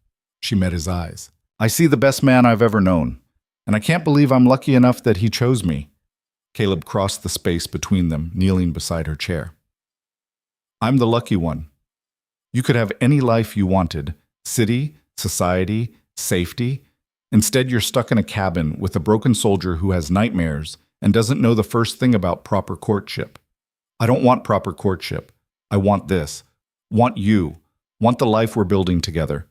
She met his eyes. I see the best man I've ever known, and I can't believe I'm lucky enough that he chose me. Caleb crossed the space between them, kneeling beside her chair. I'm the lucky one. You could have any life you wanted, city, society, safety. Instead, you're stuck in a cabin with a broken soldier who has nightmares and doesn't know the first thing about proper courtship. I don't want proper courtship. I want this. Want you. Want the life we're building together.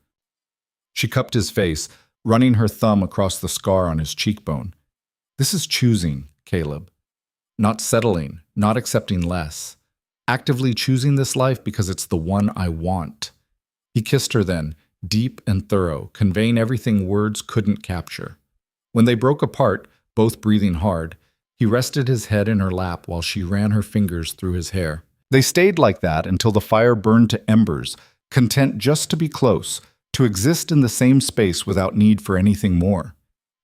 She cupped his face, running her thumb across the scar on his cheekbone. This is choosing, Caleb. Not settling, not accepting less. Actively choosing this life because it's the one I want. He kissed her then, deep and thorough, conveying everything words couldn't capture. When they broke apart, both breathing hard, he rested his head in her lap while she ran her fingers through his hair. They stayed like that until the fire burned to embers, content just to be close, to exist in the same space without need for anything more.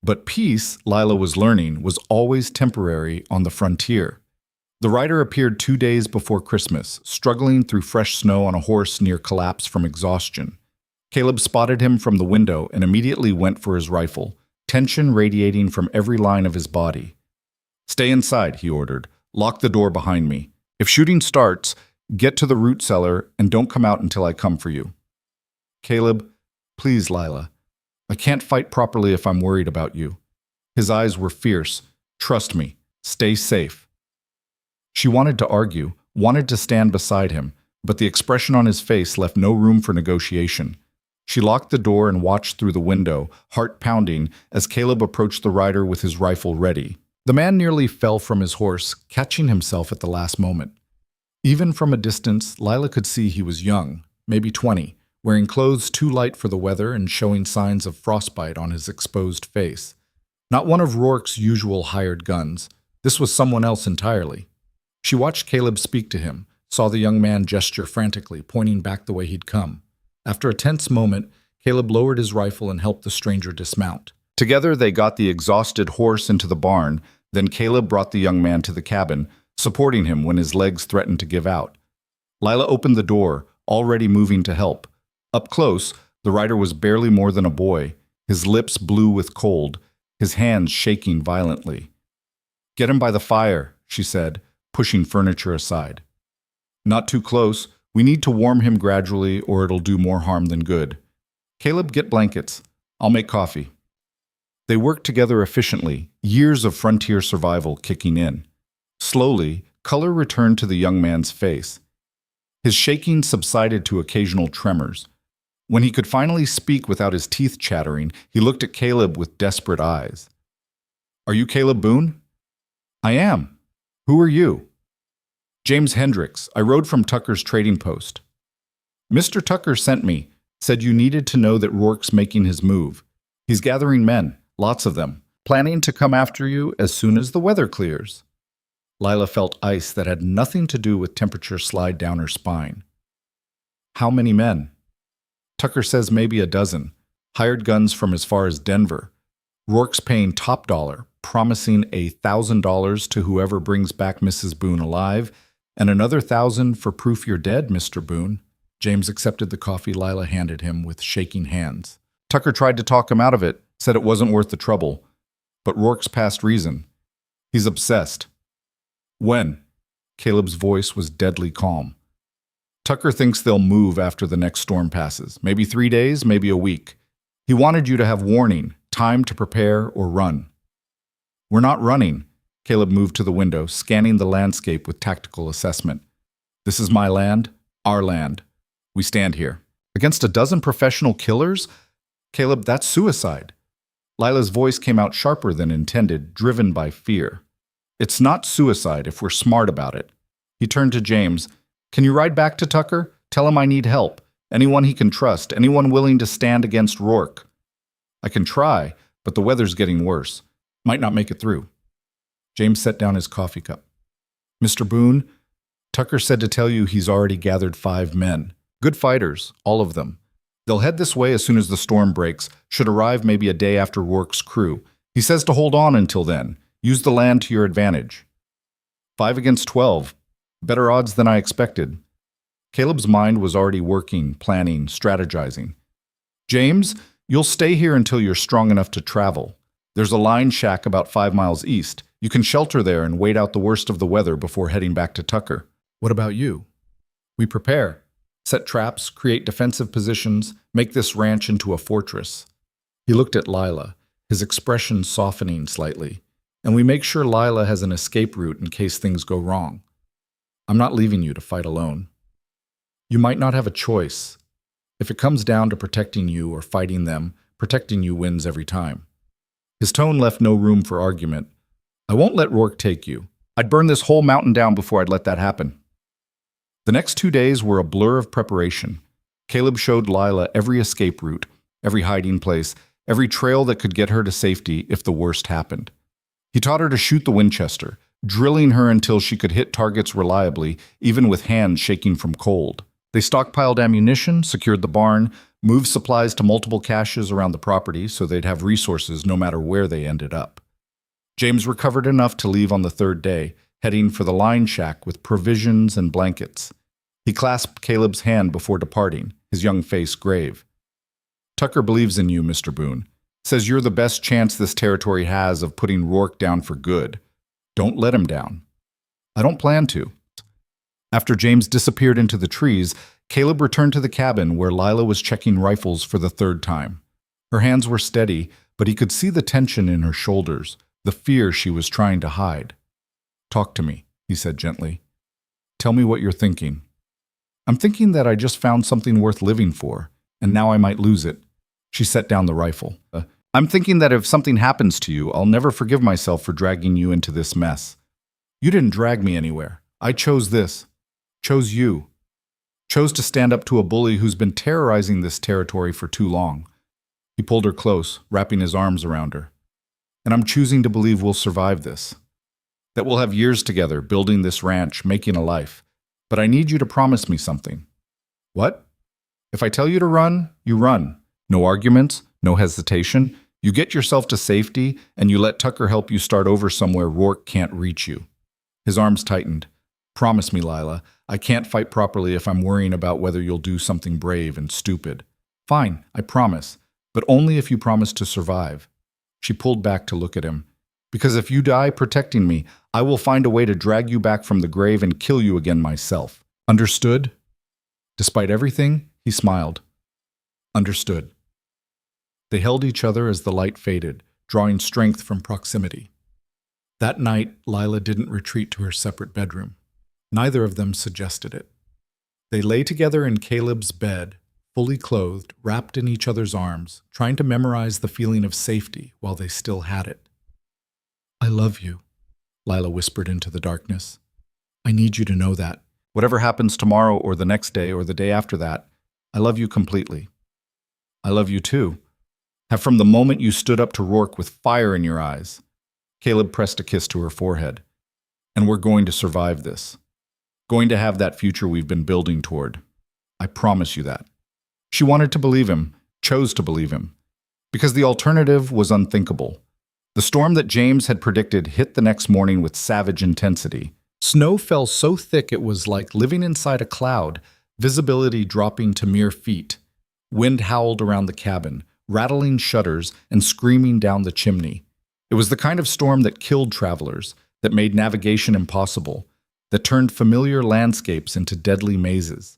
But peace, Lila was learning, was always temporary on the frontier. The rider appeared 2 days before Christmas, struggling through fresh snow on a horse near collapse from exhaustion. Caleb spotted him from the window and immediately went for his rifle, tension radiating from every line of his body. Stay inside, he ordered. Lock the door behind me. If shooting starts, get to the root cellar and don't come out until I come for you. Caleb, please, Lila. I can't fight properly if I'm worried about you. His eyes were fierce. Trust me. Stay safe. She wanted to argue, wanted to stand beside him, but the expression on his face left no room for negotiation. She locked the door and watched through the window, heart pounding, as Caleb approached the rider with his rifle ready. The man nearly fell from his horse, catching himself at the last moment. Even from a distance, Lila could see he was young, maybe 20, wearing clothes too light for the weather and showing signs of frostbite on his exposed face. Not one of Rourke's usual hired guns. This was someone else entirely. She watched Caleb speak to him, saw the young man gesture frantically, pointing back the way he'd come. After a tense moment, Caleb lowered his rifle and helped the stranger dismount. Together, they got the exhausted horse into the barn, then Caleb brought the young man to the cabin, supporting him when his legs threatened to give out. Lila opened the door, already moving to help. Up close, the rider was barely more than a boy, his lips blue with cold, his hands shaking violently. Get him by the fire, she said, pushing furniture aside. Not too close. We need to warm him gradually or it'll do more harm than good. Caleb, get blankets. I'll make coffee. They worked together efficiently, years of frontier survival kicking in. Slowly, color returned to the young man's face. His shaking subsided to occasional tremors. When he could finally speak without his teeth chattering, he looked at Caleb with desperate eyes. Are you Caleb Boone? I am. Who are you? James Hendricks. I rode from Tucker's trading post. Mr. Tucker sent me, said you needed to know that Rourke's making his move. He's gathering men, lots of them, planning to come after you as soon as the weather clears. Lila felt ice that had nothing to do with temperature slide down her spine. How many men? Tucker says maybe a dozen, hired guns from as far as Denver. Rourke's paying top dollar, promising $1,000 to whoever brings back Mrs. Boone alive, and another 1,000 for proof you're dead, Mr. Boone. James accepted the coffee Lila handed him with shaking hands. Tucker tried to talk him out of it, said it wasn't worth the trouble. But Rourke's past reason. He's obsessed. When? Caleb's voice was deadly calm. Tucker thinks they'll move after the next storm passes. Maybe 3 days, maybe a week. He wanted you to have warning, time to prepare or run. We're not running. Caleb moved to the window, scanning the landscape with tactical assessment. This is my land, our land. We stand here. Against a dozen professional killers? Caleb, that's suicide. Lila's voice came out sharper than intended, driven by fear. It's not suicide if we're smart about it. He turned to James. Can you ride back to Tucker? Tell him I need help. Anyone he can trust, anyone willing to stand against Rourke. I can try, but the weather's getting worse. Might not make it through. James set down his coffee cup. Mr. Boone, Tucker said to tell you he's already gathered 5 men. Good fighters, all of them. They'll head this way as soon as the storm breaks, should arrive maybe a day after Rourke's crew. He says to hold on until then. Use the land to your advantage. 5 against 12. Better odds than I expected. Caleb's mind was already working, planning, strategizing. James, you'll stay here until you're strong enough to travel. There's a line shack about 5 miles east. You can shelter there and wait out the worst of the weather before heading back to Tucker. What about you? We prepare. Set traps, create defensive positions, make this ranch into a fortress. He looked at Lila, his expression softening slightly. And we make sure Lila has an escape route in case things go wrong. I'm not leaving you to fight alone. You might not have a choice. If it comes down to protecting you or fighting them, protecting you wins every time. His tone left no room for argument. I won't let Rourke take you. I'd burn this whole mountain down before I'd let that happen. The next 2 days were a blur of preparation. Caleb showed Lila every escape route, every hiding place, every trail that could get her to safety if the worst happened. He taught her to shoot the Winchester, drilling her until she could hit targets reliably, even with hands shaking from cold. They stockpiled ammunition, secured the barn, moved supplies to multiple caches around the property so they'd have resources no matter where they ended up. James recovered enough to leave on the 3rd day, heading for the line shack with provisions and blankets. He clasped Caleb's hand before departing, his young face grave. Tucker believes in you, Mr. Boone. Says you're the best chance this territory has of putting Rourke down for good. Don't let him down. I don't plan to. After James disappeared into the trees, Caleb returned to the cabin where Lila was checking rifles for the 3rd time. Her hands were steady, but he could see the tension in her shoulders, the fear she was trying to hide. Talk to me, he said gently. Tell me what you're thinking. I'm thinking that I just found something worth living for, and now I might lose it. She set down the rifle. I'm thinking that if something happens to you, I'll never forgive myself for dragging you into this mess. You didn't drag me anywhere. I chose this. Chose you. Chose to stand up to a bully who's been terrorizing this territory for too long. He pulled her close, wrapping his arms around her. And I'm choosing to believe we'll survive this. That we'll have years together, building this ranch, making a life. But I need you to promise me something. What? If I tell you to run, you run. No arguments, no hesitation. You get yourself to safety, and you let Tucker help you start over somewhere Rourke can't reach you. His arms tightened. Promise me, Lila. I can't fight properly if I'm worrying about whether you'll do something brave and stupid. Fine, I promise. But only if you promise to survive. She pulled back to look at him. Because if you die protecting me, I will find a way to drag you back from the grave and kill you again myself. Understood? Despite everything, he smiled. Understood. They held each other as the light faded, drawing strength from proximity. That night, Lila didn't retreat to her separate bedroom. Neither of them suggested it. They lay together in Caleb's bed, fully clothed, wrapped in each other's arms, trying to memorize the feeling of safety while they still had it. I love you, Lila whispered into the darkness. I need you to know that. Whatever happens tomorrow or the next day or the day after that, I love you completely. I love you too. Have from the moment you stood up to Rourke with fire in your eyes. Caleb pressed a kiss to her forehead. And we're going to survive this. Going to have that future we've been building toward. I promise you that. She wanted to believe him, chose to believe him. Because the alternative was unthinkable. The storm that James had predicted hit the next morning with savage intensity. Snow fell so thick it was like living inside a cloud, visibility dropping to mere feet. Wind howled around the cabin, rattling shutters and screaming down the chimney. It was the kind of storm that killed travelers, that made navigation impossible, that turned familiar landscapes into deadly mazes.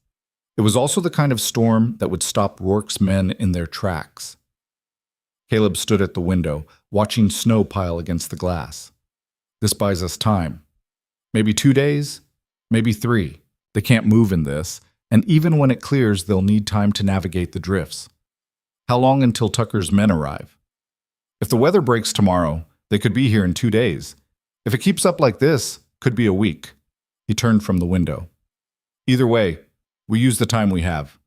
It was also the kind of storm that would stop Rourke's men in their tracks. Caleb stood at the window, watching snow pile against the glass. This buys us time. Maybe 2 days, maybe 3. They can't move in this, and even when it clears, they'll need time to navigate the drifts. How long until Tucker's men arrive? If the weather breaks tomorrow, they could be here in 2 days. If it keeps up like this, could be a week. He turned from the window. Either way, we use the time we have.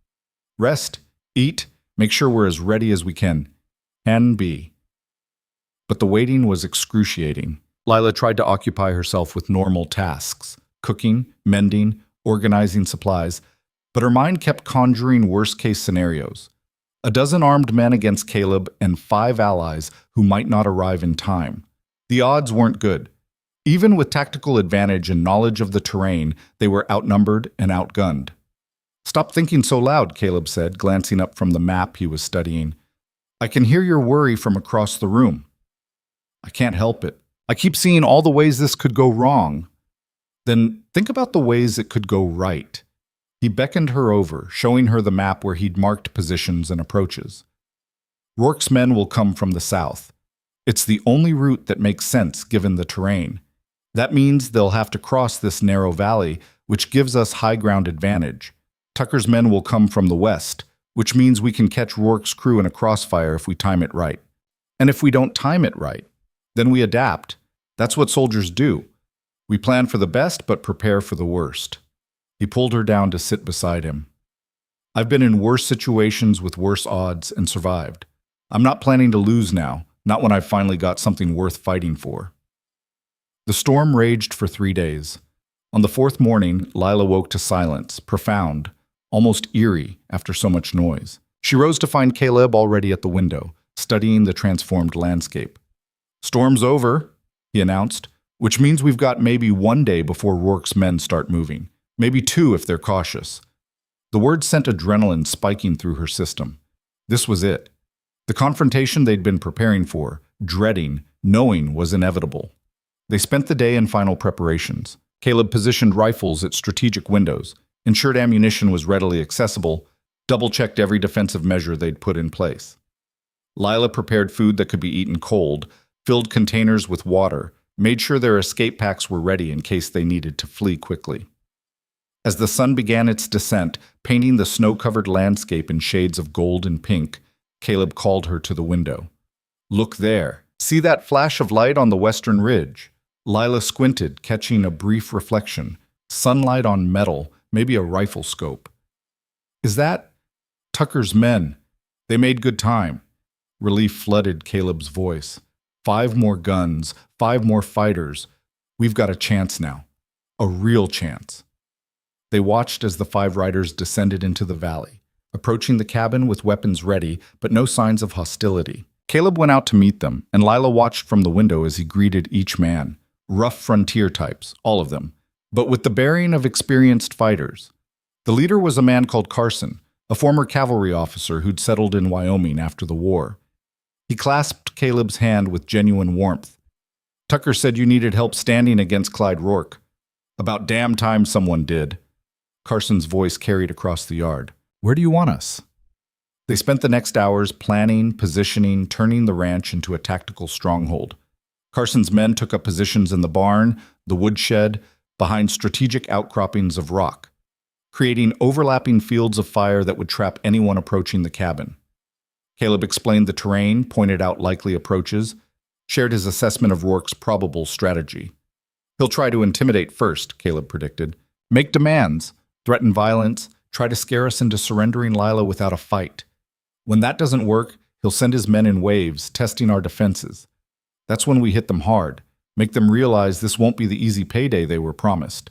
Rest, eat, make sure we're as ready as we can be. But the waiting was excruciating. Lila tried to occupy herself with normal tasks, cooking, mending, organizing supplies, but her mind kept conjuring worst-case scenarios. A dozen armed men against Caleb and 5 allies who might not arrive in time. The odds weren't good. Even with tactical advantage and knowledge of the terrain, they were outnumbered and outgunned. "Stop thinking so loud," Caleb said, glancing up from the map he was studying. "I can hear your worry from across the room." "I can't help it. I keep seeing all the ways this could go wrong." "Then think about the ways it could go right." He beckoned her over, showing her the map where he'd marked positions and approaches. "Rourke's men will come from the south. It's the only route that makes sense given the terrain. That means they'll have to cross this narrow valley, which gives us high ground advantage. Tucker's men will come from the west, which means we can catch Rourke's crew in a crossfire if we time it right. And if we don't time it right, then we adapt. That's what soldiers do. We plan for the best, but prepare for the worst." He pulled her down to sit beside him. "I've been in worse situations with worse odds and survived. I'm not planning to lose now, not when I've finally got something worth fighting for." The storm raged for 3 days. On the 4th morning, Lila woke to silence, profound, almost eerie after so much noise. She rose to find Caleb already at the window, studying the transformed landscape. "Storm's over," he announced, "which means we've got maybe 1 day before Rourke's men start moving. Maybe 2 if they're cautious." The word sent adrenaline spiking through her system. This was it. The confrontation they'd been preparing for, dreading, knowing was inevitable. They spent the day in final preparations. Caleb positioned rifles at strategic windows, ensured ammunition was readily accessible, double-checked every defensive measure they'd put in place. Lila prepared food that could be eaten cold, filled containers with water, made sure their escape packs were ready in case they needed to flee quickly. As the sun began its descent, painting the snow-covered landscape in shades of gold and pink, Caleb called her to the window. "Look there. See that flash of light on the western ridge?" Lila squinted, catching a brief reflection. Sunlight on metal, maybe a rifle scope. "Is that Tucker's men? They made good time." Relief flooded Caleb's voice. 5 more guns, 5 more fighters. We've got a chance now. A real chance." They watched as the 5 riders descended into the valley, approaching the cabin with weapons ready, but no signs of hostility. Caleb went out to meet them, and Lila watched from the window as he greeted each man. Rough frontier types, all of them, but with the bearing of experienced fighters. The leader was a man called Carson, a former cavalry officer who'd settled in Wyoming after the war. He clasped Caleb's hand with genuine warmth. "Tucker said you needed help standing against Clyde Rourke. About damn time someone did." Carson's voice carried across the yard. "Where do you want us?" They spent the next hours planning, positioning, turning the ranch into a tactical stronghold. Carson's men took up positions in the barn, the woodshed, behind strategic outcroppings of rock, creating overlapping fields of fire that would trap anyone approaching the cabin. Caleb explained the terrain, pointed out likely approaches, shared his assessment of Rourke's probable strategy. "He'll try to intimidate first," Caleb predicted. "Make demands, threaten violence, try to scare us into surrendering Lila without a fight. When that doesn't work, he'll send his men in waves, testing our defenses. That's when we hit them hard, make them realize this won't be the easy payday they were promised."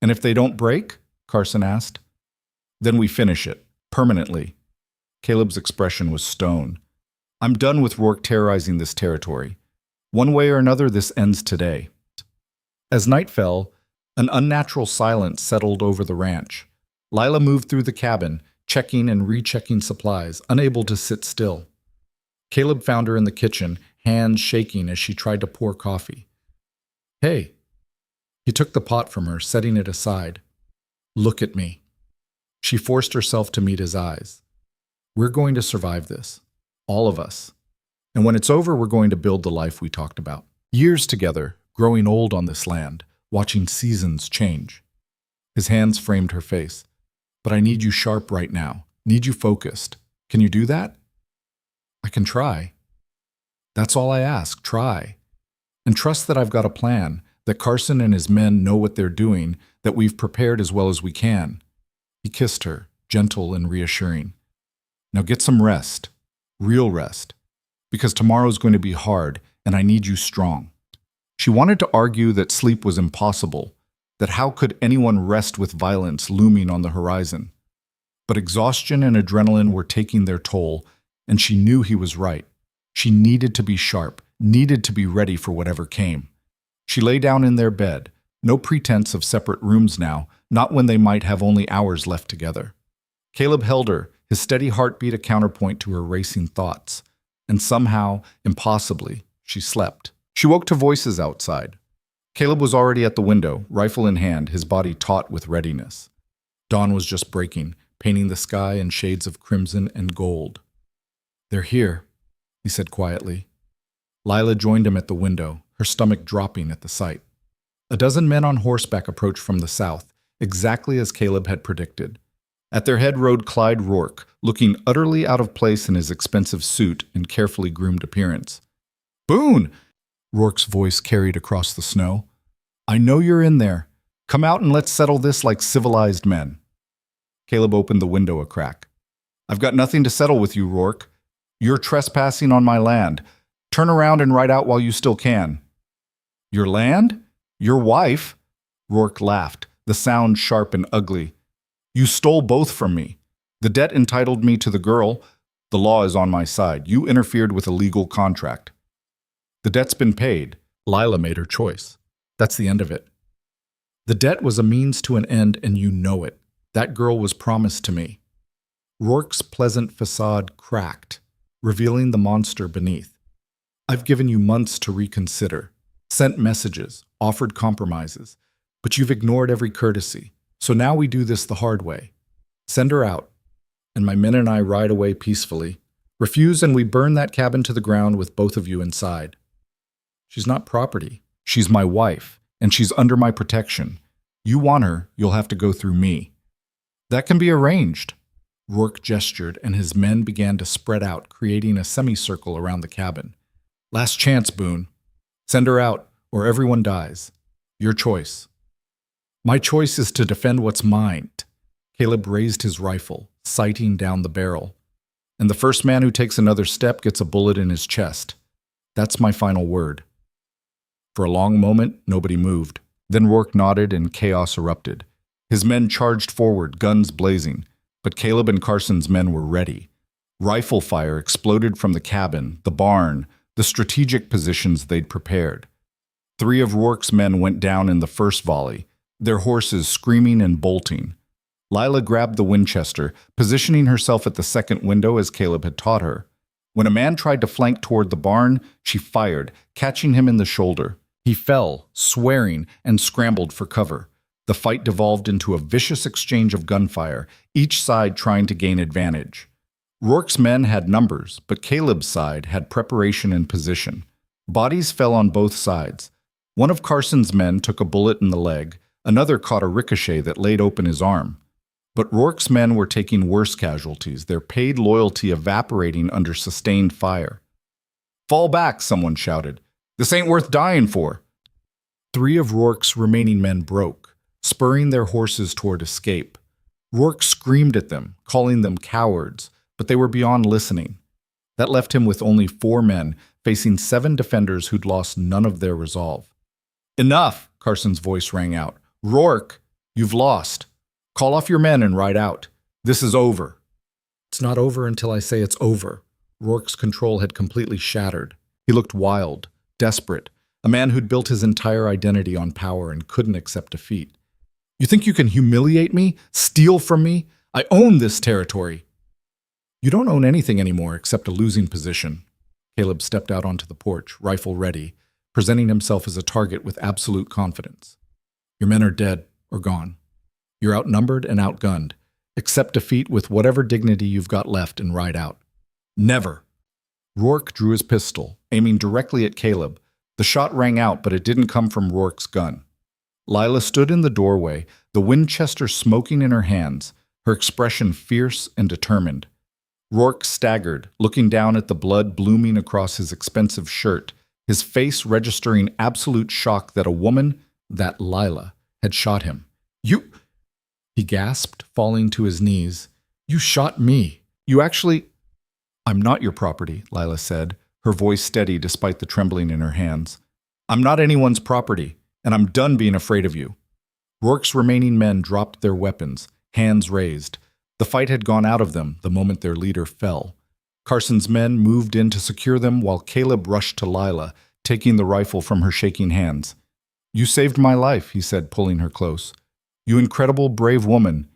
"And if they don't break?" Carson asked. "Then we finish it, permanently." Caleb's expression was stone. "I'm done with Rourke terrorizing this territory. One way or another, this ends today." As night fell, an unnatural silence settled over the ranch. Lila moved through the cabin, checking and rechecking supplies, unable to sit still. Caleb found her in the kitchen, hands shaking as she tried to pour coffee. "Hey." He took the pot from her, setting it aside. "Look at me." She forced herself to meet his eyes. "We're going to survive this. All of us. And when it's over, we're going to build the life we talked about. Years together, growing old on this land, watching seasons change." His hands framed her face. "But I need you sharp right now. Need you focused. Can you do that?" "I can try." "That's all I ask. Try. And trust that I've got a plan, that Carson and his men know what they're doing, that we've prepared as well as we can." He kissed her, gentle and reassuring. "Now get some rest. Real rest. Because tomorrow's going to be hard, and I need you strong." She wanted to argue that sleep was impossible, that how could anyone rest with violence looming on the horizon? But exhaustion and adrenaline were taking their toll, and she knew he was right. She needed to be sharp, needed to be ready for whatever came. She lay down in their bed, no pretense of separate rooms now, not when they might have only hours left together. Caleb held her, his steady heartbeat a counterpoint to her racing thoughts. And somehow, impossibly, she slept. She woke to voices outside. Caleb was already at the window, rifle in hand, his body taut with readiness. Dawn was just breaking, painting the sky in shades of crimson and gold. "They're here," he said quietly. Lila joined him at the window, her stomach dropping at the sight. A dozen men on horseback approached from the south, exactly as Caleb had predicted. At their head rode Clyde Rourke, looking utterly out of place in his expensive suit and carefully groomed appearance. "Boone!" Rourke's voice carried across the snow. "I know you're in there. Come out and let's settle this like civilized men." Caleb opened the window a crack. "I've got nothing to settle with you, Rourke. You're trespassing on my land. Turn around and ride out while you still can." "Your land? Your wife?" Rourke laughed, the sound sharp and ugly. "You stole both from me. The debt entitled me to the girl. The law is on my side. You interfered with a legal contract. The debt's been paid. Lila made her choice. That's the end of it. The debt was a means to an end, and you know it. That girl was promised to me." Rourke's pleasant facade cracked, revealing the monster beneath. "I've given you months to reconsider, sent messages, offered compromises, but you've ignored every courtesy. So now we do this the hard way. Send her out, and my men and I ride away peacefully. Refuse, and we burn that cabin to the ground with both of you inside. She's not property. She's my wife, and she's under my protection. You want her, you'll have to go through me." "That can be arranged." Rourke gestured, and his men began to spread out, creating a semicircle around the cabin. "Last chance, Boone. Send her out, or everyone dies. Your choice." "My choice is to defend what's mine." Caleb raised his rifle, sighting down the barrel. "And the first man who takes another step gets a bullet in his chest. That's my final word." For a long moment, nobody moved. Then Rourke nodded and chaos erupted. His men charged forward, guns blazing. But Caleb and Carson's men were ready. Rifle fire exploded from the cabin, the barn, the strategic positions they'd prepared. 3 of Rourke's men went down in the first volley, their horses screaming and bolting. Lila grabbed the Winchester, positioning herself at the second window as Caleb had taught her. When a man tried to flank toward the barn, she fired, catching him in the shoulder. He fell, swearing, and scrambled for cover. The fight devolved into a vicious exchange of gunfire, each side trying to gain advantage. Rourke's men had numbers, but Caleb's side had preparation and position. Bodies fell on both sides. One of Carson's men took a bullet in the leg, another caught a ricochet that laid open his arm. But Rourke's men were taking worse casualties, their paid loyalty evaporating under sustained fire. "Fall back," someone shouted. "This ain't worth dying for." 3 of Rourke's remaining men broke, spurring their horses toward escape. Rourke screamed at them, calling them cowards, but they were beyond listening. That left him with only 4 men, facing 7 defenders who'd lost none of their resolve. "Enough!" Carson's voice rang out. "Rourke, you've lost. Call off your men and ride out. This is over." "It's not over until I say it's over." Rourke's control had completely shattered. He looked wild, desperate, a man who'd built his entire identity on power and couldn't accept defeat. "You think you can humiliate me? Steal from me? I own this territory." "You don't own anything anymore except a losing position." Caleb stepped out onto the porch, rifle ready, presenting himself as a target with absolute confidence. "Your men are dead or gone. You're outnumbered and outgunned. Accept defeat with whatever dignity you've got left and ride out." "Never!" Rourke drew his pistol, aiming directly at Caleb. The shot rang out, but it didn't come from Rourke's gun. Lila stood in the doorway, the Winchester smoking in her hands, her expression fierce and determined. Rourke staggered, looking down at the blood blooming across his expensive shirt, his face registering absolute shock that a woman, that Lila, had shot him. "You—" he gasped, falling to his knees. "You shot me. You actually—" "I'm not your property," Lila said, her voice steady despite the trembling in her hands. "I'm not anyone's property, and I'm done being afraid of you." Rourke's remaining men dropped their weapons, hands raised. The fight had gone out of them the moment their leader fell. Carson's men moved in to secure them while Caleb rushed to Lila, taking the rifle from her shaking hands. "You saved my life," he said, pulling her close. "You incredible, brave woman.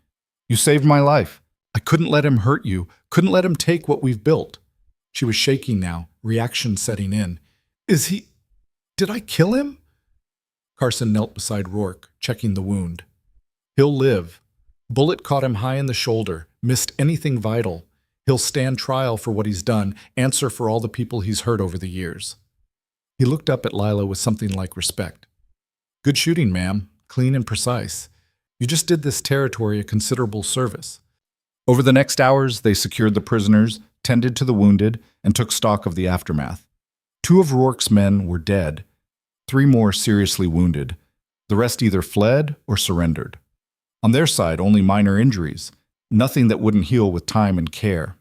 You saved my life. I couldn't let him hurt you, couldn't let him take what we've built." She was shaking now, reaction setting in. Did I kill him?" Carson knelt beside Rourke, checking the wound. "He'll live. Bullet caught him high in the shoulder, missed anything vital. He'll stand trial for what he's done, answer for all the people he's hurt over the years." He looked up at Lila with something like respect. "Good shooting, ma'am. Clean and precise. You just did this territory a considerable service." Over the next hours, they secured the prisoners, tended to the wounded, and took stock of the aftermath. 2 of Rourke's men were dead, 3 more seriously wounded. The rest either fled or surrendered. On their side, only minor injuries, nothing that wouldn't heal with time and care.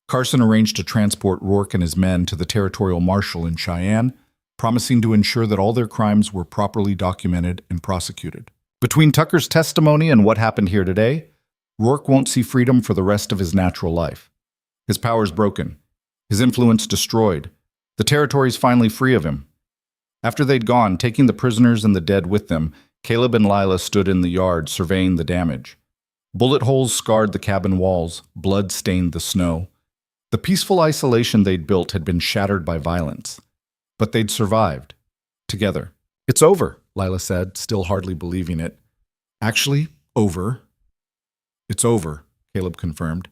Carson arranged to transport Rourke and his men to the territorial marshal in Cheyenne, promising to ensure that all their crimes were properly documented and prosecuted. Between Tucker's testimony and what happened here today, Rourke won't see freedom for the rest of his natural life. His power's broken, his influence destroyed. The territory's finally free of him. After they'd gone, taking the prisoners and the dead with them, Caleb and Lila stood in the yard surveying the damage. Bullet holes scarred the cabin walls, blood stained the snow. The peaceful isolation they'd built had been shattered by violence. But they'd survived. Together. "It's over," Lila said, still hardly believing it. "Actually, over." "It's over," Caleb confirmed.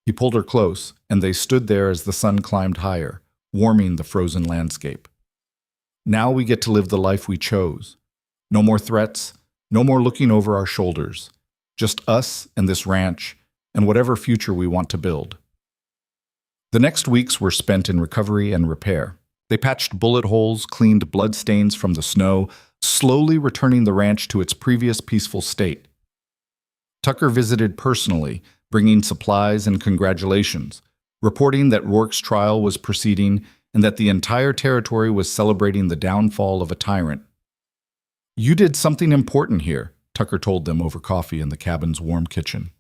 He pulled her close, and they stood there as the sun climbed higher, warming the frozen landscape. "Now we get to live the life we chose. No more threats, no more looking over our shoulders. Just us and this ranch, and whatever future we want to build." The next weeks were spent in recovery and repair. They patched bullet holes, cleaned bloodstains from the snow, slowly returning the ranch to its previous peaceful state. Tucker visited personally, bringing supplies and congratulations, reporting that Rourke's trial was proceeding and that the entire territory was celebrating the downfall of a tyrant. "You did something important here," Tucker told them over coffee in the cabin's warm kitchen.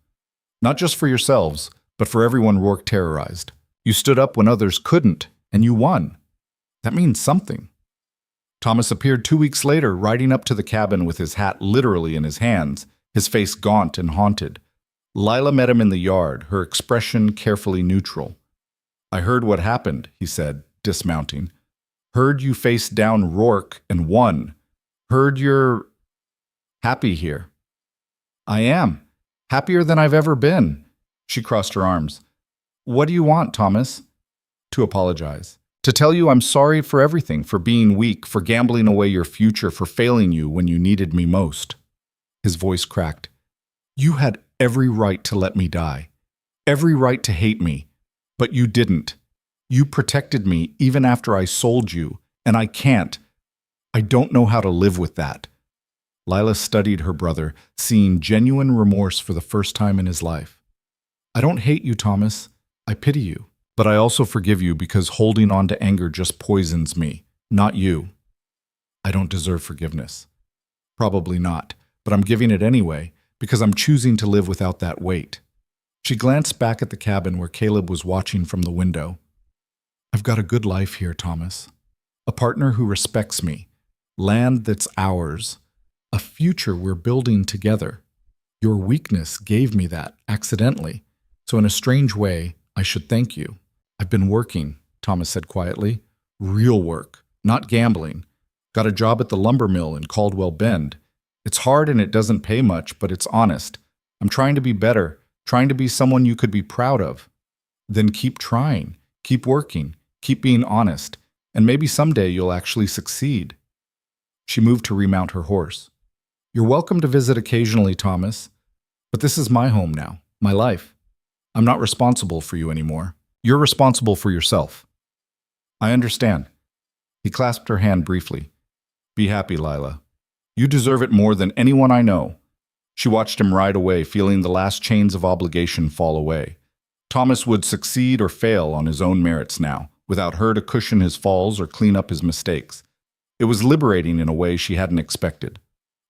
"Not just for yourselves, but for everyone Rourke terrorized. You stood up when others couldn't, and you won. That means something." Thomas appeared 2 weeks later, riding up to the cabin with his hat literally in his hands, his face gaunt and haunted. Lila met him in the yard, her expression carefully neutral. "I heard what happened," he said, dismounting. "Heard you faced down Rourke and won. Heard you're happy here." "I am. Happier than I've ever been." She crossed her arms. "What do you want, Thomas?" "To apologize. To tell you I'm sorry for everything, for being weak, for gambling away your future, for failing you when you needed me most." His voice cracked. "You had every right to let me die. Every right to hate me. But you didn't. You protected me even after I sold you, and I can't. I don't know how to live with that." Lila studied her brother, seeing genuine remorse for the first time in his life. "I don't hate you, Thomas. I pity you. But I also forgive you because holding on to anger just poisons me, not you. I don't deserve forgiveness. Probably not, but I'm giving it anyway because I'm choosing to live without that weight." She glanced back at the cabin where Caleb was watching from the window. "I've got a good life here, Thomas. A partner who respects me. Land that's ours. A future we're building together. Your weakness gave me that, accidentally. So in a strange way, I should thank you." "I've been working," Thomas said quietly. "Real work, not gambling. Got a job at the lumber mill in Caldwell Bend. It's hard and it doesn't pay much, but it's honest. I'm trying to be better, trying to be someone you could be proud of. Then keep trying, keep working, keep being honest, and maybe someday you'll actually succeed." She moved to remount her horse. "You're welcome to visit occasionally, Thomas, but this is my home now, my life. I'm not responsible for you anymore. You're responsible for yourself." "I understand." He clasped her hand briefly. "Be happy, Lila. You deserve it more than anyone I know." She watched him ride away, feeling the last chains of obligation fall away. Thomas would succeed or fail on his own merits now, without her to cushion his falls or clean up his mistakes. It was liberating in a way she hadn't expected.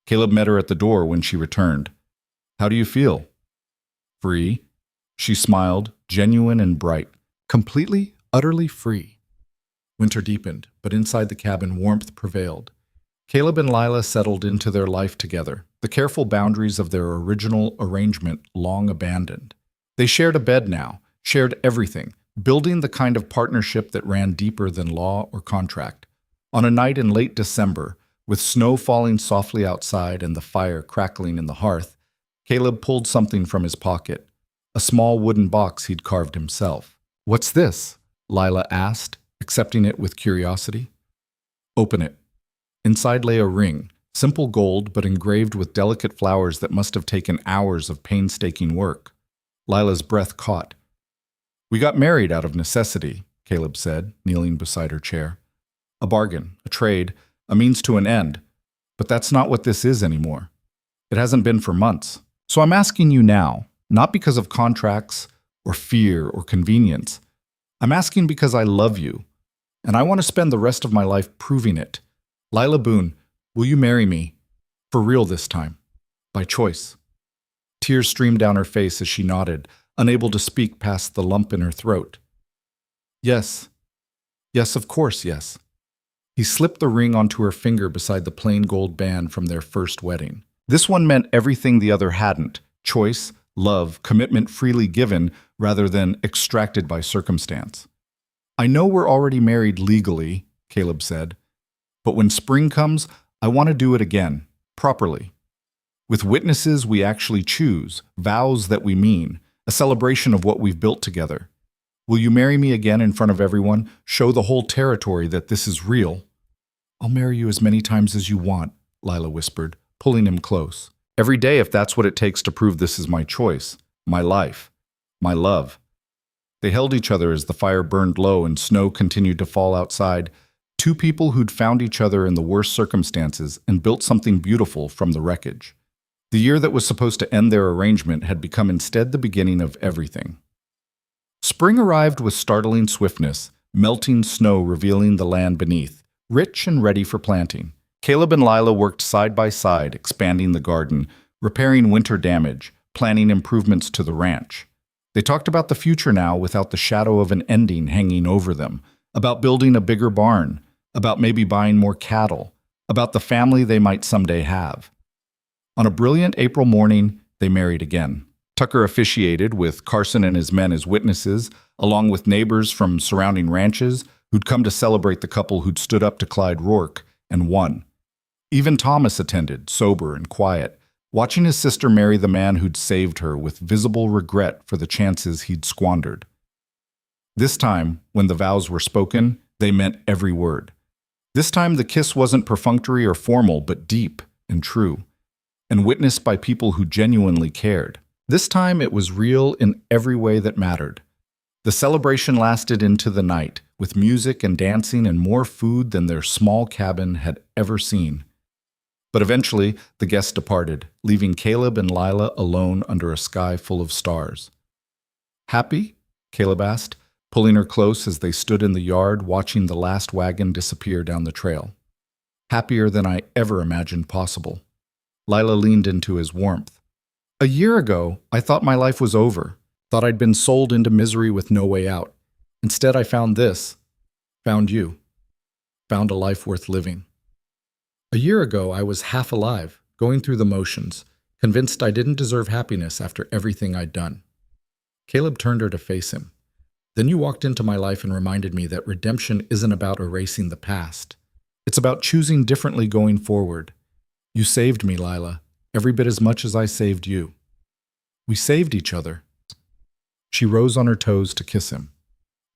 Caleb met her at the door when she returned. "How do you feel?" "Free," She smiled, genuine and bright, completely, utterly free. Winter deepened, but inside the cabin warmth prevailed. Caleb and Lila settled into their life together, the careful boundaries of their original arrangement long abandoned. They shared a bed now, shared everything, building the kind of partnership that ran deeper than law or contract. On a night in late December, with snow falling softly outside and the fire crackling in the hearth, Caleb pulled something from his pocket, a small wooden box he'd carved himself. "What's this?" Lila asked, accepting it with curiosity. "Open it." Inside lay a ring, simple gold but engraved with delicate flowers that must have taken hours of painstaking work. Lila's breath caught. "We got married out of necessity," Caleb said, kneeling beside her chair. "A bargain, a trade, a means to an end. But that's not what this is anymore. It hasn't been for months. So I'm asking you now, not because of contracts or fear or convenience. I'm asking because I love you, and I want to spend the rest of my life proving it. Lila Boone, will you marry me? For real this time. By choice." Tears streamed down her face as she nodded, unable to speak past the lump in her throat. "Yes. Yes, of course, yes." He slipped the ring onto her finger beside the plain gold band from their first wedding. This one meant everything the other hadn't: choice, love, commitment freely given rather than extracted by circumstance. "I know we're already married legally," Caleb said, "but when spring comes, I want to do it again, properly. With witnesses we actually choose, vows that we mean, a celebration of what we've built together. Will you marry me again in front of everyone, show the whole territory that this is real?" "I'll marry you as many times as you want," Lila whispered, pulling him close. "Every day if that's what it takes to prove this is my choice, my life, my love." They held each other as the fire burned low and snow continued to fall outside, two people who'd found each other in the worst circumstances and built something beautiful from the wreckage. The year that was supposed to end their arrangement had become instead the beginning of everything. Spring arrived with startling swiftness, melting snow revealing the land beneath, rich and ready for planting. Caleb and Lila worked side by side, expanding the garden, repairing winter damage, planning improvements to the ranch. They talked about the future now without the shadow of an ending hanging over them, about building a bigger barn, about maybe buying more cattle, about the family they might someday have. On a brilliant April morning, they married again. Tucker officiated, with Carson and his men as witnesses, along with neighbors from surrounding ranches who'd come to celebrate the couple who'd stood up to Clyde Rourke and won. Even Thomas attended, sober and quiet, watching his sister marry the man who'd saved her with visible regret for the chances he'd squandered. This time, when the vows were spoken, they meant every word. This time the kiss wasn't perfunctory or formal, but deep and true, and witnessed by people who genuinely cared. This time it was real in every way that mattered. The celebration lasted into the night, with music and dancing and more food than their small cabin had ever seen. But eventually, the guests departed, leaving Caleb and Lila alone under a sky full of stars. "Happy?" Caleb asked, pulling her close as they stood in the yard watching the last wagon disappear down the trail. "Happier than I ever imagined possible." Lila leaned into his warmth. "A year ago, I thought my life was over, thought I'd been sold into misery with no way out. Instead, I found this, found you, found a life worth living. A year ago, I was half alive, going through the motions, convinced I didn't deserve happiness after everything I'd done." Caleb turned her to face him. "Then you walked into my life and reminded me that redemption isn't about erasing the past. It's about choosing differently going forward. You saved me, Lila, every bit as much as I saved you. We saved each other." She rose on her toes to kiss him.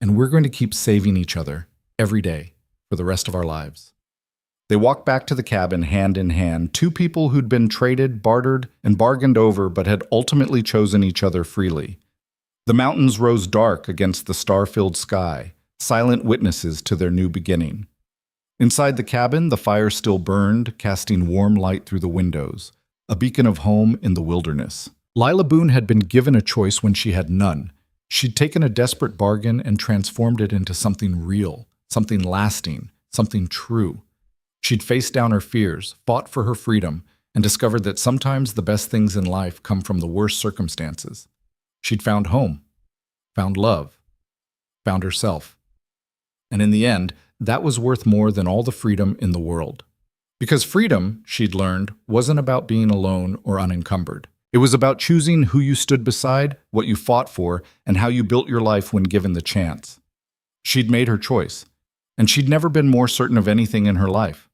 "And we're going to keep saving each other, every day, for the rest of our lives." They walked back to the cabin hand in hand, two people who'd been traded, bartered, and bargained over but had ultimately chosen each other freely. The mountains rose dark against the star-filled sky, silent witnesses to their new beginning. Inside the cabin, the fire still burned, casting warm light through the windows, a beacon of home in the wilderness. Lila Boone had been given a choice when she had none. She'd taken a desperate bargain and transformed it into something real, something lasting, something true. She'd faced down her fears, fought for her freedom, and discovered that sometimes the best things in life come from the worst circumstances. She'd found home, found love, found herself. And in the end, that was worth more than all the freedom in the world. Because freedom, she'd learned, wasn't about being alone or unencumbered. It was about choosing who you stood beside, what you fought for, and how you built your life when given the chance. She'd made her choice, and she'd never been more certain of anything in her life.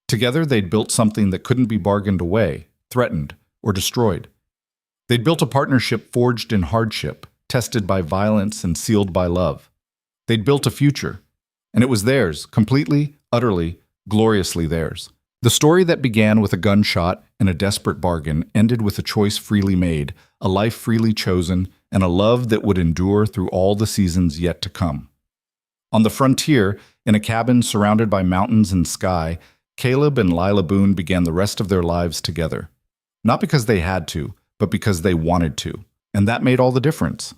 Together, they'd built something that couldn't be bargained away, threatened, or destroyed. They'd built a partnership forged in hardship, tested by violence and sealed by love. They'd built a future, and it was theirs, completely, utterly, gloriously theirs. The story that began with a gunshot and a desperate bargain ended with a choice freely made, a life freely chosen, and a love that would endure through all the seasons yet to come. On the frontier, in a cabin surrounded by mountains and sky, Caleb and Lila Boone began the rest of their lives together. Not because they had to, but because they wanted to. And that made all the difference.